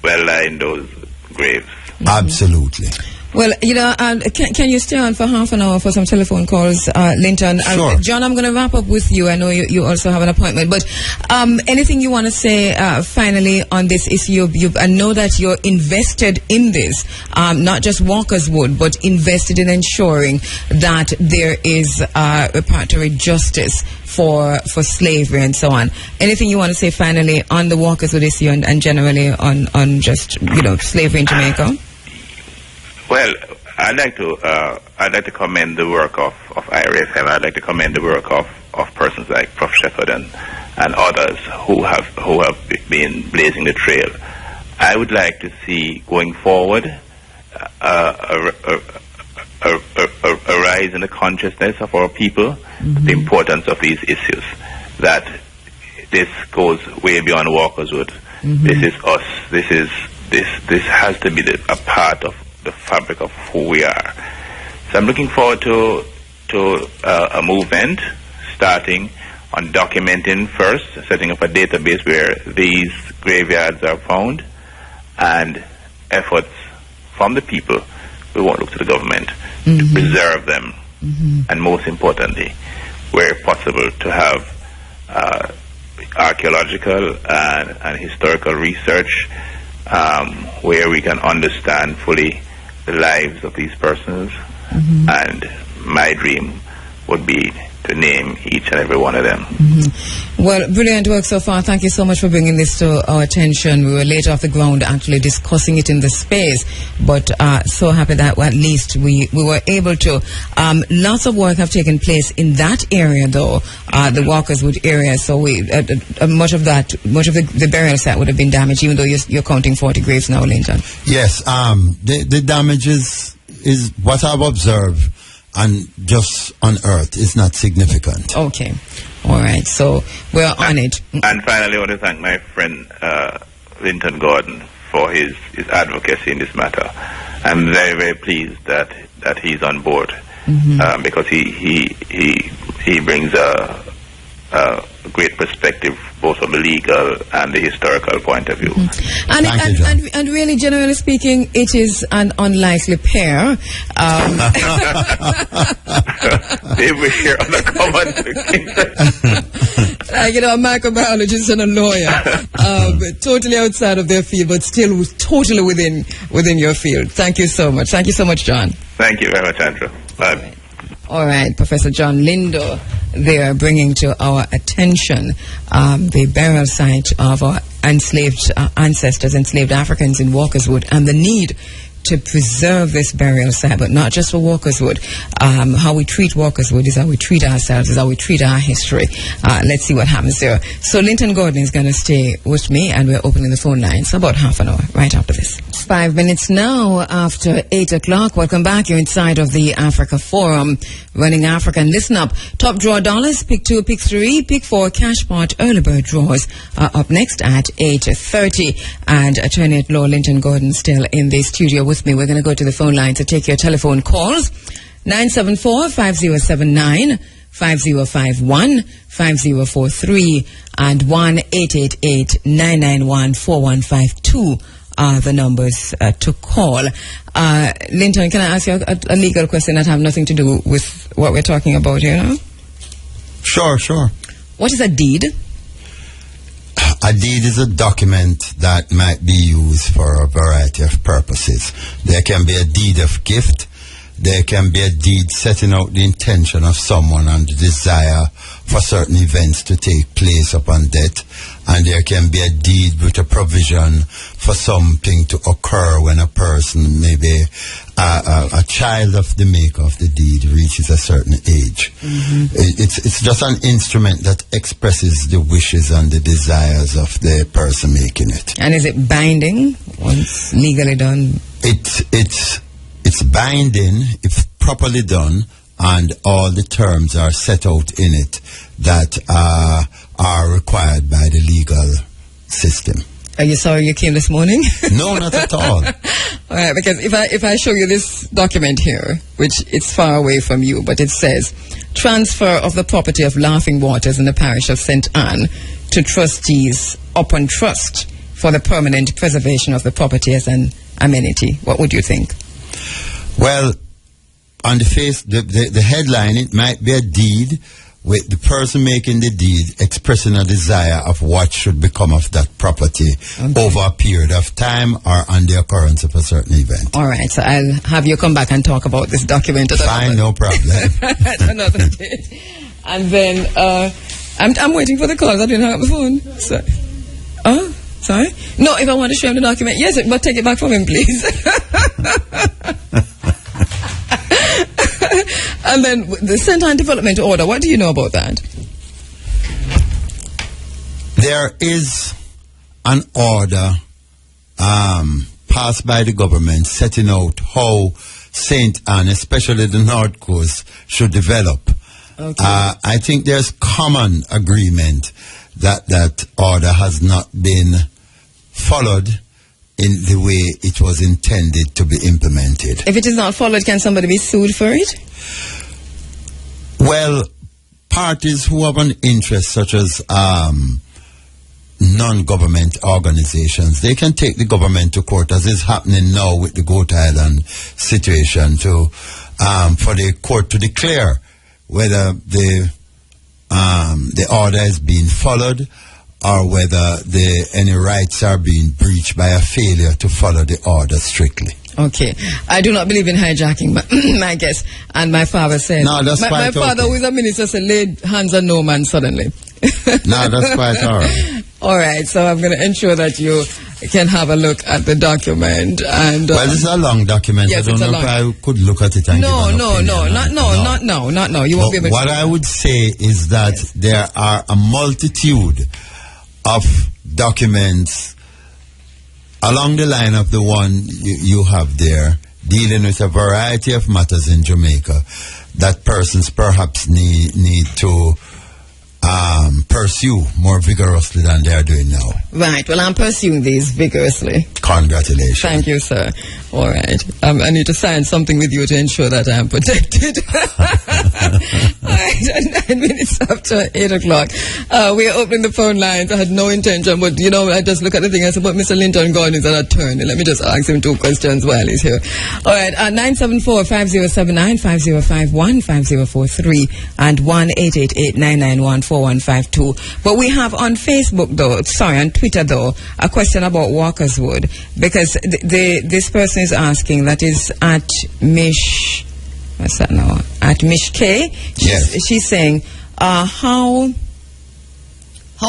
well lie in those graves. Absolutely. Well, can you stay on for half an hour for some telephone calls, Linton? Sure. John, I'm going to wrap up with you. I know you also have an appointment, but anything you want to say finally on this issue? I know that you're invested in this, not just Walkerswood, but invested in ensuring that there is reparatory justice for slavery and so on. Anything you want to say finally on the Walkerswood issue and generally on just slavery in Jamaica? Well, I'd like to commend the work of IRFM. I'd like to commend the work of persons like Prof. Shepherd and others who have been blazing the trail. I would like to see going forward a rise in the consciousness of our people, the importance of these issues. That this goes way beyond Walkerswood. This is us. This has to be a part of the fabric of who we are. So I'm looking forward to a movement starting on documenting first, setting up a database where these graveyards are found, and efforts from the people. We won't look to the government to preserve them, and most importantly, where possible, to have archaeological and historical research where we can understand fully the lives of these persons, and my dream would be to name each and every one of them. Well, brilliant work so far. Thank you so much for bringing this to our attention. We were late off the ground actually discussing it in the space, but so happy that at least we were able to. Lots of work have taken place in that area though, the Walkerswood area, so much of the burial site would have been damaged, even though you're counting 40 graves now, Linton. Yes, the damage is what I've observed and just unearthed is not significant. Okay. All right. So we're on it. And finally, I want to thank my friend Linton Gordon for his advocacy in this matter. I'm very, very pleased that he's on board because he brings a great perspective both from the legal and the historical point of view. And really, generally speaking, it is an unlikely pair. They were here on a common a microbiologist and a lawyer, totally outside of their field, but still totally within your field. Thank you so much. Thank you so much, John. Thank you very much, Andrew. Bye. All right, Professor John Lindo, they are bringing to our attention the burial site of our enslaved ancestors, enslaved Africans in Walkerswood, and the need to preserve this burial site, but not just for Walkerswood. How we treat Walkerswood is how we treat ourselves, is how we treat our history. Let's see what happens there. So Linton Gordon is going to stay with me, and we're opening the phone lines about half an hour right after this. 5 minutes now after 8 o'clock. Welcome back. You're inside of the Africa Forum, running Africa. And listen up. Top draw dollars, pick 2, pick 3, pick 4, cash pot, early bird draws are up next at 8:30. And Attorney at Law Linton Gordon still in the studio with me. We're going to go to the phone line to take your telephone calls. 974-5079, 5051, 5043, and 1-888-991-4152 are the numbers to call. Linton, can I ask you a legal question that have nothing to do with what we're talking about here now? Sure. What is a deed? A deed is a document that might be used for a variety of purposes. There can be a deed of gift. There can be a deed setting out the intention of someone and the desire for certain events to take place upon death. And there can be a deed with a provision for something to occur when a person, maybe a child of the maker of the deed, reaches a certain age. It's just an instrument that expresses the wishes and the desires of the person making it. And is it binding once legally done? It's binding if properly done, and all the terms are set out in it that are required by the legal system. Are you sorry you came this morning? No, not at all. All right, because if I show you this document here, which it's far away from you, but it says, transfer of the property of Laughing Waters in the parish of St.Ann to trustees upon trust for the permanent preservation of the property as an amenity. What would you think? Well, on the face, the headline, it might be a deed with the person making the deed expressing a desire of what should become of that property over a period of time or on the occurrence of a certain event. All right, so I'll have you come back and talk about this document. Fine, no problem. Another day. And then I'm waiting for the calls. I didn't hang up the phone. So, sorry? No, if I want to show him the document, yes, but take it back from him, please. And then the St.Ann Development Order, what do you know about that? There is an order passed by the government setting out how St.Ann, especially the North Coast, should develop. Okay. I think there's common agreement that that order has not been followed in the way it was intended to be implemented. If it is not followed, can somebody be sued for it? Well, parties who have an interest, such as non-government organizations, they can take the government to court, as is happening now with the Goat Island situation, to for the court to declare whether the order is being followed or whether any rights are being breached by a failure to follow the order strictly. Okay. I do not believe in hijacking, my guess. And my father said... No, that's my father, who is a minister, said, laid hands on no man suddenly. No, that's quite all right. All right, so I'm going to ensure that you can have a look at the document. And well, this is a long document. Yes, I don't know if I could look at it and not now. You won't be able to. What I would say is that there are a multitude of documents along the line of the one you have there, dealing with a variety of matters in Jamaica that persons perhaps need to pursue more vigorously than they are doing now. Right. Well, I'm pursuing these vigorously. Congratulations. Thank you, sir. All right. I need to sign something with you to ensure that I am protected. All right. 9 minutes after 8 o'clock. We are opening the phone lines. I had no intention, but, I just look at the thing. I said, but Mr. Linton Gordon is an attorney. Let me just ask him 2 questions while he's here. All right. 974-5079, 5051, 5043, and 1-888-991-4152. But we have on Facebook, on Twitter, a question about Walkerswood, because this person is asking, that is at Mish, what's that now? At Mish K. She's saying, how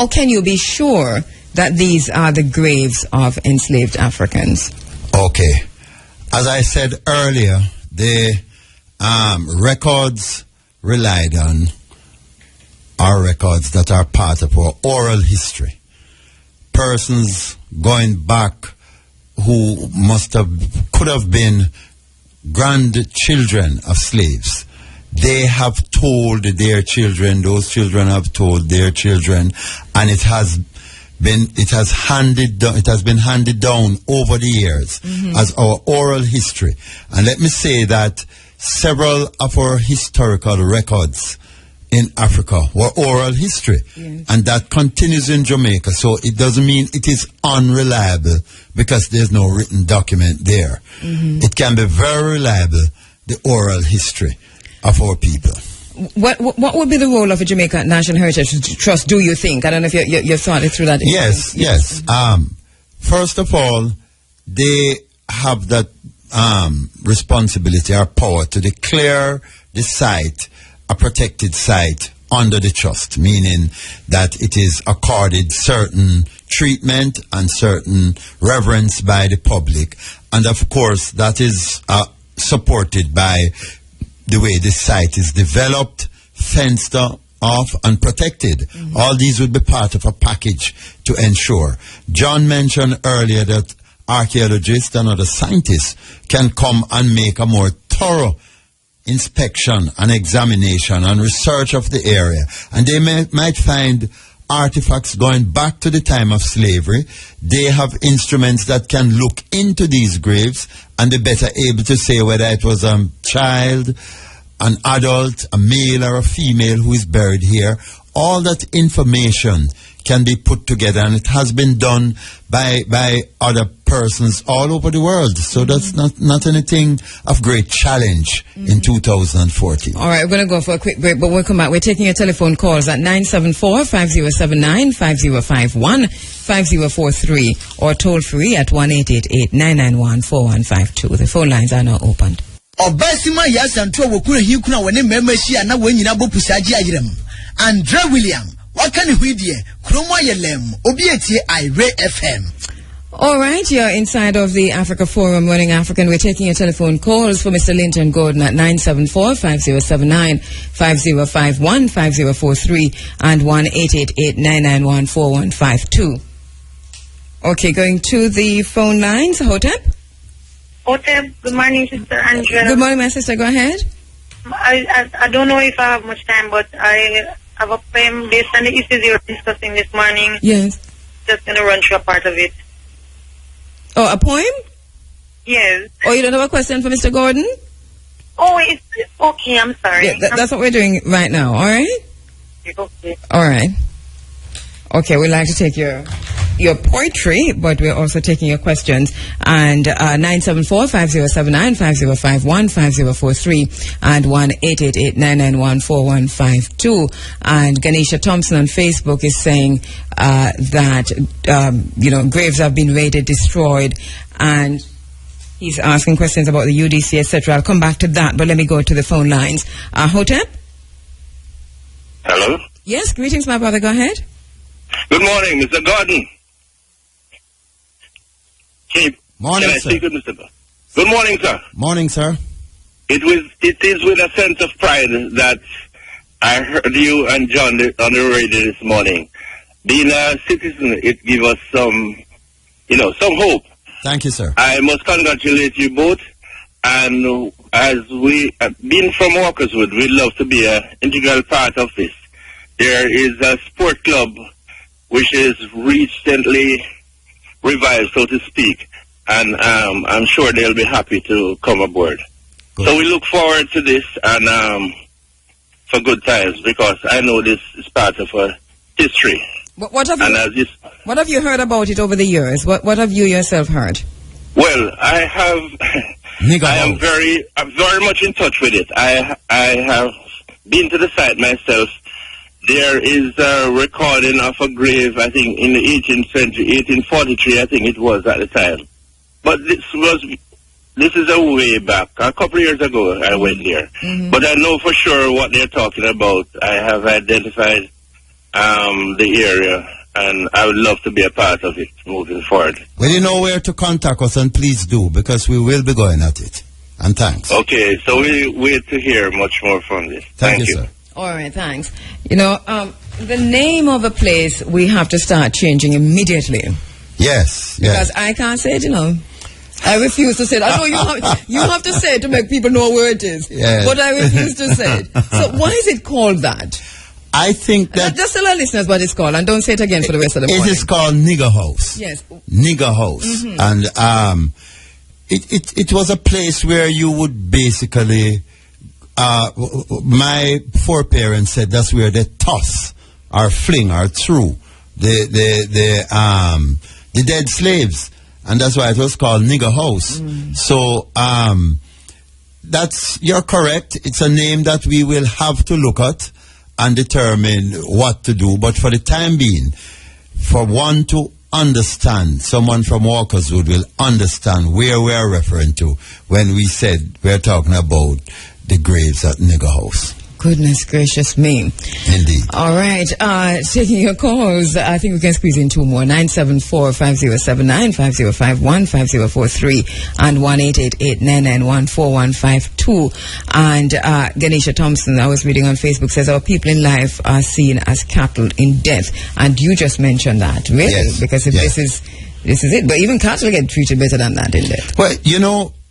can you be sure that these are the graves of enslaved Africans? Okay. As I said earlier, the records relied on are records that are part of our oral history. Persons going back who could have been grandchildren of slaves. They have told their children, those children have told their children, and it has been handed down over the years as our oral history. And let me say that several of our historical records in Africa were oral history, and that continues in Jamaica. So it doesn't mean it is unreliable because there's no written document there. It can be very reliable, the oral history of our people. What would be the role of a Jamaica National Heritage Trust, do you think? I don't know if you thought it through that. Yes. First of all, they have that responsibility or power to declare the site a protected site under the trust, meaning that it is accorded certain treatment and certain reverence by the public. And of course, that is supported by the way the site is developed, fenced off, and protected. All these would be part of a package to ensure. John mentioned earlier that archaeologists and other scientists can come and make a more thorough inspection and examination and research of the area, and they might find artifacts going back to the time of slavery. They have instruments that can look into these graves and be better able to say whether it was a child, an adult, a male or a female who is buried here. All that information can be put together, and it has been done by other persons all over the world. So that's not anything of great challenge in 2014. All right, we're going to go for a quick break, but we'll come back. We're taking your telephone calls at 974-5079-5051, 5043, or toll free at 1-888-991-4152. The phone lines are now opened. Obasima yasantu wokura hikuna wone memeshia na wenyina bopusaji ayirem. Andre William, what can we do? Kroma Yelem, Obietie Ire FM. All right, you're inside of the Africa Forum, Morning African. We're taking your telephone calls for Mr. Linton Gordon at 974-5079, 5051, 5043, and 1-888-991-4152. Okay, going to the phone lines. Hotep? Hotep, good morning, Sister Angela. Good morning, my sister. Go ahead. I don't know if I have much time, but I have a poem based on the issues you were discussing this morning. Yes. Just going to run through a part of it. Oh, a poem? Yes. Oh, you don't have a question for Mr. Gordon? Oh, it's okay. I'm sorry. Yeah, that's what we're doing right now. All right? Okay. All right. Okay, we'd like to take your poetry, but we're also taking your questions. And 974-5079, 5051, 5043, and 1-888-991-4152. And Ganesha Thompson on Facebook is saying that, graves have been raided, destroyed, and he's asking questions about the UDC, etc. I'll come back to that, but let me go to the phone lines. Hotep? Hello? Yes, greetings, my brother. Go ahead. Good morning, Mr. Gordon. Morning, Can I sir. speak with Mr. Gordon? Good morning, sir. Morning, sir. It is with a sense of pride that I heard you and John on the radio this morning. Being a citizen, it gives us some hope. Thank you, sir. I must congratulate you both. And as we, being from Walkerswood, we'd love to be an integral part of this. There is a sport club which is recently revived, so to speak, and I'm sure they'll be happy to come aboard. Good. So we look forward to this and for good times, because I know this is part of our history. What have you heard about it over the years? What have you yourself heard? Well, I'm very much in touch with it. I have been to the site myself. There is a recording of a grave, I think, in the 18th century, 1843, I think it was at the time. But this is a way back. A couple of years ago, I went there. Mm-hmm. But I know for sure what they're talking about. I have identified the area, and I would love to be a part of it moving forward. Well, you know where to contact us, and please do, because we will be going at it. And thanks. Okay, so we wait to hear much more from this. Thank you, sir. All right, thanks. The name of a place we have to start changing immediately. Yes. Because I can't say it, I refuse to say it. I know you have to say it to make people know where it is. Yes. But I refuse to say it. So why is it called that? I think that... Just tell our listeners what it's called, and don't say it again for the rest of the morning. It is called Nigger House. Yes. Nigger House. Mm-hmm. And it was a place where you would basically... my foreparents said that's where they toss or fling or threw the dead slaves, and that's why it was called Nigger House. So you're correct. It's a name that we will have to look at and determine what to do. But for the time being, for one to understand, someone from Walkerswood will understand where we're referring to when we said we're talking about the graves at Nigger House. Goodness gracious me. Indeed. All right. Taking your calls, I think we can squeeze in two more. 974-5079, 5051, 5043, and 1-888-991-4152. And Ganesha Thompson, I was reading on Facebook, says our people in life are seen as cattle in death. And you just mentioned that, really? Yes. Because if this is it. But even cattle get treated better than that in death. Well,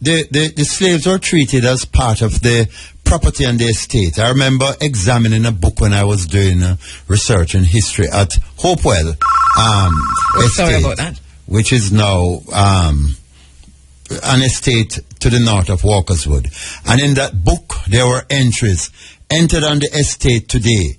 the slaves were treated as part of the property and the estate. I remember examining a book when I was doing research in history at Hopewell estate, sorry about that. Which is now an estate to the north of Walkerswood. And in that book, there were entries entered on the estate today.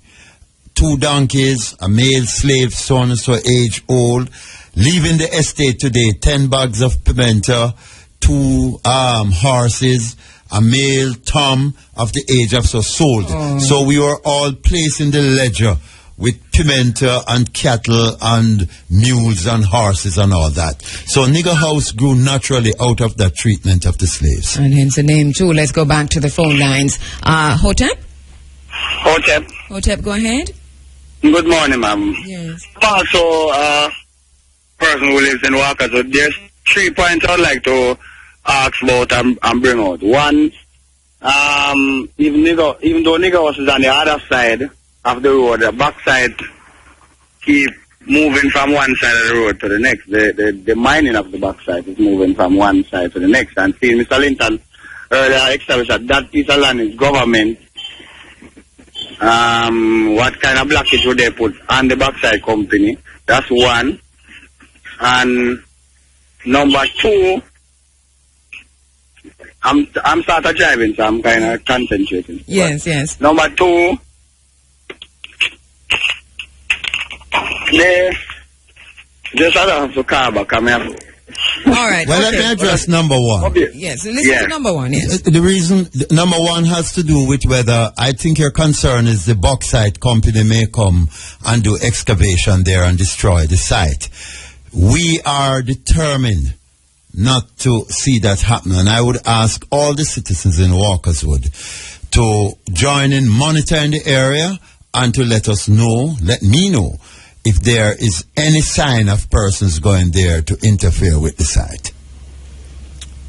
2 donkeys, a male slave, so and so age old, leaving the estate today, 10 bags of pimento, 2 horses, a male Tom of the age of so sold. So we were all placed in the ledger with pimento and cattle and mules and horses and all that. So Nigger House grew naturally out of that treatment of the slaves. And hence the name too. Let's go back to the phone lines. Hotep? Hotep, go ahead. Good morning, ma'am. Yes. I'm also a person who lives in Walker, so there's 3 points I'd like to ask about and bring out. One, even though Nigger House is on the other side of the road, the back side keep moving from one side of the road to the next. The mining of the back side is moving from one side to the next. And see, Mr. Linton earlier established that piece of land is government. What kind of blockage would they put on the backside company? That's one. And number 2, I'm started driving, so I'm kind of concentrating. Yes, yes. Number 2, they just have to call back. All right. Well, okay. let me address number 1. Yes, listen to number 1, yes. The reason number 1 has to do with whether I think your concern is the bauxite company may come and do excavation there and destroy the site. We are determined not to see that happen, and I would ask all the citizens in Walkerswood to join in monitoring the area and to let me know if there is any sign of persons going there to interfere with the site.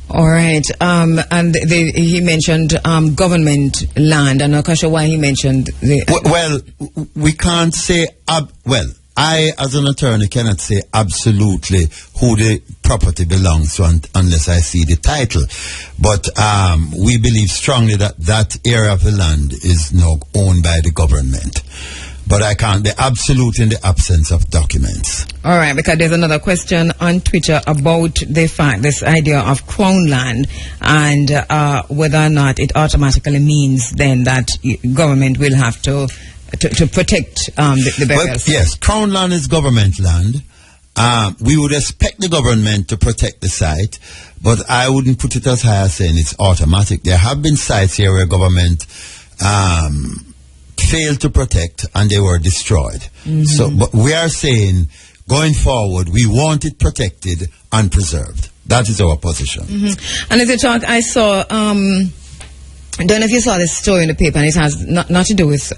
All right. And he mentioned government land. I'm not quite sure why he mentioned the... Well, we can't say... I, as an attorney, cannot say absolutely who the property belongs to unless I see the title. But we believe strongly that that area of the land is now owned by the government. But I can't be absolute in the absence of documents. All right, because there's another question on Twitter about this idea of crown land and whether or not it automatically means then that government will have to protect the burials. Well, yes, crown land is government land. We would expect the government to protect the site, but I wouldn't put it as high as saying it's automatic. There have been sites here where government failed to protect and they were destroyed. So, but we are saying, going forward, we want it protected and preserved. That is our position. And as a talk, I saw, I don't know if you saw this story in the paper, and it has not to do with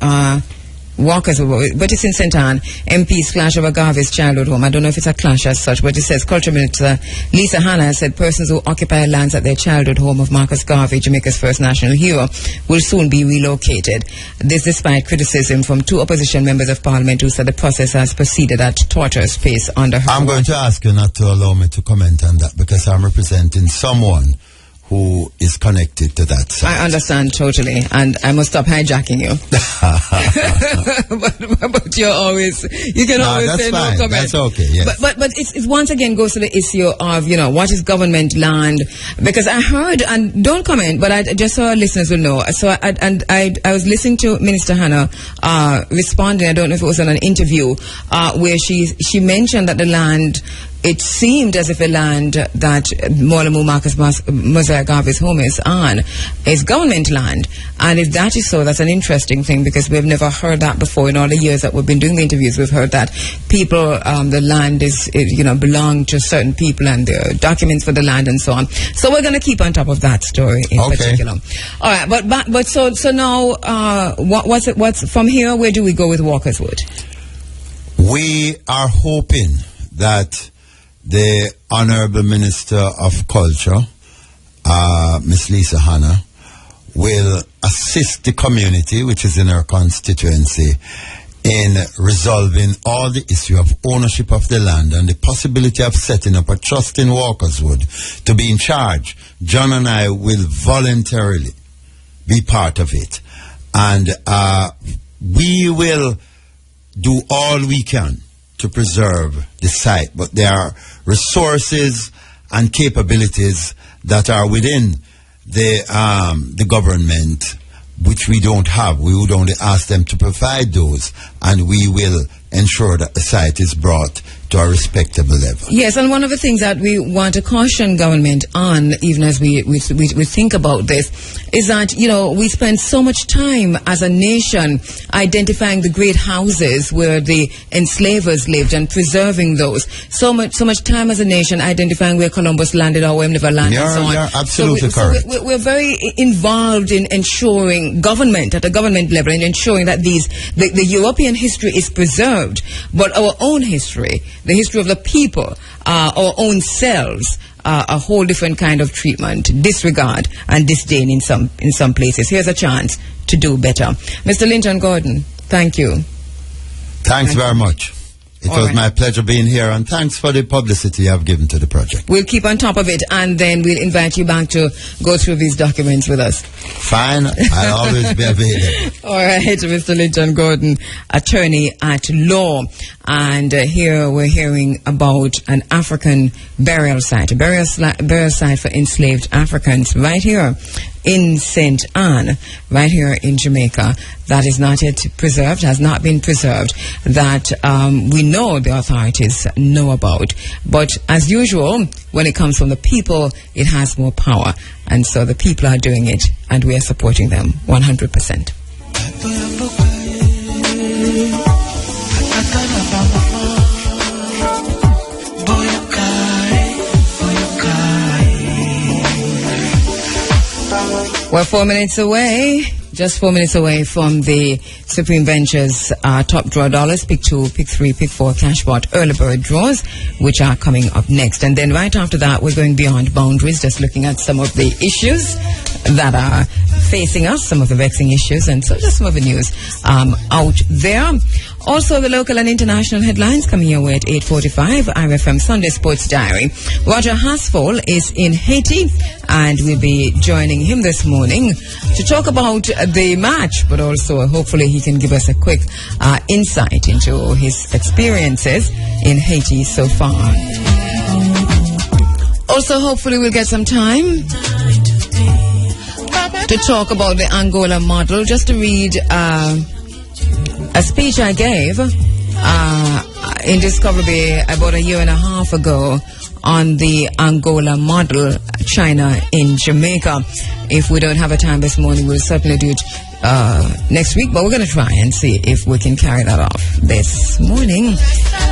Walkers, but it's in St.Ann. MP's clash over Garvey's childhood home. I don't know if it's a clash as such, but it says Culture Minister Lisa Hanna said persons who occupy lands at their childhood home of Marcus Garvey, Jamaica's first national hero, will soon be relocated. This despite criticism from 2 opposition members of parliament who said the process has proceeded at torturous pace under her. I'm going to ask you not to allow me to comment on that because I'm representing someone who is connected to that site. I understand totally, and I must stop hijacking you. but you can always say fine. no comment. That's okay, yes. But it's once again goes to the issue of, what is government land? Because I heard, and don't comment, but I just so our listeners will know. So I was listening to Minister Hanna responding, I don't know if it was on an interview, where she mentioned that the land, it seemed as if the land that Molamu Marcus Mosiah Garvey's home is on is government land. And if that is so, that's an interesting thing because we've never heard that before. In all the years that we've been doing the interviews, we've heard that people, the land is belong to certain people and there are documents for the land and so on. So we're going to keep on top of that story in particular. All right, but so now, what's from here? Where do we go with Walkerswood? We are hoping that the Honorable Minister of Culture, Miss Lisa Hanna, will assist the community, which is in her constituency, in resolving all the issue of ownership of the land and the possibility of setting up a trust in Walkerswood to be in charge. John and I will voluntarily be part of it. And we will do all we can to preserve the site, but there are resources and capabilities that are within the government which we don't have. We would only ask them to provide those, and we will ensure that the site is brought to a respectable level. Yes, and one of the things that we want to caution government on, even as we think about this, is that, we spend so much time as a nation identifying the great houses where the enslavers lived and preserving those. So much time as a nation identifying where Columbus landed or where never landed and so on. You're absolutely correct. So we're very involved in ensuring government, at a government level, in ensuring that the European history is preserved, but our own history, the history of the people, our own selves, a whole different kind of treatment, disregard and disdain in some places. Here's a chance to do better. Mr. Linton Gordon, thank you. Thanks very much. It was my pleasure being here, and thanks for the publicity you have given to the project. We'll keep on top of it, and then we'll invite you back to go through these documents with us. Fine. I'll always be available. All right, Mr. Linton Gordon, attorney at law. And here we're hearing about an African burial site, a burial site for enslaved Africans right here in St. Ann, right here in Jamaica, that is not yet preserved, has not been preserved, that we know the authorities know about. But as usual, when it comes from the people, it has more power. And so the people are doing it, and we are supporting them 100%. We're 4 minutes away, just 4 minutes away from the Supreme Bench's top draw dollars, pick 2, pick 3, pick 4 cashbot early bird draws, which are coming up next. And then right after that, we're going beyond boundaries, just looking at some of the issues that are facing us, some of the vexing issues, and so just some of the news out there. Also, the local and international headlines coming your way at 8:45, IRFM Sunday Sports Diary. Roger Asphalt is in Haiti, and we'll be joining him this morning to talk about the match, but also hopefully he can give us a quick insight into his experiences in Haiti so far. Also, hopefully we'll get some time to talk about the Angola model, just to read a speech I gave in Discovery Bay about a year and a half ago on the Angola model, China in Jamaica. If we don't have a time this morning, we'll certainly do it next week, but we're going to try and see if we can carry that off this morning.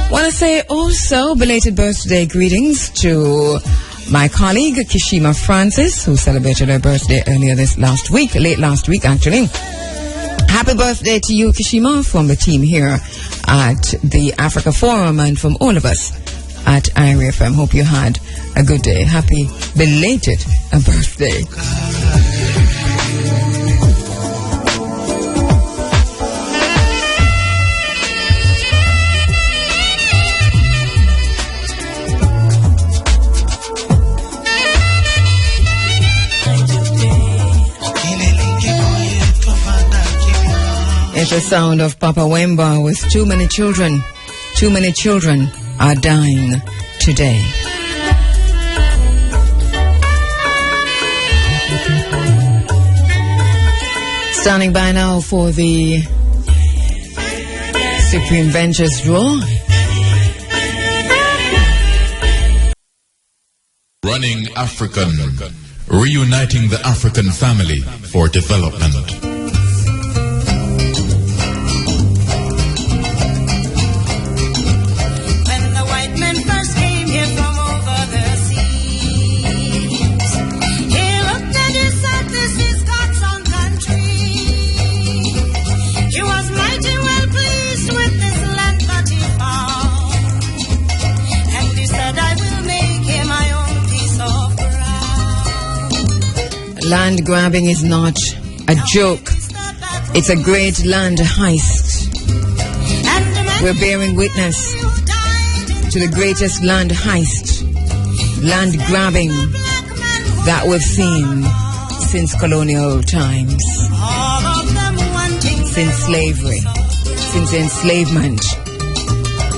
Want to say also belated birthday greetings to my colleague Kishima Francis, who celebrated her birthday late last week actually. Happy birthday to you, Kishima, from the team here at the Africa Forum and from all of us at IRFM. Hope you had a good day. Happy belated birthday. It's the sound of Papa Wemba with too many children. Too many children are dying today. Standing by now for the Supreme Bench's draw. Running African, reuniting the African family for development. Land grabbing is not a joke. It's a great land heist. We're bearing witness to the greatest land heist, land grabbing that we've seen since colonial times, since slavery, since the enslavement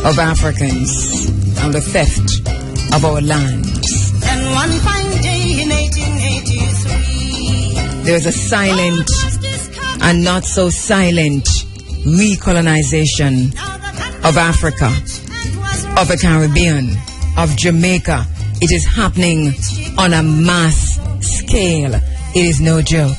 of Africans and the theft of our lands. And one fine day in 1883, there's a silent and not so silent recolonization of Africa, of the Caribbean, of Jamaica. It is happening on a mass scale. It is no joke.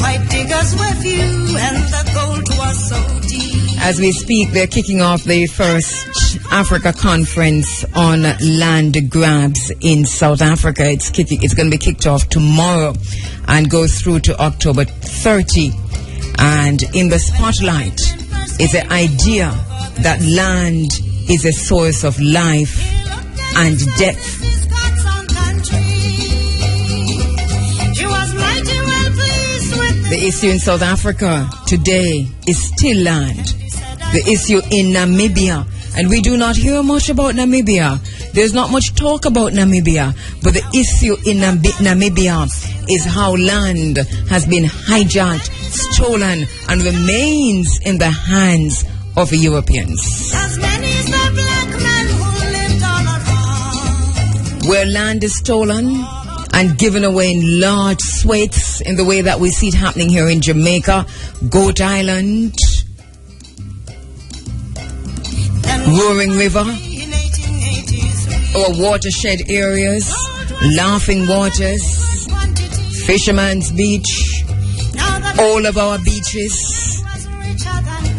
White diggers were few and the gold was so deep. As we speak, they're kicking off the first Africa conference on land grabs in South Africa. It's going to be kicked off tomorrow and goes through to October 30. And in the spotlight is the idea that land is a source of life and death. The issue in South Africa today is still land. The issue in Namibia, and we do not hear much about Namibia. There's not much talk about Namibia, but the issue in Namibia is how land has been hijacked, stolen, and remains in the hands of the Europeans. Where land is stolen and given away in large swathes in the way that we see it happening here in Jamaica, Goat Island, Roaring River, or watershed areas, Laughing Waters, Fisherman's Beach, all of our beaches,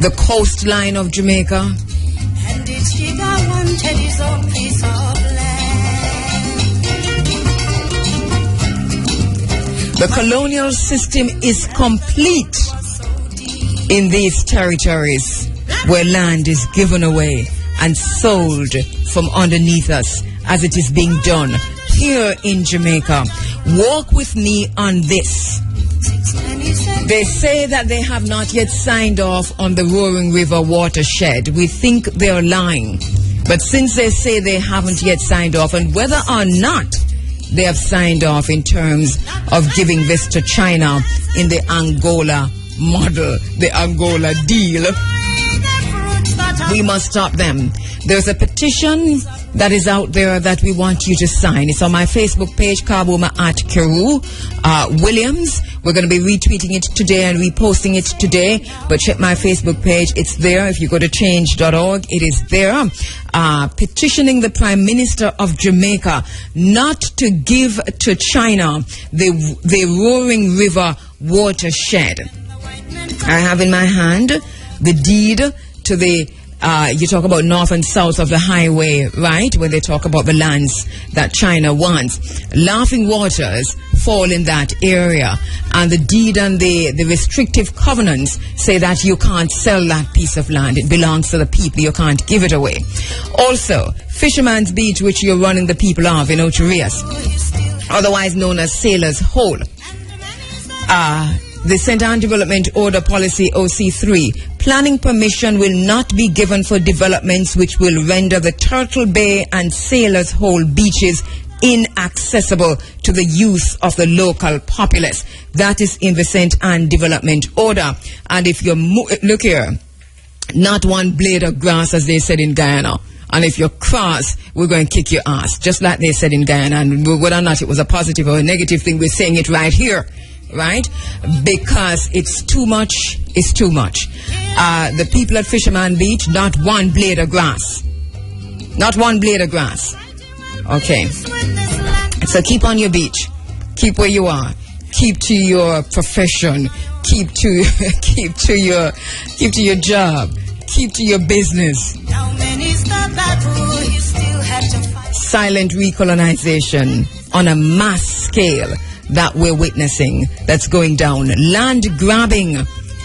the coastline of Jamaica. And its jigger wanted is a piece of land. The colonial system is complete in these territories where land is given away and sold from underneath us, as it is being done here in Jamaica. Walk with me on this. They say that they have not yet signed off on the Roaring River watershed. We think they are lying. But since they say they haven't yet signed off, and whether or not they have signed off in terms of giving this to China in the Angola model, the Angola deal, we must stop them. There's a petition that is out there that we want you to sign. It's on my Facebook page, Kabuma at Kheru Williams. We're going to be retweeting it today and reposting it today, but check my Facebook page. It's there. If you go to change.org, it is there. Petitioning the Prime Minister of Jamaica not to give to China the Roaring River watershed. I have in my hand the deed to the you talk about north and south of the highway, right? When they talk about the lands that China wants. Laughing Waters fall in that area. And the deed and the restrictive covenants say that you can't sell that piece of land. It belongs to the people. You can't give it away. Also, Fisherman's Beach, which you're running the people of in Ocho Rios, otherwise known as Sailor's Hole. The St.Ann Development Order Policy OC3, planning permission will not be given for developments which will render the Turtle Bay and Sailor's Hole beaches inaccessible to the use of the local populace. That is in the St.Ann Development Order. And if you look here, not one blade of grass, as they said in Guyana. And if you're cross, we're going to kick your ass, just like they said in Guyana. And whether or not it was a positive or a negative thing, we're saying it right here. Right? Because it's too much, it's too much. The people at Fisherman Beach, not one blade of grass. Not one blade of grass. Okay. So keep on your beach. Keep where you are. Keep to your profession. Keep to your job. Keep to your business. Silent recolonization on a mass scale that we're witnessing, that's going down. Land grabbing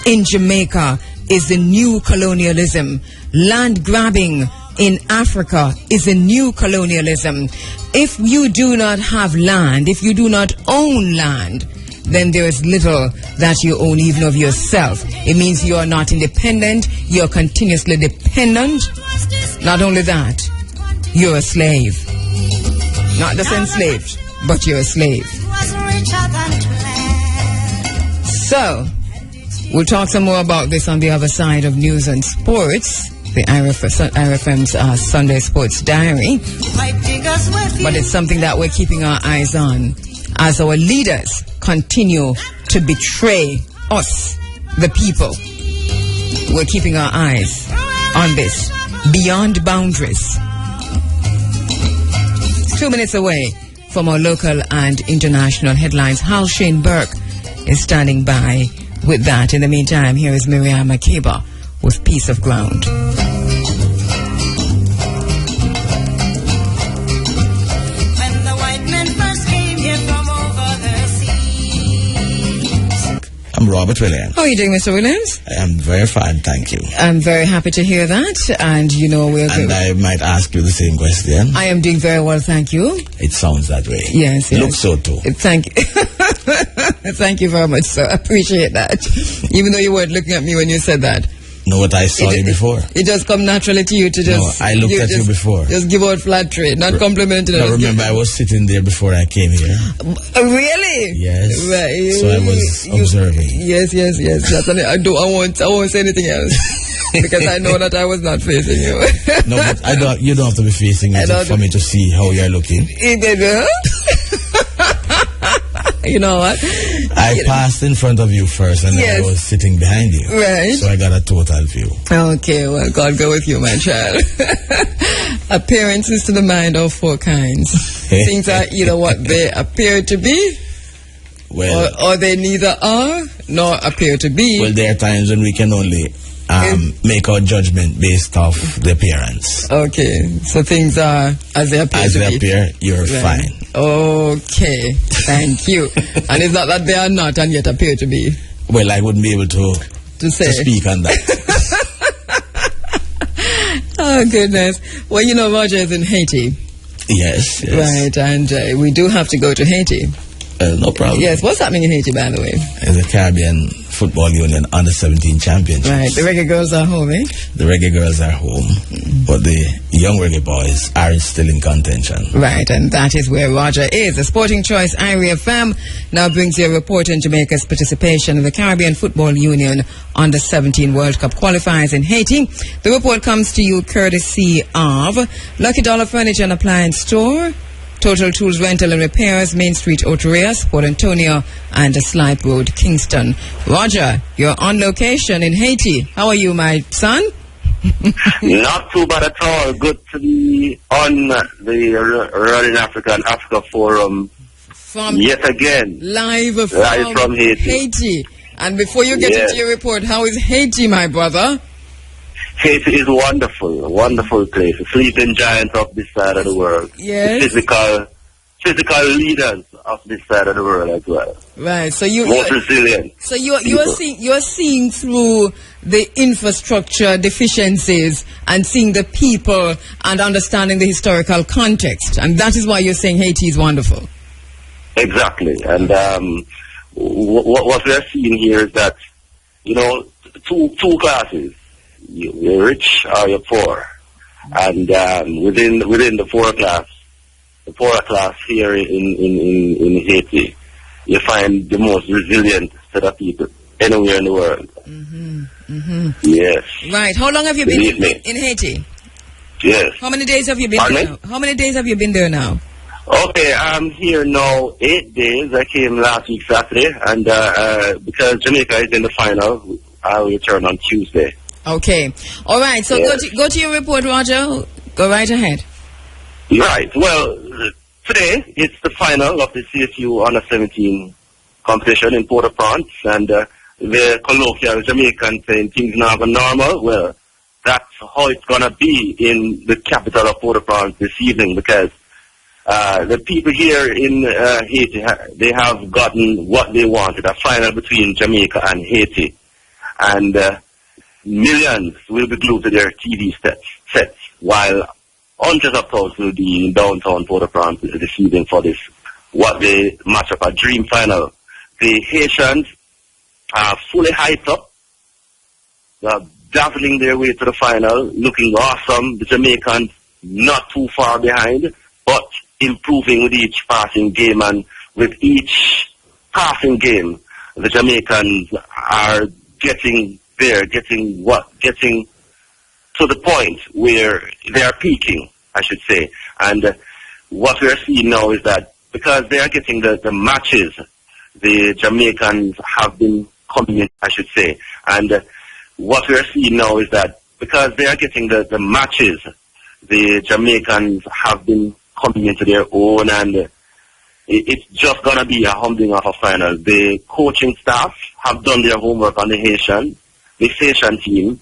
in Jamaica is the new colonialism. Land grabbing in Africa is a new colonialism. If you do not have land, if you do not own land, then there is little that you own even of yourself. It means you are not independent, you're continuously dependent. Not only that, you're a slave. Not just enslaved, but you're a slave. So, we'll talk some more about this on the other side of news and sports, the IRFM's Sunday Sports Diary. But it's something that we're keeping our eyes on. as our leaders continue to betray us, the people. We're keeping our eyes on this. Beyond Boundaries. 2 minutes away from our local and international headlines. Hal Shane Burke is standing by with that. In the meantime, here is Miriam Makeba with Piece of Ground. I'm Robert Williams. How are you doing, Mr. Williams? I am very fine, thank you. I'm very happy to hear that. And you know, I might ask you the same question. I am doing very well, thank you. It sounds that way. Yes. Looks so too. Thank you. Thank you very much, sir. I appreciate that. Even though you weren't looking at me when you said that. No, what I saw you before. It just come naturally to you to just... No, I looked at you before. Just give out flattery, not complimenting. I remember I was sitting there before I came here. Really? Yes. Right. So I was observing. Yes. I won't say anything else. Because I know that I was not facing you. No, but you don't have to be facing me for me to see how you're looking. You know what? I passed in front of you first and then I was sitting behind you. Right. So I got a total view. Okay, well, God go with you, my child. Appearances to the mind are four kinds. Things are either what they appear to be, or they neither are nor appear to be. Well, there are times when we can only make our judgment based off the appearance. Okay, so things are as they appear to be. As they appear, you're fine. Okay, thank you. And it's not that they are not and yet appear to be. Well, I wouldn't be able to speak on that. Oh, goodness. Well, you know, Roger is in Haiti. Yes. Right, and we do have to go to Haiti. No problem. Yes, what's happening in Haiti, by the way? The Caribbean Football Union Under-17 Championship. Right, the reggae girls are home, eh? The reggae girls are home, but the young reggae boys are still in contention. Right, and that is where Roger is. The Sporting Choice Irie FM now brings you a report on Jamaica's participation in the Caribbean Football Union Under-17 World Cup qualifiers in Haiti. The report comes to you courtesy of Lucky Dollar Furniture and Appliance Store, Total Tools Rental and Repairs, Main Street, Oteria, Port Antonio, and Slipe Road, Kingston. Roger, you're on location in Haiti. How are you, my son? Not too bad at all. Good to be on the Running Africa and Africa Forum yet again. Live from Haiti. And before you get into your report, how is Haiti, my brother? Haiti is wonderful, a wonderful place. A sleeping giant of this side of the world. Yes. Physical leaders of this side of the world as well. Right. So most resilient. So you're seeing through the infrastructure deficiencies and seeing the people and understanding the historical context, and that is why you're saying Haiti is wonderful. Exactly. And what we are seeing here is that two classes. You're rich or you're poor, and within the poorer class here in Haiti, you find the most resilient set of people anywhere in the world. Yes. Right. How long have you been in Haiti? Yes. How many days have you been there now? How many days have you been there now? Okay, I'm here now 8 days. I came last week Saturday, and because Jamaica is in the final, I'll return on Tuesday. Okay. All right. So go to your report, Roger. Go right ahead. Right. Well, today it's the final of the CFU Under-17 competition in Port-au-Prince, and the colloquial Jamaican saying things not normal. Well, that's how it's gonna be in the capital of Port-au-Prince this evening, because the people here in Haiti, they have gotten what they wanted, a final between Jamaica and Haiti, and millions will be glued to their TV sets, while hundreds of thousands will be in downtown Port-au-Prince this evening for this, what they match up a dream final. The Haitians are fully hyped up. They're dazzling their way to the final, looking awesome. The Jamaicans not too far behind, but improving with each passing game, and with each passing game, the Jamaicans are getting to the point where they are peaking, I should say. And what we are seeing now is that because they are getting the matches, the Jamaicans have been coming in, I should say. And what we are seeing now is that because they are getting the matches, the Jamaicans have been coming into their own, and it's just going to be a humbling of a final. The coaching staff have done their homework on the Haitian team.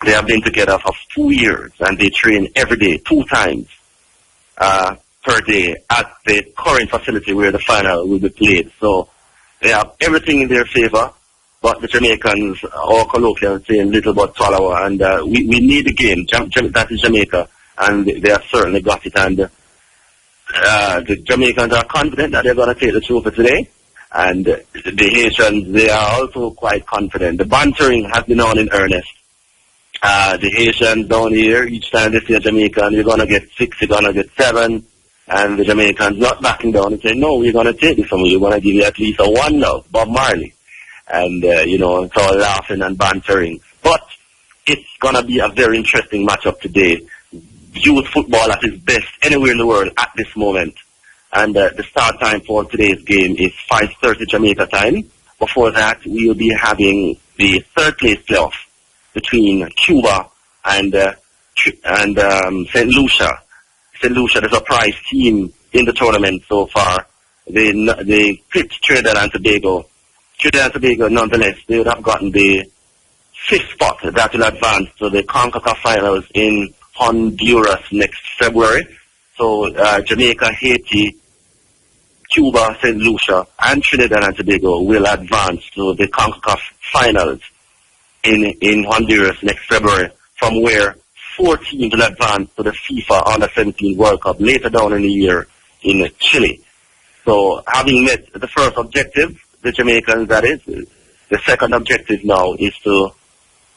They have been together for 2 years, and they train every day, 2 times per day at the current facility where the final will be played. So they have everything in their favor, but the Jamaicans, or colloquially saying, little but swallow, and we need the game. That is Jamaica, and they have certainly got it. And the Jamaicans are confident that they're going to take the trophy today, and the Haitians, they are also quite confident. The bantering has been on in earnest. The Haitians down here, each time they see a Jamaican, you're going to get 6, you're going to get 7, and the Jamaicans not backing down and saying, no, we're going to take this from you. We're going to give you at least a 1 now, Bob Marley. And, it's all laughing and bantering. But it's going to be a very interesting matchup today. Youth football at its best anywhere in the world at this moment. And the start time for today's game is 5:30 Jamaica time. Before that, we will be having the third place playoff between Cuba and St. Lucia. St. Lucia, the surprise team in the tournament so far. They picked Trinidad and Tobago. Trinidad and Tobago, nonetheless, they would have gotten the 5th spot that will advance to the CONCACAF finals in Honduras next February. So Jamaica, Haiti, Cuba, St. Lucia, and Trinidad and Tobago will advance to the CONCACAF finals in Honduras next February, from where 4 teams will advance to the FIFA Under-17 World Cup later down in the year in Chile. So having met the first objective, the Jamaicans, that is, the second objective now is to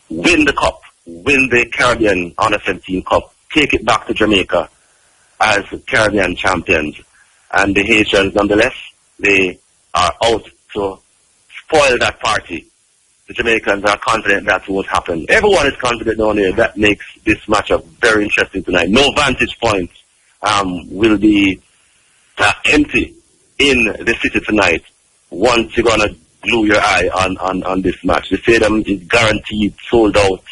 win the cup, win the Caribbean Under-17 Cup, take it back to Jamaica as Caribbean champions. And the Haitians, nonetheless, they are out to spoil that party. The Jamaicans are confident that won't happen. Everyone is confident down there. That makes this matchup very interesting tonight. No vantage points will be empty in the city tonight once you're going to glue your eye on this match. The stadium is guaranteed sold out.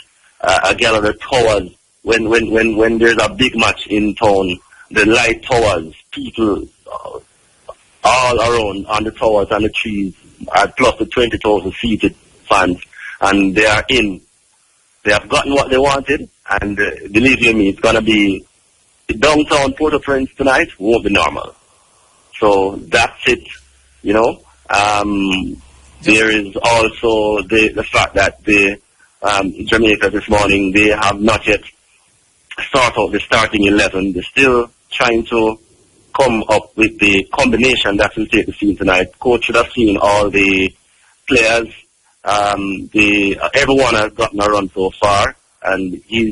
A gallery towers, when there's a big match in town, the light towers, people all around on the towers and the trees, plus the 20,000 seated fans, and they are in. They have gotten what they wanted, and believe you me, it's going to be downtown Port-au-Prince tonight won't be normal. So that's it, There is also the fact that the Jamaica this morning, they have not yet started out the starting 11. They're still trying to come up with the combination that will take the field tonight. Coach should have seen all the players. Everyone has gotten a run so far, and he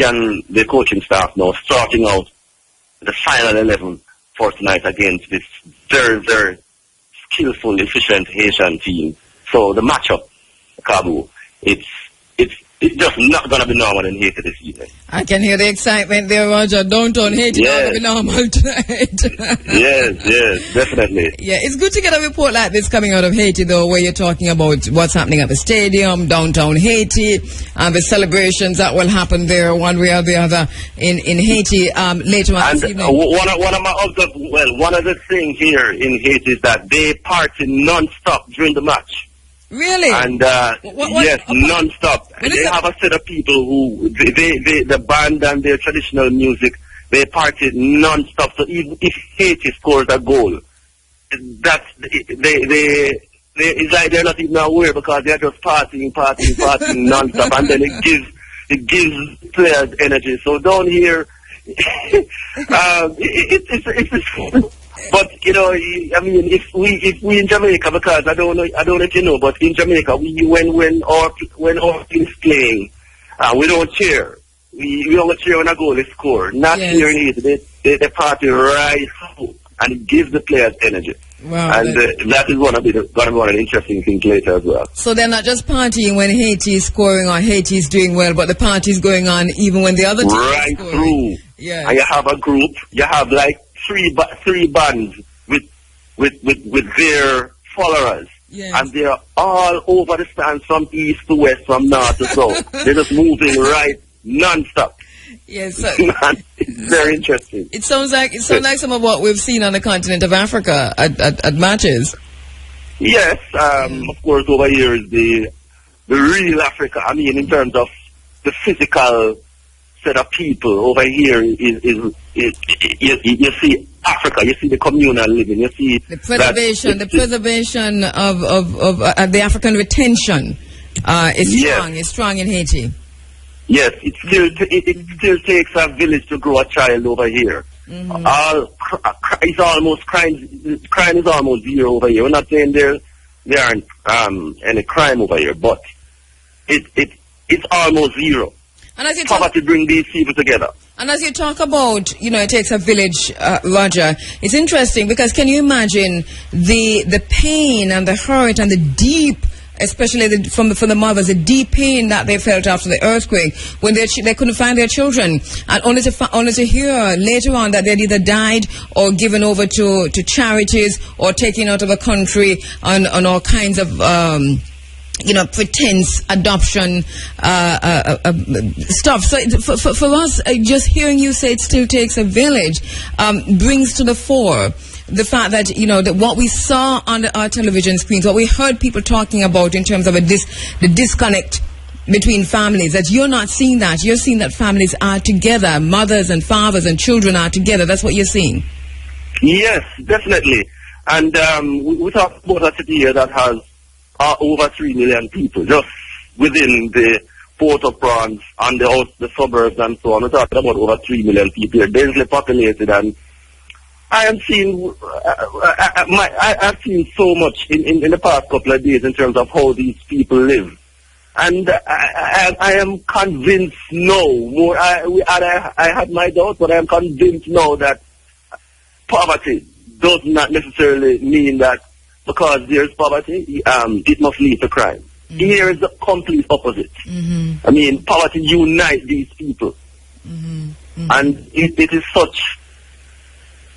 and the coaching staff now starting out the final 11 for tonight against this very, very skillful, efficient Haitian team. So the matchup, Kheru, it's just not going to be normal in Haiti this evening. I can hear the excitement there, Roger. Downtown Haiti not going to be normal tonight. Yes, definitely. Yeah, it's good to get a report like this coming out of Haiti, though, where you're talking about what's happening at the stadium, downtown Haiti, and the celebrations that will happen there one way or the other in Haiti later on this evening. One of the things here in Haiti is that they party non-stop during the match. Really? And yes, non-stop. They have a set of people who the band and their traditional music, they party non-stop. So even if Haiti scores a goal, that's it's like they're not even aware, because they're just partying non-stop, and then it gives players energy. So down here, it's but if we in Jamaica, because I don't know if you know, but in Jamaica, when our team is playing, we don't cheer. We only cheer when a goal is scored. Not here in Haiti. They party right out, and it gives the players energy. Wow, and that is going to be one of the interesting things later as well. So they're not just partying when Haiti is scoring or Haiti is doing well, but the party is going on even when the other team is scoring. Through. Yeah. And you have a group. You have like three bands with their followers. Yes. And they're all over the stands from east to west, from north to south. They're just moving right non-stop. Yes, it's very interesting. It sounds like some of what we've seen on the continent of Africa at matches. Yes, of course, over here is the real Africa. I mean, in terms of the physical set of people, over here you see Africa, you see the communal living, you see the preservation of the African retention is strong. It's strong in Haiti. Yes, it still takes a village to grow a child over here. It's almost crime is almost zero over here. We're not saying there aren't any crime over here, but it's almost zero. And as you poverty bring these people together. And as you talk about, it takes a village, Roger, it's interesting because can you imagine the pain and the hurt and the deep, especially for the mothers, the deep pain that they felt after the earthquake when they couldn't find their children, and only to hear later on that they'd either died or given over to charities or taken out of a country on all kinds of pretense adoption stuff. So for us, just hearing you say it still takes a village brings to the fore the fact that that what we saw on our television screens, what we heard people talking about in terms of the disconnect between families, that you're not seeing that. You're seeing that families are together, mothers and fathers and children are together. That's what you're seeing. Yes, definitely. And we talk about a city here that has over 3 million people just within the Port-au-Prince and the suburbs and so on. We're talking about over 3 million people here, densely populated, and I am seeing I've seen so much in the past couple of days in terms of how these people live, and I am convinced now. I had my doubts, but I am convinced now that poverty does not necessarily mean that because there's poverty, it must lead to crime. Here is the complete opposite. I mean, poverty unites these people, and it is such.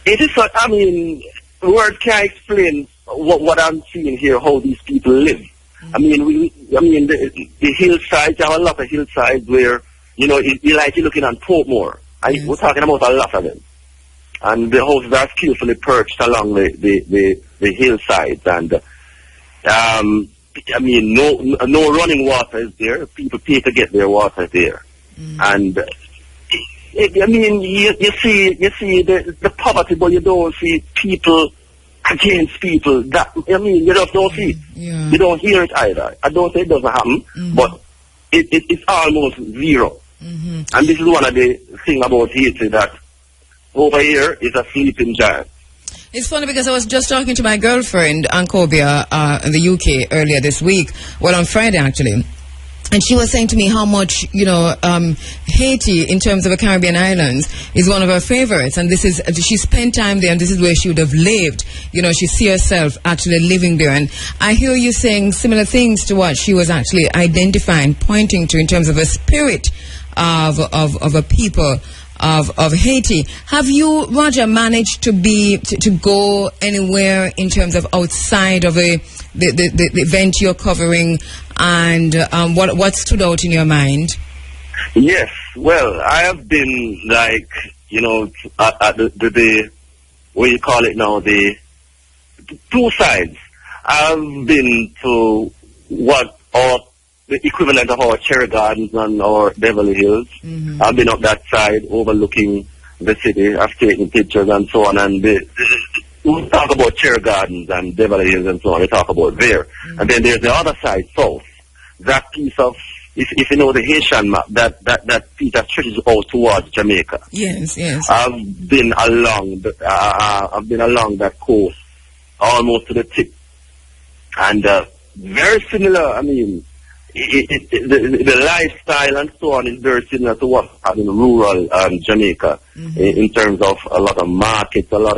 I mean, words can't explain what I'm seeing here, how these people live. I mean, the hillsides, you have a lot of hillsides where, you're looking on Portmore. We're talking about a lot of them. And the houses are skillfully perched along the hillsides. And, I mean, no running water is there. People pay to get their water there. And, I mean, you see the poverty, but you don't see people against people. That, I mean, you just don't see it. Yeah. You don't hear it either. I don't say it doesn't happen, but it's almost zero. And this is one of the things about Haiti, that over here is a sleeping giant. It's funny because I was just talking to my girlfriend, Ankobia, in the UK earlier this week, on Friday actually. And she was saying to me how much, Haiti, in terms of the Caribbean islands, is one of her favorites. And she spent time there, and this is where she would have lived. She see herself actually living there. And I hear you saying similar things to what she was actually identifying, pointing to in terms of a spirit of a people of Haiti. Have you, Roger, managed to go anywhere in terms of outside of the event you're covering, and what stood out in your mind? Yes, well, I have been at the what you call it now, the two sides. I've been to the equivalent of our Cherry Gardens and our Beverly Hills. I've been up that side overlooking the city. I've taken pictures and so on, and we talk about Cherry Gardens and Beverly Hills and so on. We talk about there. And then there's the other side, south. That piece of, if you know the Haitian map, that piece that stretches out towards Jamaica. Yes. I've been along that coast almost to the tip, and very similar. I mean, the lifestyle and so on is very similar to what happened in rural Jamaica in terms of a lot of markets, a lot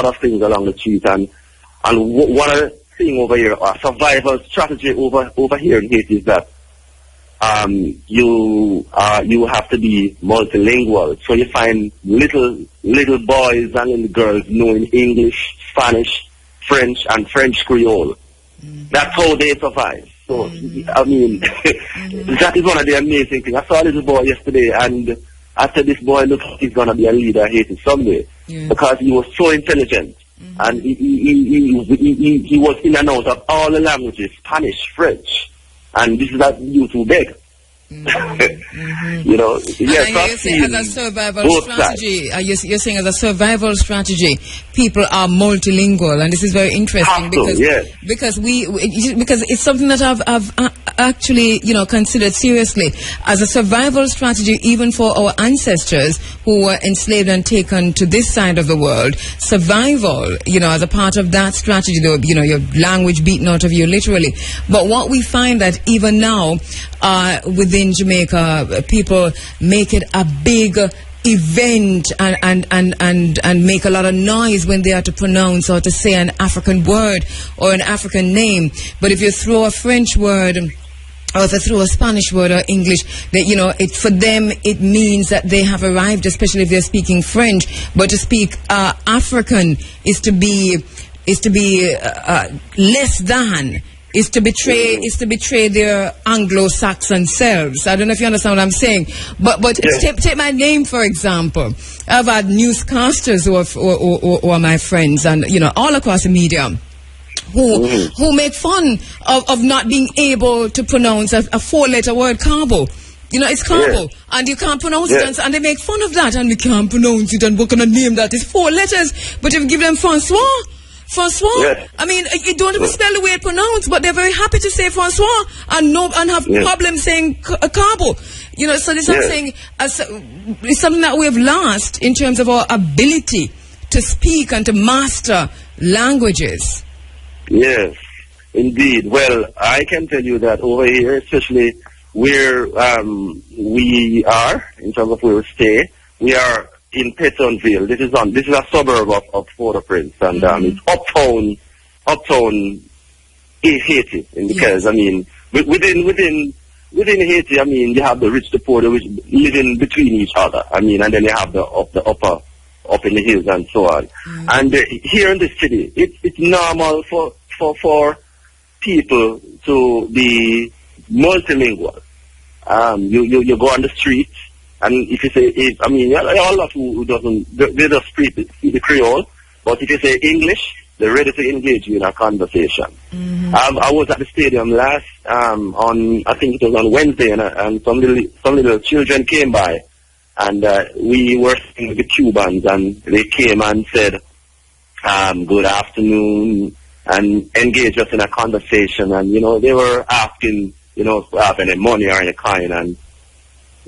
of things along the street, and one of the things over here, a survival strategy over here in Haiti is that you have to be multilingual. So you find little boys and little girls knowing English, Spanish, French, and French Creole. That's how they survive. So, I mean, that is one of the amazing things. I saw a little boy yesterday, and I said, this boy looks like he's going to be a leader of Haiti someday, because he was so intelligent. And he was in and out of all the languages, Spanish, French. And this is that youth who beg. You know, yes, you're saying as a survival strategy, you're saying as a survival strategy, people are multilingual, and this is very interesting because it's something that I've actually, you know, considered seriously as a survival strategy, even for our ancestors who were enslaved and taken to this side of the world. Survival, you know, as a part of that strategy, though, you know, your language beaten out of you literally. But what we find that even now, within Jamaica, people make it a big event and make a lot of noise when they are to pronounce or to say an African word or an African name. But if you throw a French word, or if they throw a Spanish word or English, that, you know, it for them it means that they have arrived, especially if they're speaking French. But to speak African is to be less than. Is to betray their Anglo-Saxon selves. I don't know if you understand what I'm saying, but take my name for example. I've had newscasters who are my friends, and you know, all across the media, who make fun of not being able to pronounce a 4-letter word, carbo. You know, it's carbo, and you can't pronounce it, and they make fun of that, and we can't pronounce it, and we're gonna name that. It's 4 letters, but if you give them Francois, I mean, you don't even spell the way it's pronounced, but they're very happy to say Francois and have problems saying carbo. You know, so this I'm saying, it's something that we have lost in terms of our ability to speak and to master languages. Yes, indeed. Well, I can tell you that over here, especially where we are, in terms of where we stay, we are in Pétionville. This is a suburb of Port-au-Prince, and it's uptown Haiti. Because I mean, within Haiti, I mean, you have the rich, the poor, which living between each other. I mean, and then you have the upper up in the hills and so on. And here in the city, it's normal for people to be multilingual. You go on the street. And if you say, I mean, a lot who doesn't, they just speak the Creole, but if you say English, they're ready to engage you in a conversation. I was at the stadium last, on, I think it was on Wednesday, and some little children came by, and we were sitting with the Cubans, and they came and said, good afternoon, and engaged us in a conversation, and, you know, they were asking, you know, if we have any money or any kind, and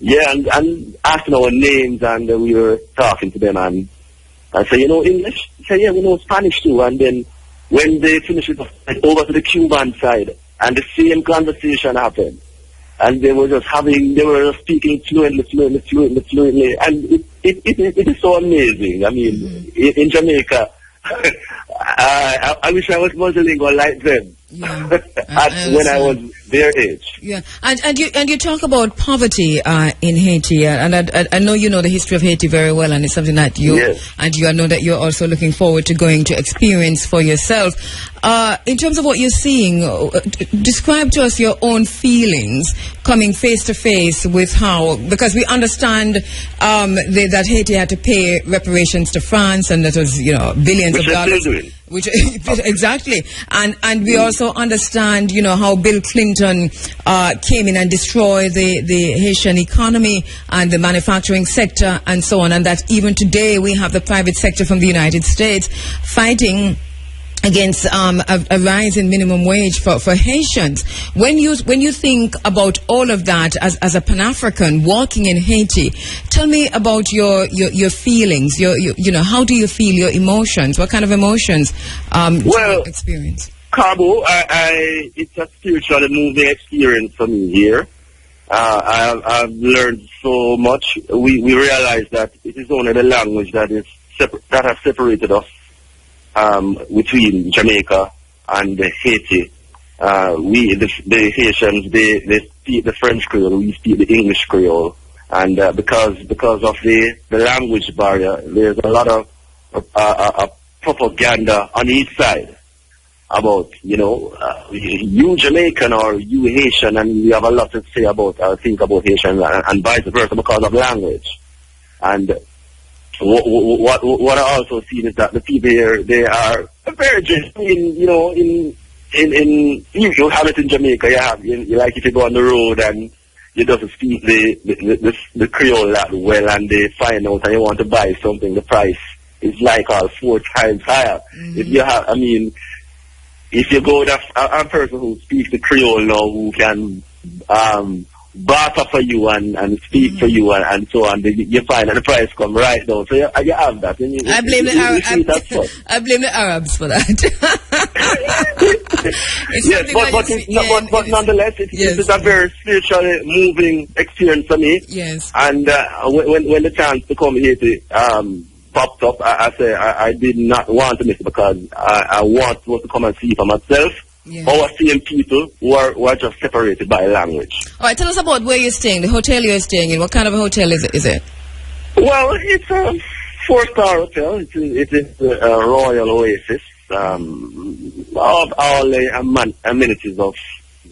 and asking our names, and we were talking to them, and I said, you know English? He said, yeah, we know Spanish too. And then when they finished it, over to the Cuban side, and the same conversation happened. And they were just speaking fluently, and it is so amazing. I mean, in Jamaica, I wish I was multilingual like them. When I was their age. Yeah, and you talk about poverty in Haiti, and I know you know the history of Haiti very well, and it's something that you I know that you're also looking forward to going to experience for yourself. In terms of what you're seeing, describe to us your own feelings coming face to face with how, because we understand that Haiti had to pay reparations to France, and that was, you know, billions of dollars. Which exactly, and we also understand, you know, how Bill Clinton came in and destroyed the Haitian economy and the manufacturing sector and so on, and that even today we have the private sector from the United States fighting against a rise in minimum wage for Haitians. When you think about all of that as a Pan-African walking in Haiti, tell me about your feelings. You know, how do you feel, your emotions? What kind of emotions do you experience? Cabo, it's a spiritually moving experience for me here. I've learned so much. We realize that it is only the language that has separated us between Jamaica and Haiti. the Haitians, they speak the French Creole, we speak the English Creole, and because of the language barrier, there's a lot of propaganda on each side about, you Jamaican or you Haitian, and we have a lot to say about, think about Haitian and vice versa because of language. And what I also see is that the people here, they are very genuine, you have it in Jamaica, you like if you go on the road and you just speak the Creole that well, and they find out and you want to buy something, the price is like 4 times higher. Mm-hmm. If you go with a person who speaks the Creole now, who can barter for you and speak for you and so on, you find that the price come right down. So you have that. I blame the Arabs for that. But nonetheless, it's a very spiritually moving experience for me. Yes. And when the chance to come here to popped up, I did not want to miss it because I want to come and see for myself. Yeah. Our same people who are just separated by language. All right, tell us about where you're staying, the hotel you're staying in. What kind of a hotel is it? Well, it's a 4-star hotel. It is a Royal Oasis. All the amenities of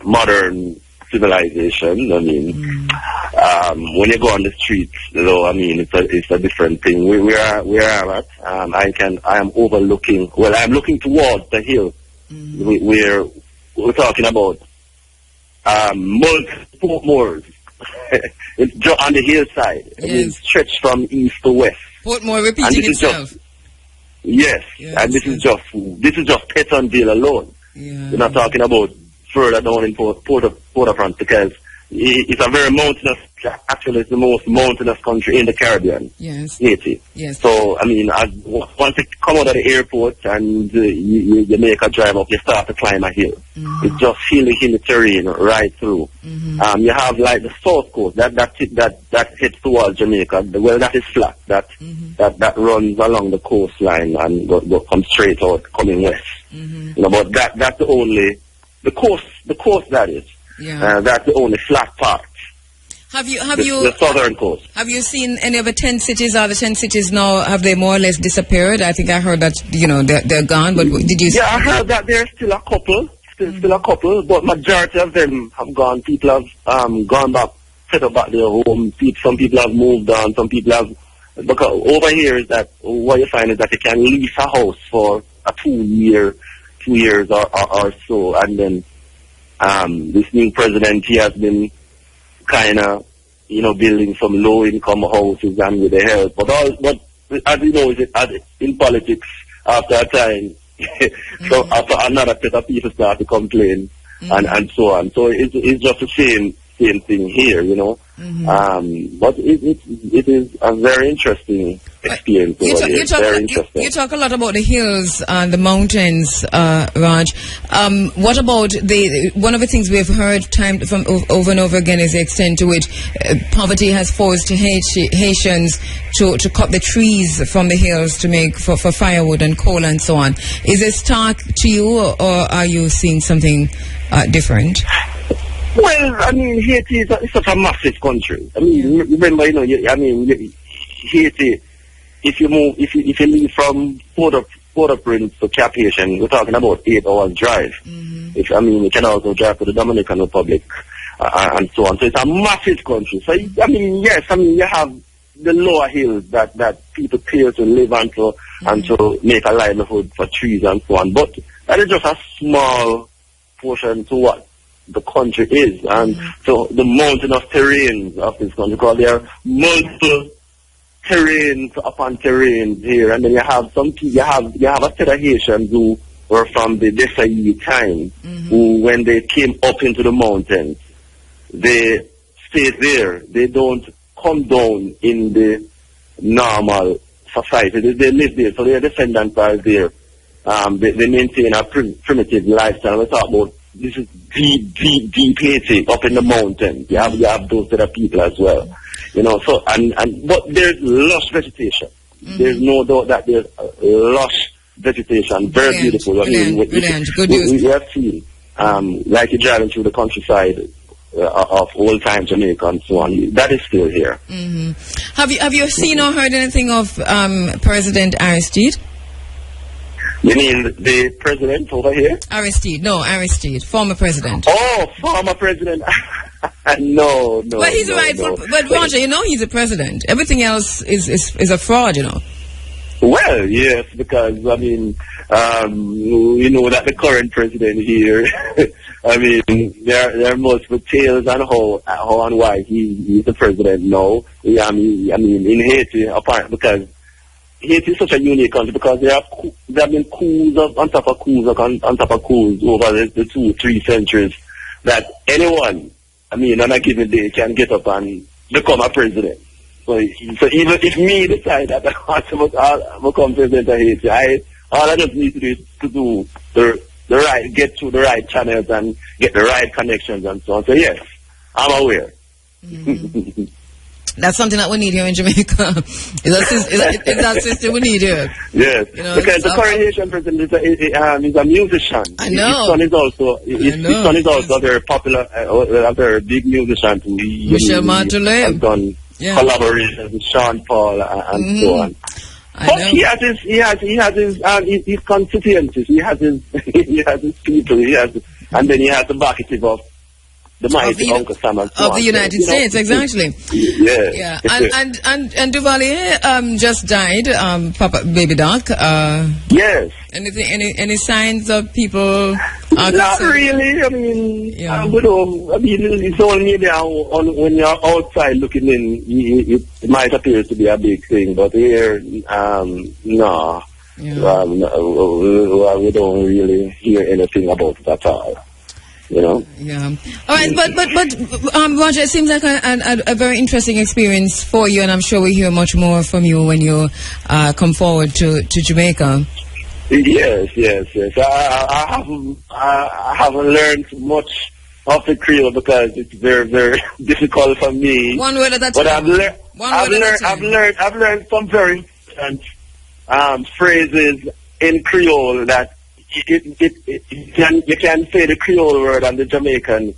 modern civilization. When you go on the streets, though, it's a different thing. Where I'm at, I am overlooking. Well, I'm looking towards the hill. Mm-hmm. We're talking about Portmore. It's just on the hillside. Yes. It's stretched from east to west. Portmore repeating itself. Yes, and this is just Petondale alone. Yeah. We're not talking about further down in Port-au-Prince, because it's a very mountainous. Actually, it's the most mountainous country in the Caribbean. Yes. Haiti. Yes. So, once you come out of the airport and you make a drive up, you start to climb a hill. Mm-hmm. It's just hilly terrain right through. Mm-hmm. You have like the south coast that heads towards Jamaica. Well, that is flat. That runs along the coastline and comes straight out, coming west. Mm-hmm. But that's the coast that is. Yeah. That's the only flat part. The southern coast. Have you seen any of the 10 cities? Are the 10 cities now, have they more or less disappeared? I think I heard that, they're gone, but did you see? Yeah, I heard that there's still a couple, but majority of them have gone. People have gone back, set up back their home. Some people have moved on, some people have, because over here is that, what you find is that you can lease a house for a 2 years or so, and then this new president, he has been kind of, building some low-income houses and with the help. But as you know, in politics, after a time, so after another set of people start to complain and so on. So it's just the same thing here, Mm-hmm. But it is a very interesting experience. You talk a lot about the hills and the mountains, Raj. What about one of the things we've heard from over and over again is the extent to which poverty has forced Haitians to cut the trees from the hills to make for firewood and coal and so on. Is this stark to you, or are you seeing something different? Well, Haiti is such a massive country. Remember, Haiti, if you leave from Port-au-Prince to Cap Haitian, we're talking about 8 hours drive. Mm-hmm. You can also drive to the Dominican Republic and so on. So it's a massive country. So, yes, you have the lower hills that people clear to live on and to make a livelihood for trees and so on. But that is just a small portion to what the country is, and so the mountainous terrains of this country, because there are multiple terrains upon terrains here, and then you have a set of Haitians who were from the Desai time, who, when they came up into the mountains, they stayed there. They don't come down in the normal society. They live there, so their descendants are there. They maintain a primitive lifestyle. We talk about this is deep Haiti up in the mountains. You have those other people as well. So but there's lush vegetation. Mm-hmm. There's no doubt that there's lush vegetation, very beautiful. Brilliant. Good news. We have seen. like you're driving through the countryside of old-time Jamaica and so on. That is still here. Mm-hmm. Have you seen or heard anything of President Aristide? You mean the president over here? Aristide, former president. Oh, former president. No. Well, he's rightful, but Roger, he's a president. Everything else is a fraud, Well, yes, because, you know that the current president here, there are multiple tales on how and why he's the president now. In Haiti, apart, because Haiti is such a unique country because there have been coups on top of coups on top of coups over the 2-3 centuries that anyone, on a given day can get up and become a president. So even if me decide that I want to become president of Haiti, all I just need to do is to do get through the right channels and get the right connections and so on. So yes, I'm aware. Mm-hmm. That's something that we need here in Jamaica. It's that system we need here. Yes, because the coronation president is a musician. I know. His son is also a very popular, a very big musician too. Michel Martelly has done collaborations with Sean Paul and so on. But he has his constituencies. He has his people. And then he has the backage of the mighty Uncle Sam and so of the United States, exactly. Yeah. And Duvalier just died, Papa Baby Doc. Yes. Any signs of people? Not really. It's only now when you're outside looking in, it might appear to be a big thing, but here, no. Yeah. We don't really hear anything about it at all. Yeah. All right, but Roger, it seems like a very interesting experience for you, and I'm sure we hear much more from you when you come forward to Jamaica. Yes. I haven't learned much of the Creole because it's very, very difficult for me. One word at a time. But I've learned some very important phrases in Creole that you can say the Creole word on the Jamaican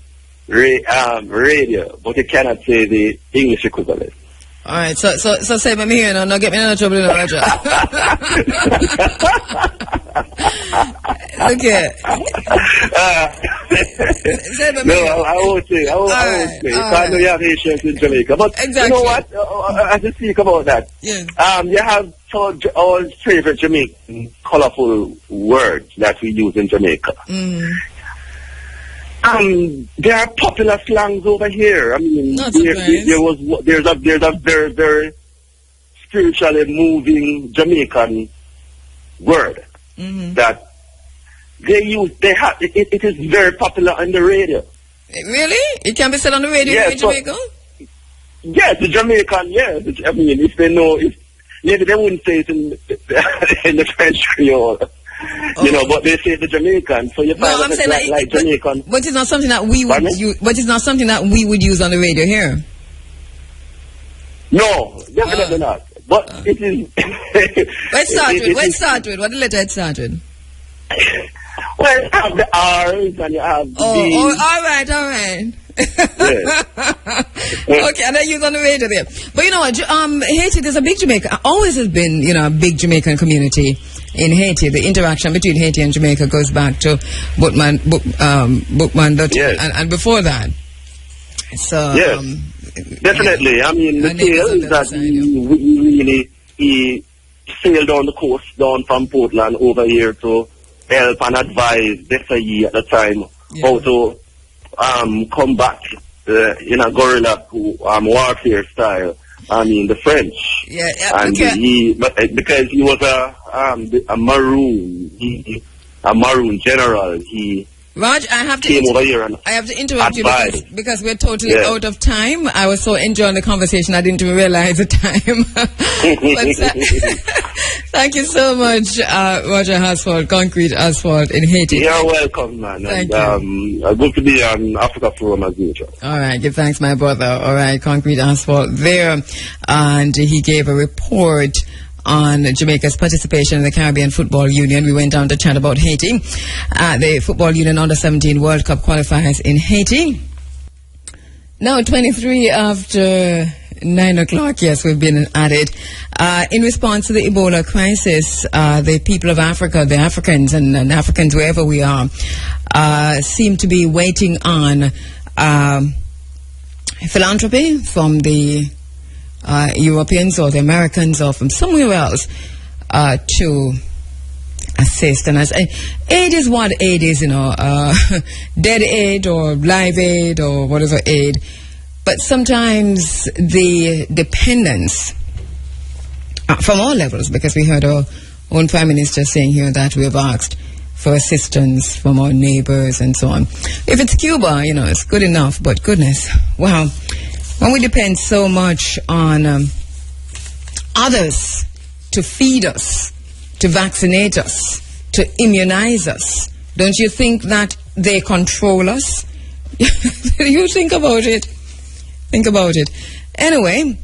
radio, but you cannot say the English equivalent. All right, so say me here now, get me in trouble, Roger. Okay. I won't say. I won't say. I know you have Haitians in Jamaica, but exactly. You know what? As you speak about that, yes. You have our favorite Jamaican colorful words that we use in Jamaica. There are popular slangs over here. There's a very, very spiritually moving Jamaican word that they use. It is very popular on the radio. Really? It can be said on the radio in Jamaica? Yes, the Jamaican. Yes, if they know, maybe they wouldn't say it in the French Creole. But they say the Jamaican, so you find like Jamaican. But it's not something that we would use. But it's not something that we would use on the radio here. No, definitely not. But it is. Let's start with. What the letter it started? Well, you have the R's and you have the B's. All right. Okay, and I use on the radio there. But you know what, Haiti, there's a big Jamaica, always has been, a big Jamaican community in Haiti. The interaction between Haiti and Jamaica goes back to Bookman, and before that. So, yes, definitely. The tale is that he sailed down the coast, down from Portland over here to help and advise Desai at the time how to combat in a guerrilla warfare style. The French. And because he was a maroon general, Raj, I have to interrupt you because we're totally out of time. I was so enjoying the conversation, I didn't even realize the time. Thank you so much, Roger Asphalt, Concrete Asphalt in Haiti. You're welcome, man. Thank you. Good to be on Africa Forum as usual. All right, give thanks, my brother. All right, Concrete Asphalt there. And he gave a report on Jamaica's participation in the Caribbean Football Union. We went down to chat about Haiti. The Football Union Under-17 World Cup qualifiers in Haiti. Now, 23 after 9 o'clock, yes, we've been at it. In response to the Ebola crisis, the people of Africa, the Africans and Africans wherever we are, seem to be waiting on philanthropy from the Europeans or the Americans or from somewhere else to assist. And aid is what aid is, dead aid or live aid or whatever aid. But sometimes the dependence from all levels, because we heard our own Prime Minister saying here that we have asked for assistance from our neighbors and so on. If it's Cuba, it's good enough, but goodness, wow. When we depend so much on others to feed us, to vaccinate us, to immunize us, don't you think that they control us? You think about it. Think about it. Anyway,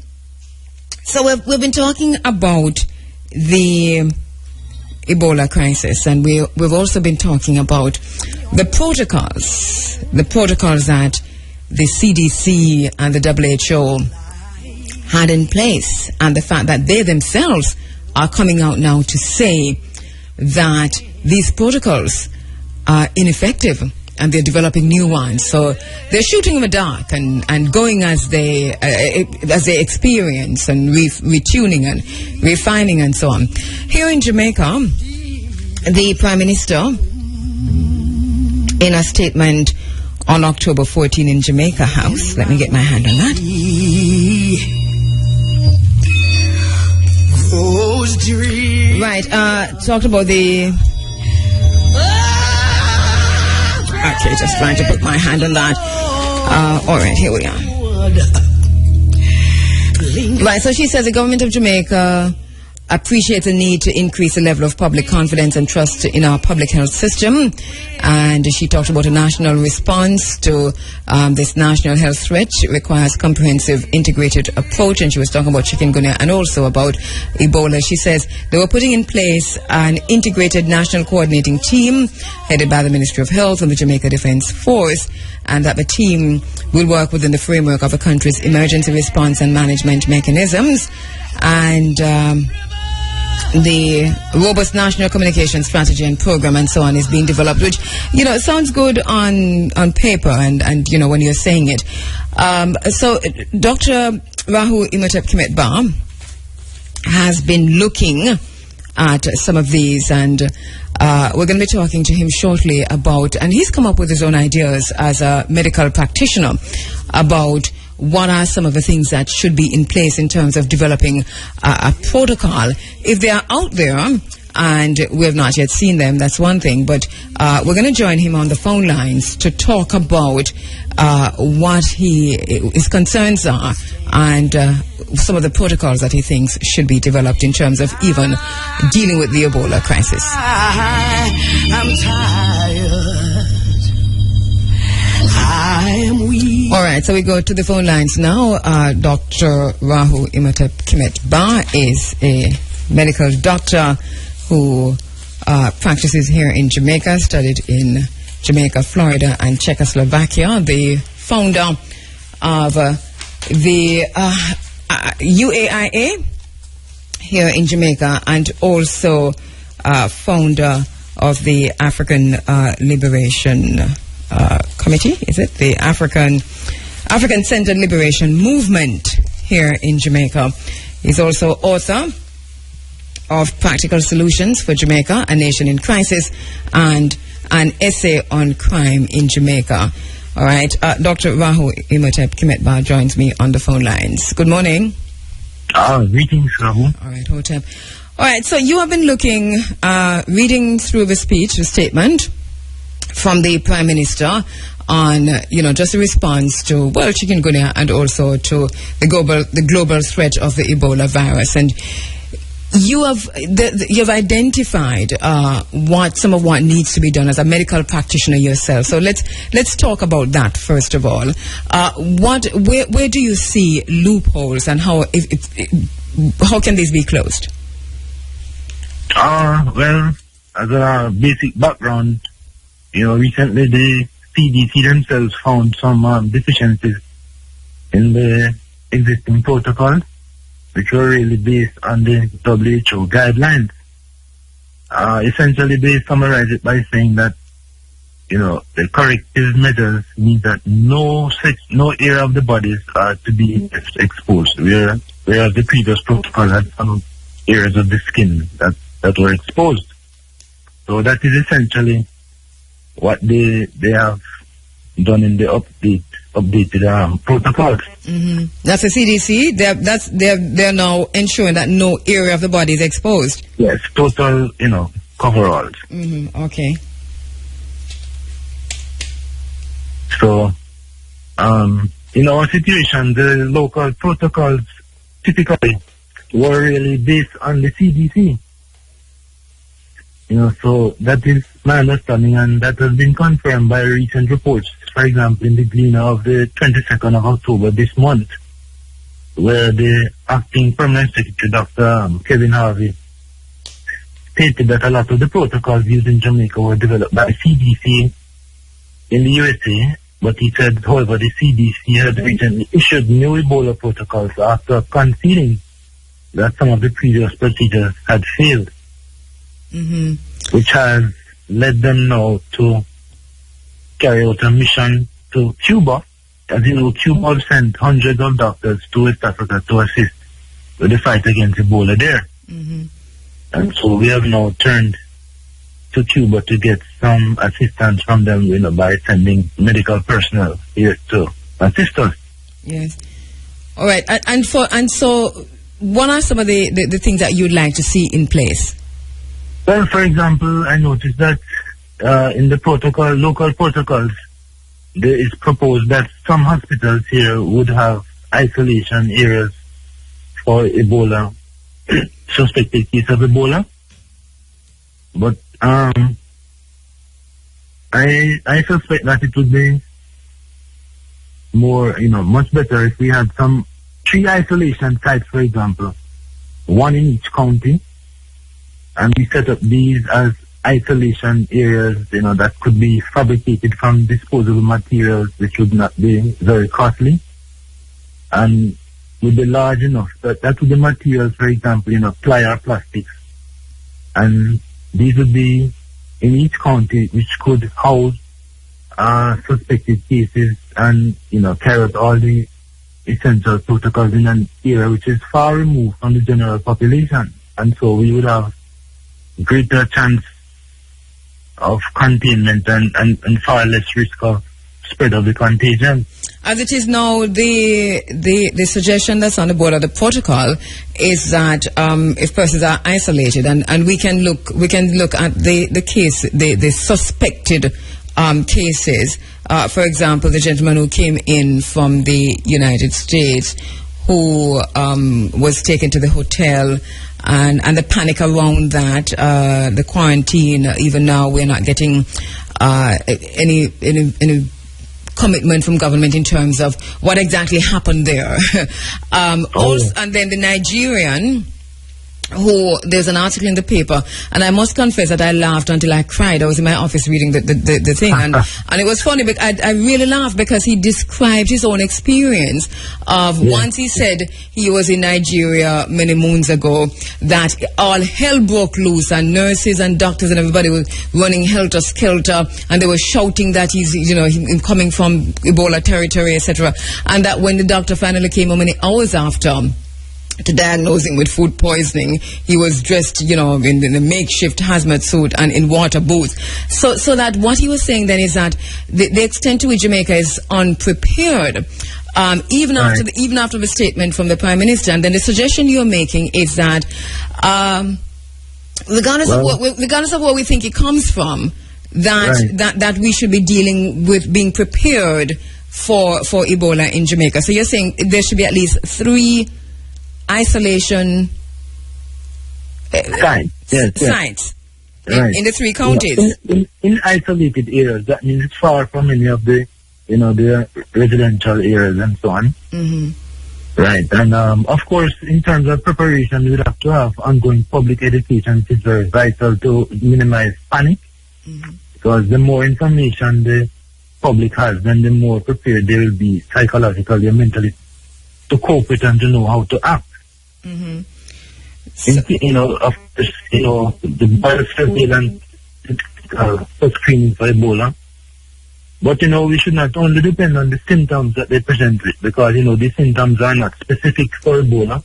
so we've been talking about the Ebola crisis, and we've also been talking about the protocols that the CDC and the WHO had in place, and the fact that they themselves are coming out now to say that these protocols are ineffective and they're developing new ones. So they're shooting in the dark and going as they experience and retuning and refining and so on. Here in Jamaica, the Prime Minister, in a statement on October 14 in Jamaica House, let me get my hand on that. Right, talked about the... Okay, just trying to put my hand on that. All right, here we are. Right, so she says the government of Jamaica appreciates the need to increase the level of public confidence and trust in our public health system. And she talked about a national response to this national health threat. It requires comprehensive, integrated approach. And she was talking about chikungunya and also about Ebola. She says they were putting in place an integrated national coordinating team headed by the Ministry of Health and the Jamaica Defence Force, and that the team will work within the framework of the country's emergency response and management mechanisms. And the robust national communication strategy and program and so on is being developed, which, it sounds good on paper and when you're saying it. So Dr. Rahu Imhotep Kimet-Ba has been looking at some of these, and we're going to be talking to him shortly about, and he's come up with his own ideas as a medical practitioner about what are some of the things that should be in place in terms of developing a protocol. If they are out there and we have not yet seen them, that's one thing, but we're going to join him on the phone lines to talk about what his concerns are and some of the protocols that he thinks should be developed in terms of even dealing with the Ebola crisis. I'm tired. I am weak. All right, so we go to the phone lines now. Dr. Rahu Imhotep Kimet-Ba is a medical doctor who practices here in Jamaica, studied in Jamaica, Florida, and Czechoslovakia. The founder of the UAIA here in Jamaica, and also founder of the African Liberation Committee, is it? The African Centered Liberation Movement here in Jamaica. He's also author of Practical Solutions for Jamaica, A Nation in Crisis, and an essay on crime in Jamaica. All right, Dr. Rahu Imhotep Kimet-Ba joins me on the phone lines. Good morning. Greetings, Rahu. All right, Hotep. All right, so you have been looking, reading through the speech, the statement from the Prime Minister on, just a response to, chikungunya and also to the global threat of the Ebola virus. And you have identified some of what needs to be done as a medical practitioner yourself. So let's talk about that first of all. Where do you see loopholes, and how can these be closed? Well, as a basic background, recently the CDC themselves found some deficiencies in the existing protocols, which were really based on the WHO guidelines. Essentially, they summarize it by saying that, the corrective measures mean that no area of the bodies are to be exposed, whereas the previous protocol had some areas of the skin that were exposed. So that is essentially what they have done in the updated protocols. Mm-hmm. That's the CDC. They're now ensuring that no area of the body is exposed. Yes, total, coveralls. Mm-hmm. Okay. So, in our situation, the local protocols typically were really based on the CDC. So that is my understanding, and that has been confirmed by recent reports. For example, in the Gleaner of the 22nd of October this month, where the acting permanent secretary, Dr. Kevin Harvey, stated that a lot of the protocols used in Jamaica were developed by CDC in the USA, but he said, however, the CDC had recently issued new Ebola protocols after conceding that some of the previous procedures had failed, which has led them now to carry out a mission to Cuba. As you know, Cuba sent hundreds of doctors to West Africa to assist with the fight against Ebola there. And so we have now turned to Cuba to get some assistance from them, by sending medical personnel here to assist us. Yes. All right. And so, what are some of the things that you'd like to see in place? Well, for example, I noticed that in the local protocols, there is proposed that some hospitals here would have isolation areas for Ebola, suspected case of Ebola. But I suspect that it would be more, much better if we had 3 isolation sites, for example, 1 in each county, and we set up these as isolation areas, that could be fabricated from disposable materials, which would not be very costly, and would be large enough that would be materials, for example, ply or plastics, and these would be in each county, which could house suspected cases and, carry out all the essential protocols in an area which is far removed from the general population. And so we would have greater chance of containment and far less risk of spread of the contagion. As it is now, the suggestion that's on the board of the protocol is that if persons are isolated, and we can look at the case, the suspected cases. For example, the gentleman who came in from the United States, who was taken to the hotel, and the panic around that, the quarantine. Even now, we're not getting any commitment from government in terms of what exactly happened there. Also, and then the Nigerian, who, there's an article in the paper, and I must confess that I laughed until I cried. I was in my office reading the thing, and it was funny, but I really laughed because he described his own experience of once he said he was in Nigeria many moons ago, that all hell broke loose, and nurses and doctors and everybody was running helter-skelter, and they were shouting that he's coming from Ebola territory, etc., and that when the doctor finally came home many hours after to diagnose him with food poisoning, he was dressed, in a makeshift hazmat suit and in water boots. So that what he was saying then is that the extent to which Jamaica is unprepared, even after the statement from the Prime Minister, and then the suggestion you're making is that regardless of where we think it comes from, that we should be dealing with being prepared for Ebola in Jamaica. So you're saying there should be at least 3 isolation sites in the 3 counties. In isolated areas, that means it's far from any of the, the residential areas and so on. Right, and of course, in terms of preparation, we would have to have ongoing public education, which is very vital to minimize panic. Because the more information the public has, then the more prepared they will be psychologically and mentally to cope with and to know how to act. Of course, the biosurveillance for screening for Ebola. But, we should not only depend on the symptoms that they present with, because, the symptoms are not specific for Ebola.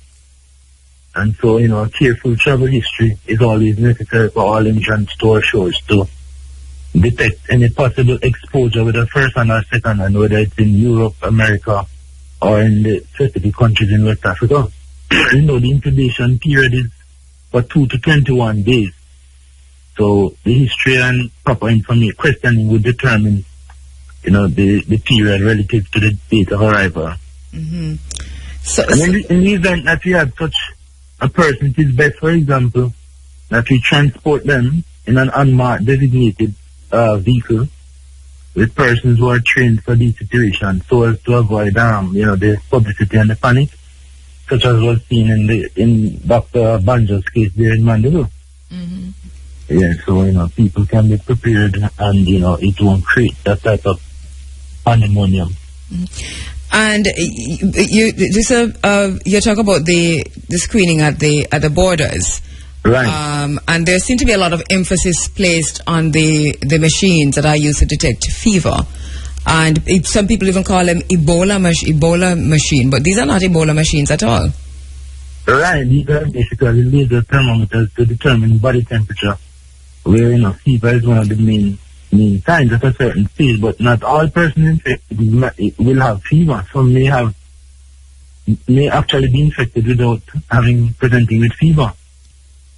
And so, a careful travel history is always necessary for all entrants to our shores to detect any possible exposure with a first hand or second hand, whether it's in Europe, America, or in the specific countries in West Africa. The incubation period is for 2 to 21 days. So the history and proper information questioning would determine the period relative to the date of arrival. So in the event that we have such a person, it is best, for example, that we transport them in an unmarked designated vehicle with persons who are trained for these situations, so as to avoid the publicity and the panic, such as was seen in Dr. Banjo's case there in Mandeville. Yeah, so people can be prepared, and it won't create that type of pandemonium. And you talk about the screening at the borders, right? And there seems to be a lot of emphasis placed on the machines that are used to detect fever, and some people even call them Ebola machine, but these are not Ebola machines at all. Right, these are basically laser thermometers to determine body temperature, where fever is one of the main signs at a certain stage, but not all persons infected will have fever. Some may actually be infected without presenting with fever.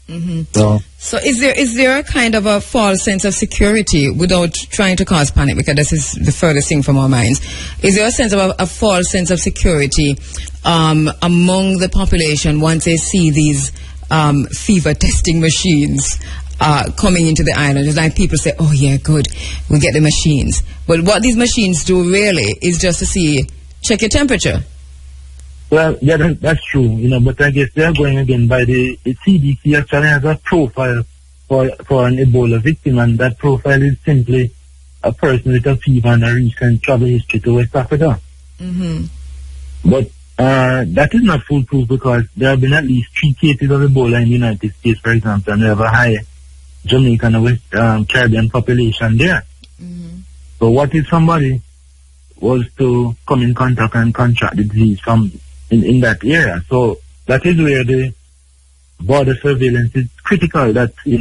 So is there a kind of a false sense of security, without trying to cause panic, because this is the furthest thing from our minds? Is there a sense of a false sense of security among the population once they see these fever testing machines coming into the island? It's like people say, oh yeah, good, we get the machines. But what these machines do really is just to check your temperature. Well, yeah, that's true, but I guess they're going again by the CDC actually has a profile for an Ebola victim, and that profile is simply a person with a fever and a recent travel history to West Africa. But that is not foolproof, because there have been at least 3 cases of Ebola in the United States, for example, and we have a high Jamaican and West Caribbean population there. So what if somebody was to come in contact and contract the disease from in that area? So that is where the border surveillance is critical, that we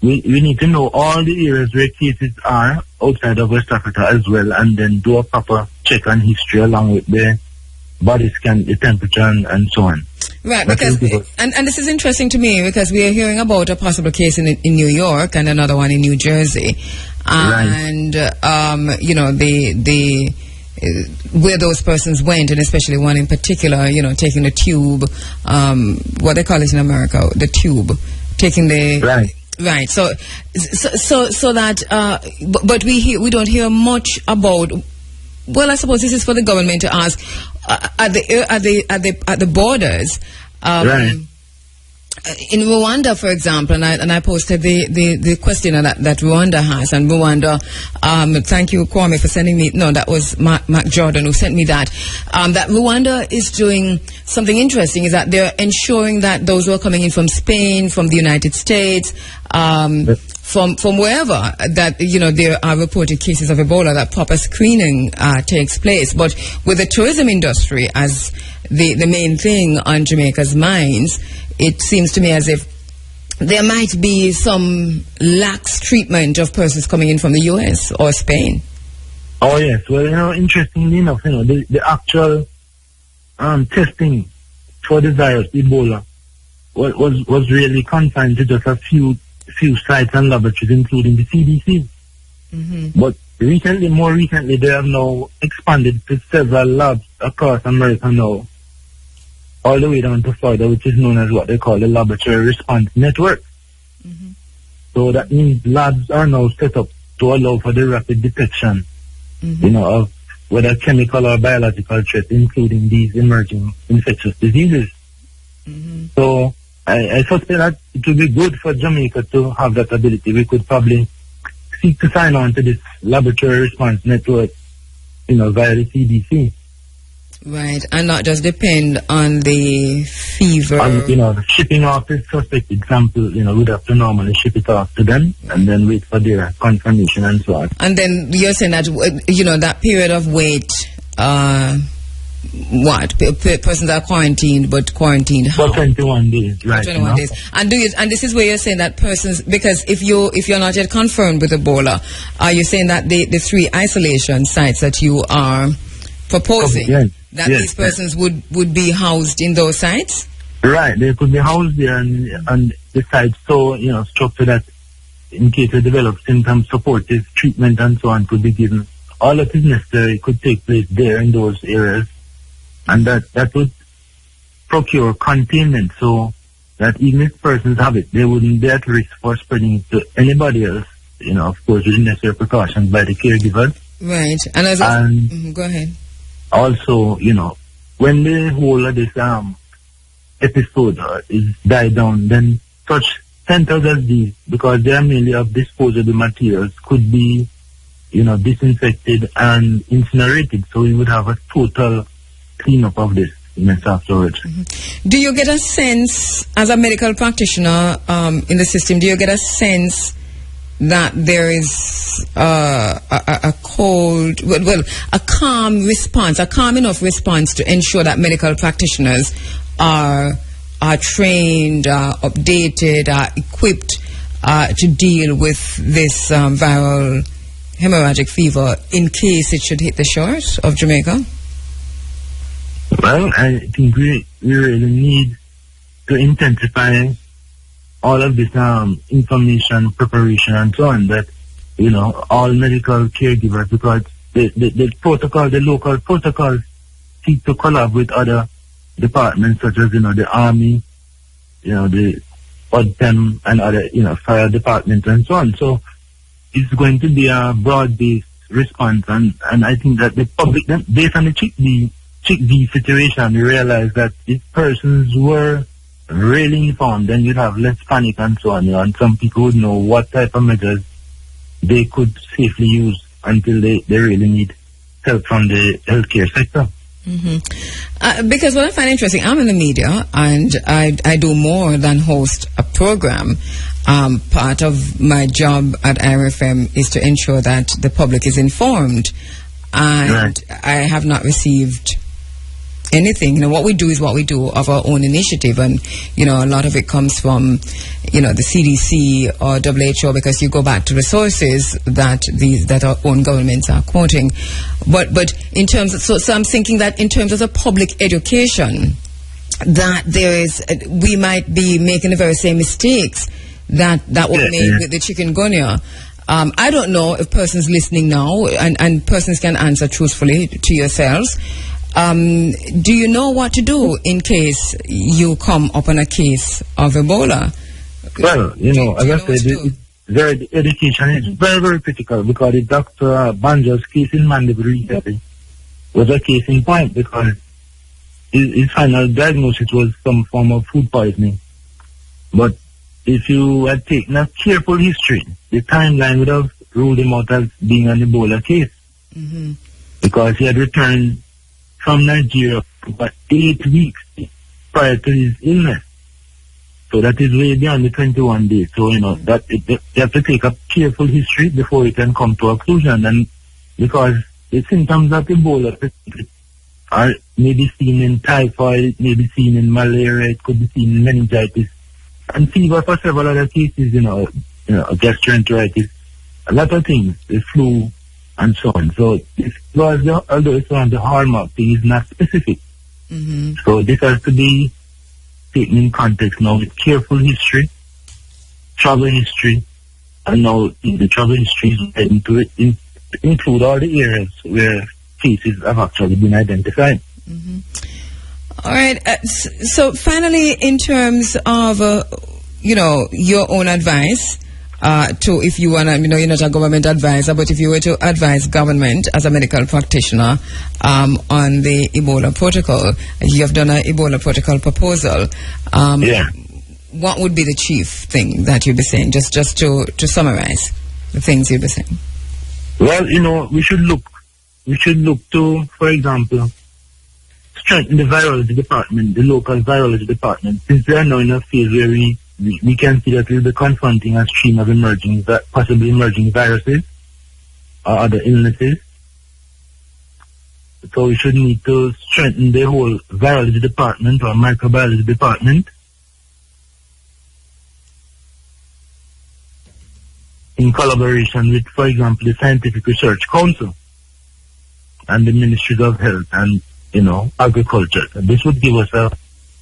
need to know all the areas where cases are outside of West Africa as well, and then do a proper check on history along with the body scan, the temperature, and so on. Right, because and this is interesting to me, because we are hearing about a possible case in New York and another one in New Jersey, and the where those persons went, and especially one in particular, taking the tube, what they call it in America, the tube, taking the right. So that, but we don't hear much about. Well, I suppose this is for the government to ask at the borders. In Rwanda, for example, and I posted the questionnaire that Rwanda has, and Rwanda, thank you, Kwame, for sending me, no, that was Mark Jordan who sent me that Rwanda is doing something interesting, is that they're ensuring that those who are coming in from Spain, from the United States, from wherever, that, there are reported cases of Ebola, that proper screening takes place. But with the tourism industry as the main thing on Jamaica's minds, it seems to me as if there might be some lax treatment of persons coming in from the US or Spain. Oh yes, well, interestingly enough, the actual testing for the virus, Ebola, was really confined to just a few sites and laboratories, including the CDC. But more recently, they have now expanded to several labs across America now, all the way down to Florida, which is known as what they call the Laboratory Response Network. So that means labs are now set up to allow for the rapid detection, of whether chemical or biological threat, including these emerging infectious diseases. So I suspect that it would be good for Jamaica to have that ability. We could probably seek to sign on to this laboratory response network, via the CDC. Right, and not just depend on the fever. And, the shipping off the suspected sample, we'd have to normally ship it off to them and then wait for their confirmation and so on. And then you're saying that, that period of wait, persons are quarantined, but quarantined how? For 21 days, right. 21 days. And this is where you're saying that persons, because if you're not yet confirmed with Ebola, are you saying that the 3 isolation sites that you are proposing, these persons would be housed in those sites? Right, they could be housed there and the sites so, structured that in case they develop symptoms, supportive treatment and so on could be given. All that is necessary could take place there in those areas, and that would procure containment so that even if persons have it, they wouldn't be at risk for spreading it to anybody else, of course with necessary precautions by the caregivers. Right, and go ahead. Also, when the whole of this episode is died down, then such centers as these, because they are mainly of disposable materials, could be, disinfected and incinerated. So we would have a total cleanup of this mess afterwards. Do you get a sense, as a medical practitioner in the system, do you get a sense that there is a calm enough response to ensure that medical practitioners are trained, updated, equipped to deal with this viral hemorrhagic fever in case it should hit the shores of Jamaica? Well, I think we really need to intensify all of this information, preparation, and so on, that, all medical caregivers, because the protocol, the local protocols seek to collab with other departments such as, the Army, the ODPEM and other, fire departments and so on. So it's going to be a broad-based response, and I think that the public, based on the Chick D situation, we realize that if persons were really informed, then you'd have less panic and so on, and some people would know what type of measures they could safely use until they really need help from the healthcare sector. Because what I find interesting, I'm in the media and I do more than host a program. Part of my job at IRFM is to ensure that the public is informed, and I have not received anything. What we do is what we do of our own initiative, and a lot of it comes from the CDC or WHO, because you go back to the sources that our own governments are quoting. But in terms of, so I'm thinking that in terms of the public education, that we might be making the very same mistakes that were made with the chikungunya. I don't know if persons listening now, and persons can answer truthfully to yourselves, do you know what to do in case you come upon a case of Ebola? Well, as I said, the education is very, very critical, because the Dr. Banjo's case in Mandeville recently was a case in point, because his final diagnosis was some form of food poisoning. But if you had taken a careful history, the timeline would have ruled him out as being an Ebola case, because he had returned from Nigeria for about 8 weeks prior to his illness. So that is way beyond the 21 days. So, you have to take a careful history before you can come to a conclusion. And because the symptoms of Ebola are maybe seen in typhoid, it may be seen in malaria, it could be seen in meningitis, and fever for several other cases, gastroenteritis, a lot of things, the flu, and so on. So although it's one of the hallmark things, is not specific. So this has to be taken in context now with careful history, travel history, and now the travel history is heading to include all the areas where cases have actually been identified. All right. So finally, in terms of your own advice, to, if you want to, you're not a government advisor, but if you were to advise government as a medical practitioner on the Ebola protocol, you have done an Ebola protocol proposal. What would be the chief thing that you'd be saying, just to summarize the things you'd be saying? Well, we should look to, for example, strengthen the virology department, the local virology department, since they are now in a phase where we can see that we'll be confronting a stream of possibly emerging viruses or other illnesses. So we should need to strengthen the whole virology department or microbiology department in collaboration with, for example, the Scientific Research Council and the Ministries of Health and, Agriculture. And this would give us a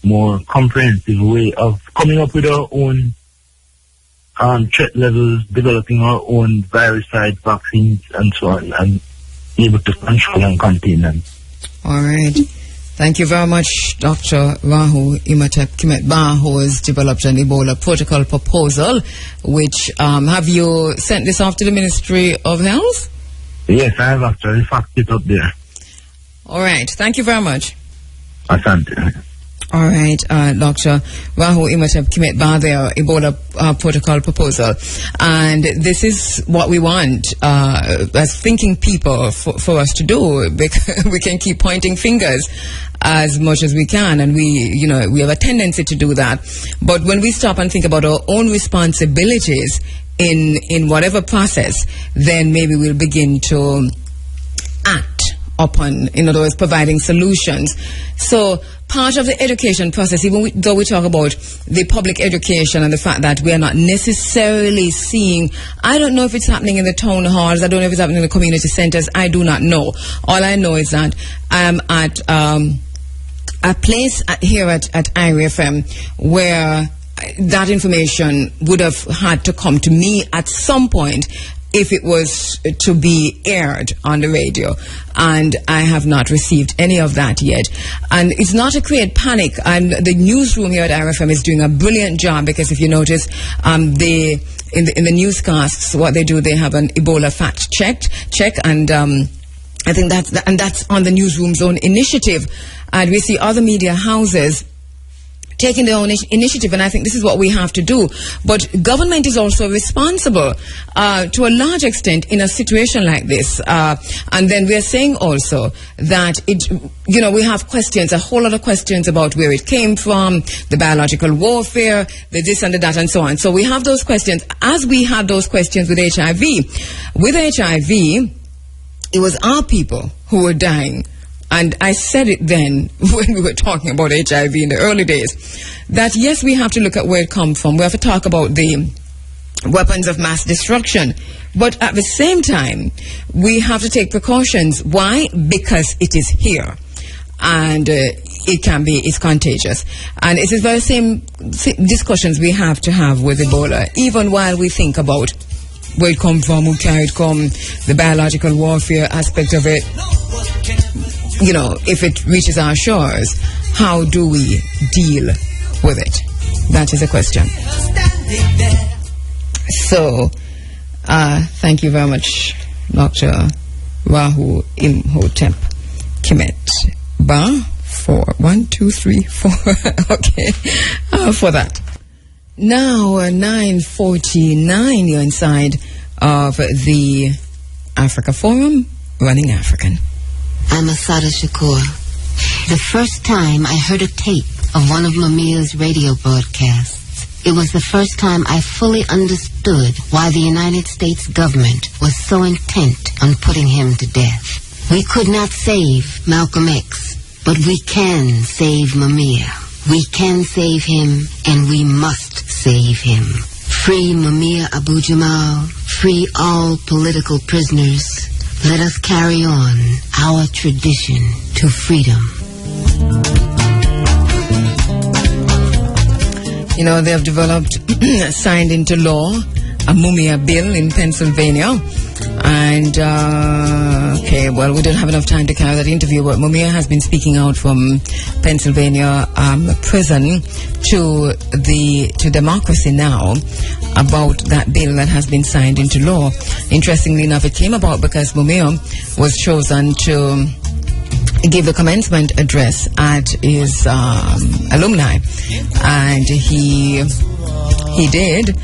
more comprehensive way of coming up with our own threat levels, developing our own viricide vaccines and so on, and be able to control and contain them. All right. Thank you very much, Dr. Rahu Imatep Kimet-Ba, who has developed an Ebola protocol proposal, which, have you sent this off to the Ministry of Health? Yes, I have actually faxed it up there. All right. Thank you very much. Asante. All right, Dr. Rahu Imatep Kimet-Ba, their Ebola protocol proposal. And this is what we want as thinking people for us to do, because we can keep pointing fingers as much as we can, and we have a tendency to do that. But when we stop and think about our own responsibilities in whatever process, then maybe we'll begin to act upon, in other words, providing solutions. So part of the education process, even though we talk about the public education and the fact that we are not necessarily seeing, I don't know if it's happening in the town halls, I don't know if it's happening in the community centers, I do not know. All I know is that I'm at a place here at IRA FM where that information would have had to come to me at some point if it was to be aired on the radio, and I have not received any of that yet. And it's not to create panic, and the newsroom here at RFM is doing a brilliant job, because if you notice, in the newscasts, what they do, they have an Ebola fact check, and I think that's on the newsroom's own initiative. And we see other media houses taking their own initiative, and I think this is what we have to do. But government is also responsible to a large extent in a situation like this. And then we are saying also that we have questions, a whole lot of questions about where it came from, the biological warfare, the this and the that and so on. So we have those questions. As we had those questions with HIV, it was our people who were dying. And I said it then when we were talking about HIV in the early days, that yes, we have to look at where it comes from. We have to talk about the weapons of mass destruction. But at the same time, we have to take precautions. Why? Because it is here. And it's contagious. And it's the very same discussions we have to have with Ebola, even while we think about where it comes from, who can it come, the biological warfare aspect of it. If it reaches our shores, how do we deal with it? That is a question. So, thank you very much, Dr. Rahu Imhotep Kimet-Ba, for 1, 2, 3, 4, okay, for that. Now, 9:49, you're inside of the Africa Forum, Running African. I'm Asada Shakur. The first time I heard a tape of one of Mamiya's radio broadcasts, it was the first time I fully understood why the United States government was so intent on putting him to death. We could not save Malcolm X, but we can save Mamiya. We can save him, and we must save him. Free Mamiya Abu Jamal. Free all political prisoners. Let us carry on our tradition to freedom. They have developed, signed into law, a Mumia bill in Pennsylvania, And, okay, well, we don't have enough time to carry that interview, but Mumia has been speaking out from Pennsylvania prison to Democracy Now! About that bill that has been signed into law. Interestingly enough, it came about because Mumia was chosen to give the commencement address at his alumni, and he did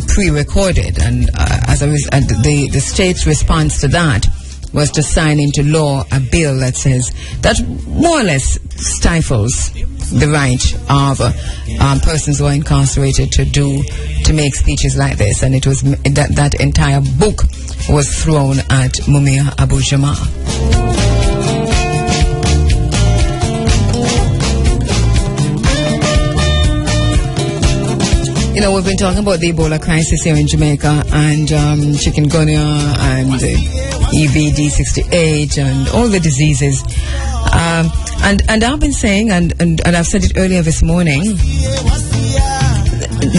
pre-recorded, and as the state's response to that was to sign into law a bill that says that more or less stifles the right of persons who are incarcerated to make speeches like this, and it was that entire book was thrown at Mumia Abu-Jamal. You know, we've been talking about the Ebola crisis here in Jamaica, and chikungunya and EVD68 and all the diseases. And I've been saying, and I've said it earlier this morning,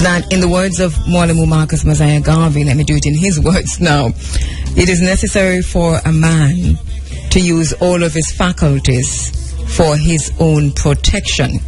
that in the words of Mwalimu Marcus Mosiah Garvey, let me do it in his words now, it is necessary for a man to use all of his faculties for his own protection.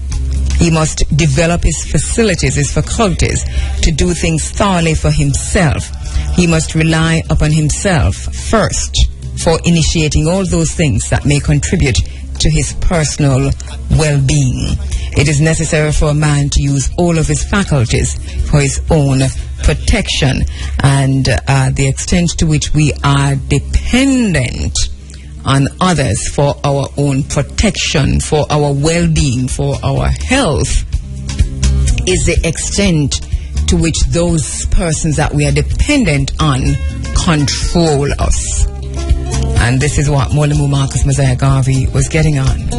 He must develop his facilities, his faculties, to do things thoroughly for himself. He must rely upon himself first for initiating all those things that may contribute to his personal well-being. It is necessary for a man to use all of his faculties for his own protection, and the extent to which we are dependent on others for our own protection, for our well-being, for our health, is the extent to which those persons that we are dependent on control us. And this is what Mwalimu Marcus Mosiah Garvey was getting on.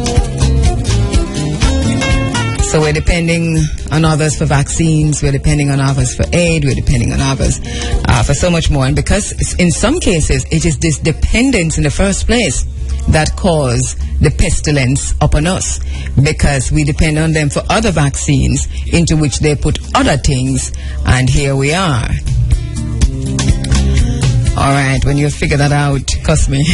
So we're depending on others for vaccines, we're depending on others for aid, we're depending on others for so much more. And because in some cases it is this dependence in the first place that cause the pestilence upon us, because we depend on them for other vaccines into which they put other things, and here we are. All right, when you figure that out, cuss me.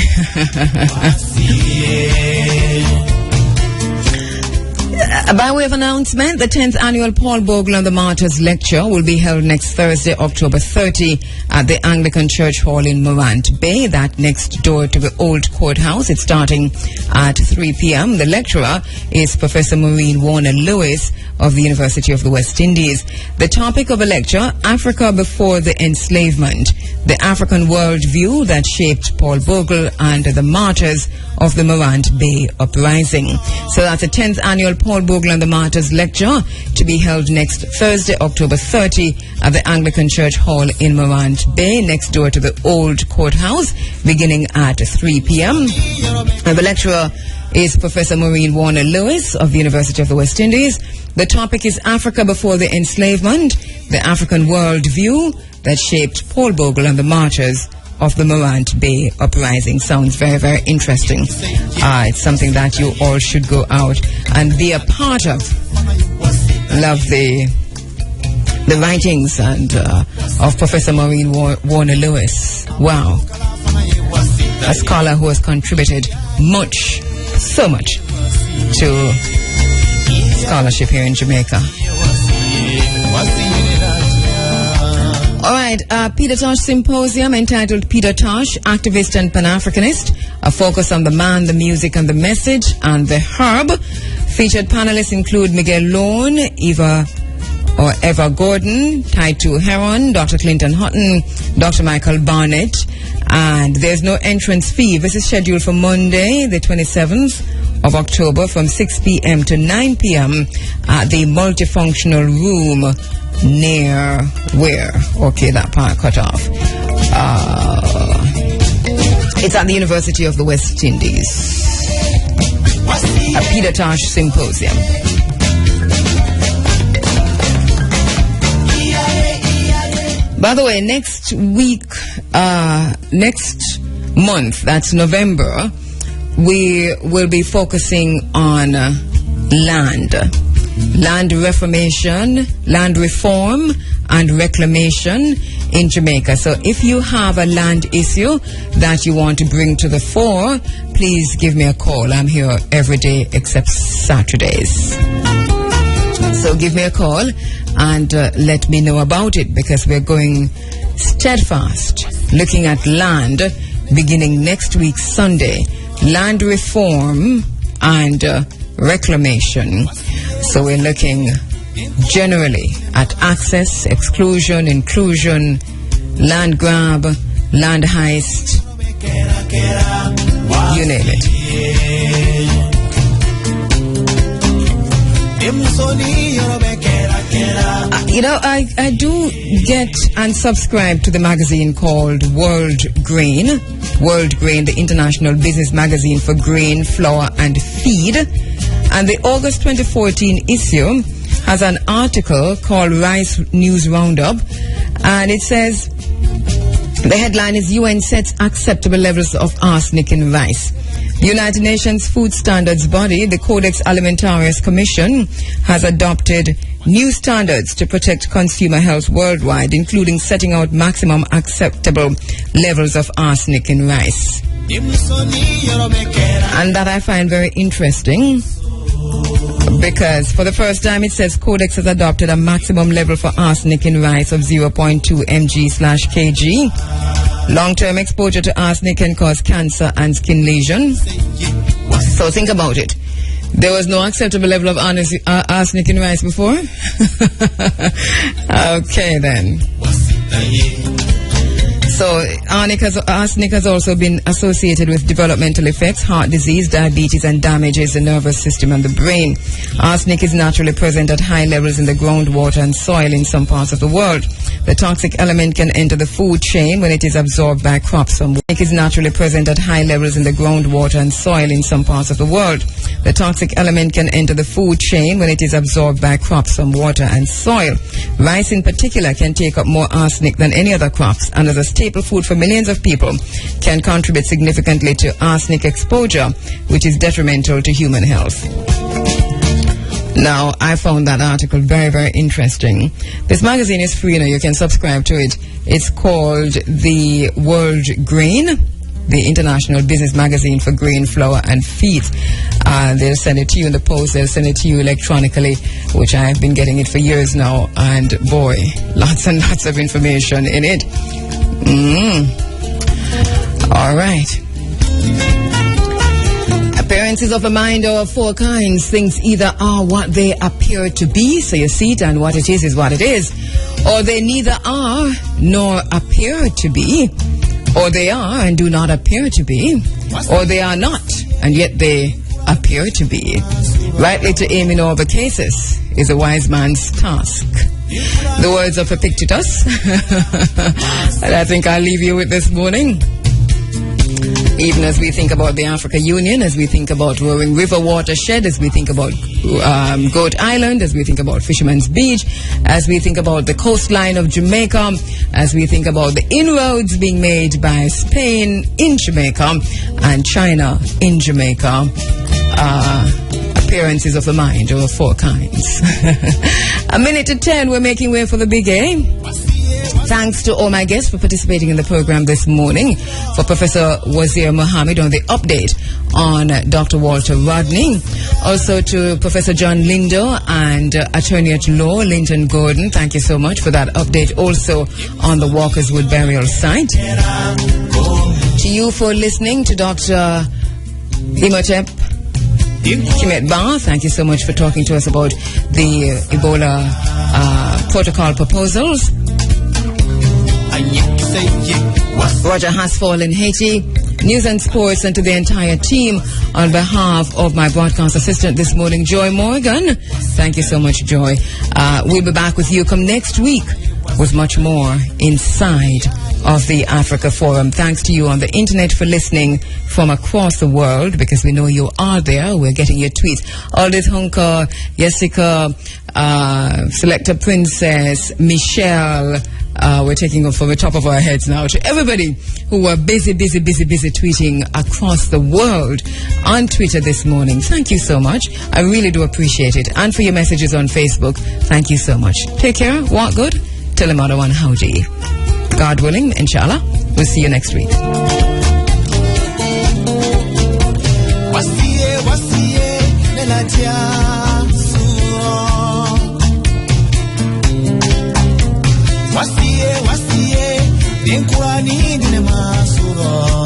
By way of announcement, the 10th annual Paul Bogle and the Martyrs Lecture will be held next Thursday, October 30, at the Anglican Church Hall in Morant Bay, that next door to the old courthouse. It's starting at 3 p.m. The lecturer is Professor Maureen Warner-Lewis of the University of the West Indies. The topic of the lecture, Africa Before the Enslavement, the African worldview that shaped Paul Bogle and the martyrs of the Morant Bay Uprising. So that's the 10th annual Paul Bogle and the Martyrs Lecture, to be held next Thursday, October 30, at the Anglican Church Hall in Morant Bay, next door to the old courthouse, beginning at 3 p.m. And the lecturer is Professor Maureen Warner-Lewis of the University of the West Indies. The topic is Africa Before the Enslavement, the African worldview that shaped Paul Bogle and the martyrs of the Morant Bay Uprising. Sounds very, very interesting. It's something that you all should go out and be a part of. Love the writings and of Professor Maureen Warner-Lewis. Wow. A scholar who has contributed much, so much, to scholarship here in Jamaica. All right, Peter Tosh Symposium entitled Peter Tosh, Activist and Pan-Africanist, a focus on the man, the music and the message and the herb. Featured panelists include Miguel Lone, Eva Gordon, Taitu Heron, Dr. Clinton Hutton, Dr. Michael Barnett, and there's no entrance fee. This is scheduled for Monday, the 27th of October from 6 p.m. to 9 p.m. at the multifunctional room near where? Okay, that part cut off. It's at the University of the West Indies. A Peter Tosh Symposium. By the way, next week, next month, that's November, we will be focusing on land reform and reclamation in Jamaica. So if you have a land issue that you want to bring to the fore, please give me a call. I'm here every day except Saturdays. So give me a call and let me know about it, because we're going steadfast looking at land beginning next week Sunday. Land reform and reclamation. So we're looking generally at access, exclusion, inclusion, land grab, land heist, you name it. I do get and subscribe to the magazine called World Grain, the international business magazine for grain, flour and feed. And the August 2014 issue has an article called Rice News Roundup, and it says, the headline is UN sets acceptable levels of arsenic in rice. The United Nations Food Standards Body, the Codex Alimentarius Commission, has adopted new standards to protect consumer health worldwide, including setting out maximum acceptable levels of arsenic in rice. And that I find very interesting, because for the first time it says Codex has adopted a maximum level for arsenic in rice of 0.2 mg/kg. Long-term exposure to arsenic can cause cancer and skin lesions. So think about it. There was no acceptable level of arsenic in rice before? Okay then. So arsenic has also been associated with developmental effects, heart disease, diabetes, and damages the nervous system and the brain. Arsenic is naturally present at high levels in the groundwater and soil in some parts of the world. The toxic element can enter the food chain when it is absorbed by crops from water. It is naturally present at high levels in the groundwater and soil in some parts of the world. The toxic element can enter the food chain when it is absorbed by crops from water and soil. Rice in particular can take up more arsenic than any other crops, and as a staple food for millions of people, can contribute significantly to arsenic exposure, which is detrimental to human health. Now, I found that article very, very interesting. This magazine is free, you can subscribe to it. It's called the World Grain, the international business magazine for grain, flour and feed. They'll send it to you in the post, they'll send it to you electronically, which I've been getting it for years now, and boy, lots and lots of information in it. All right. Appearances of the mind are of four kinds. Things either are what they appear to be, so you see it, and what it is what it is, or they neither are nor appear to be, or they are and do not appear to be, or they are not and yet they appear to be. Rightly to aim in all the cases is a wise man's task. The words of Epictetus, and I think I'll leave you with this morning. Even as we think about the Africa Union, as we think about Roaring River Watershed, as we think about Goat Island, as we think about Fisherman's Beach, as we think about the coastline of Jamaica, as we think about the inroads being made by Spain in Jamaica and China in Jamaica, appearances of the mind are of four kinds. 9:50, we're making way for the big A. Thanks to all my guests for participating in the program this morning. For Professor Wazir Mohammed on the update on Dr. Walter Rodney. Also to Professor John Lindo and Attorney at Law Linton Gordon. Thank you so much for that update. Also on the Walkerswood burial site. To you for listening, to Dr. Imhotep Kimet Ba, thank you so much for talking to us about the Ebola protocol proposals. Roger Asphalt in Haiti, news and sports, and to the entire team on behalf of my broadcast assistant this morning, Joy Morgan. Thank you so much, Joy. We'll be back with you come next week with much more inside of the Africa Forum. Thanks to you on the internet for listening from across the world, because we know you are there. We're getting your tweets. Aldith Hunker, Jessica, Selector Princess, Michelle. We're taking off from the top of our heads now. To everybody who are busy tweeting across the world on Twitter this morning, thank you so much. I really do appreciate it. And for your messages on Facebook, thank you so much. Take care, walk good, tell them other one howdy. God willing, inshallah. We'll see you next week. Wasiye, denkurani dine masuro.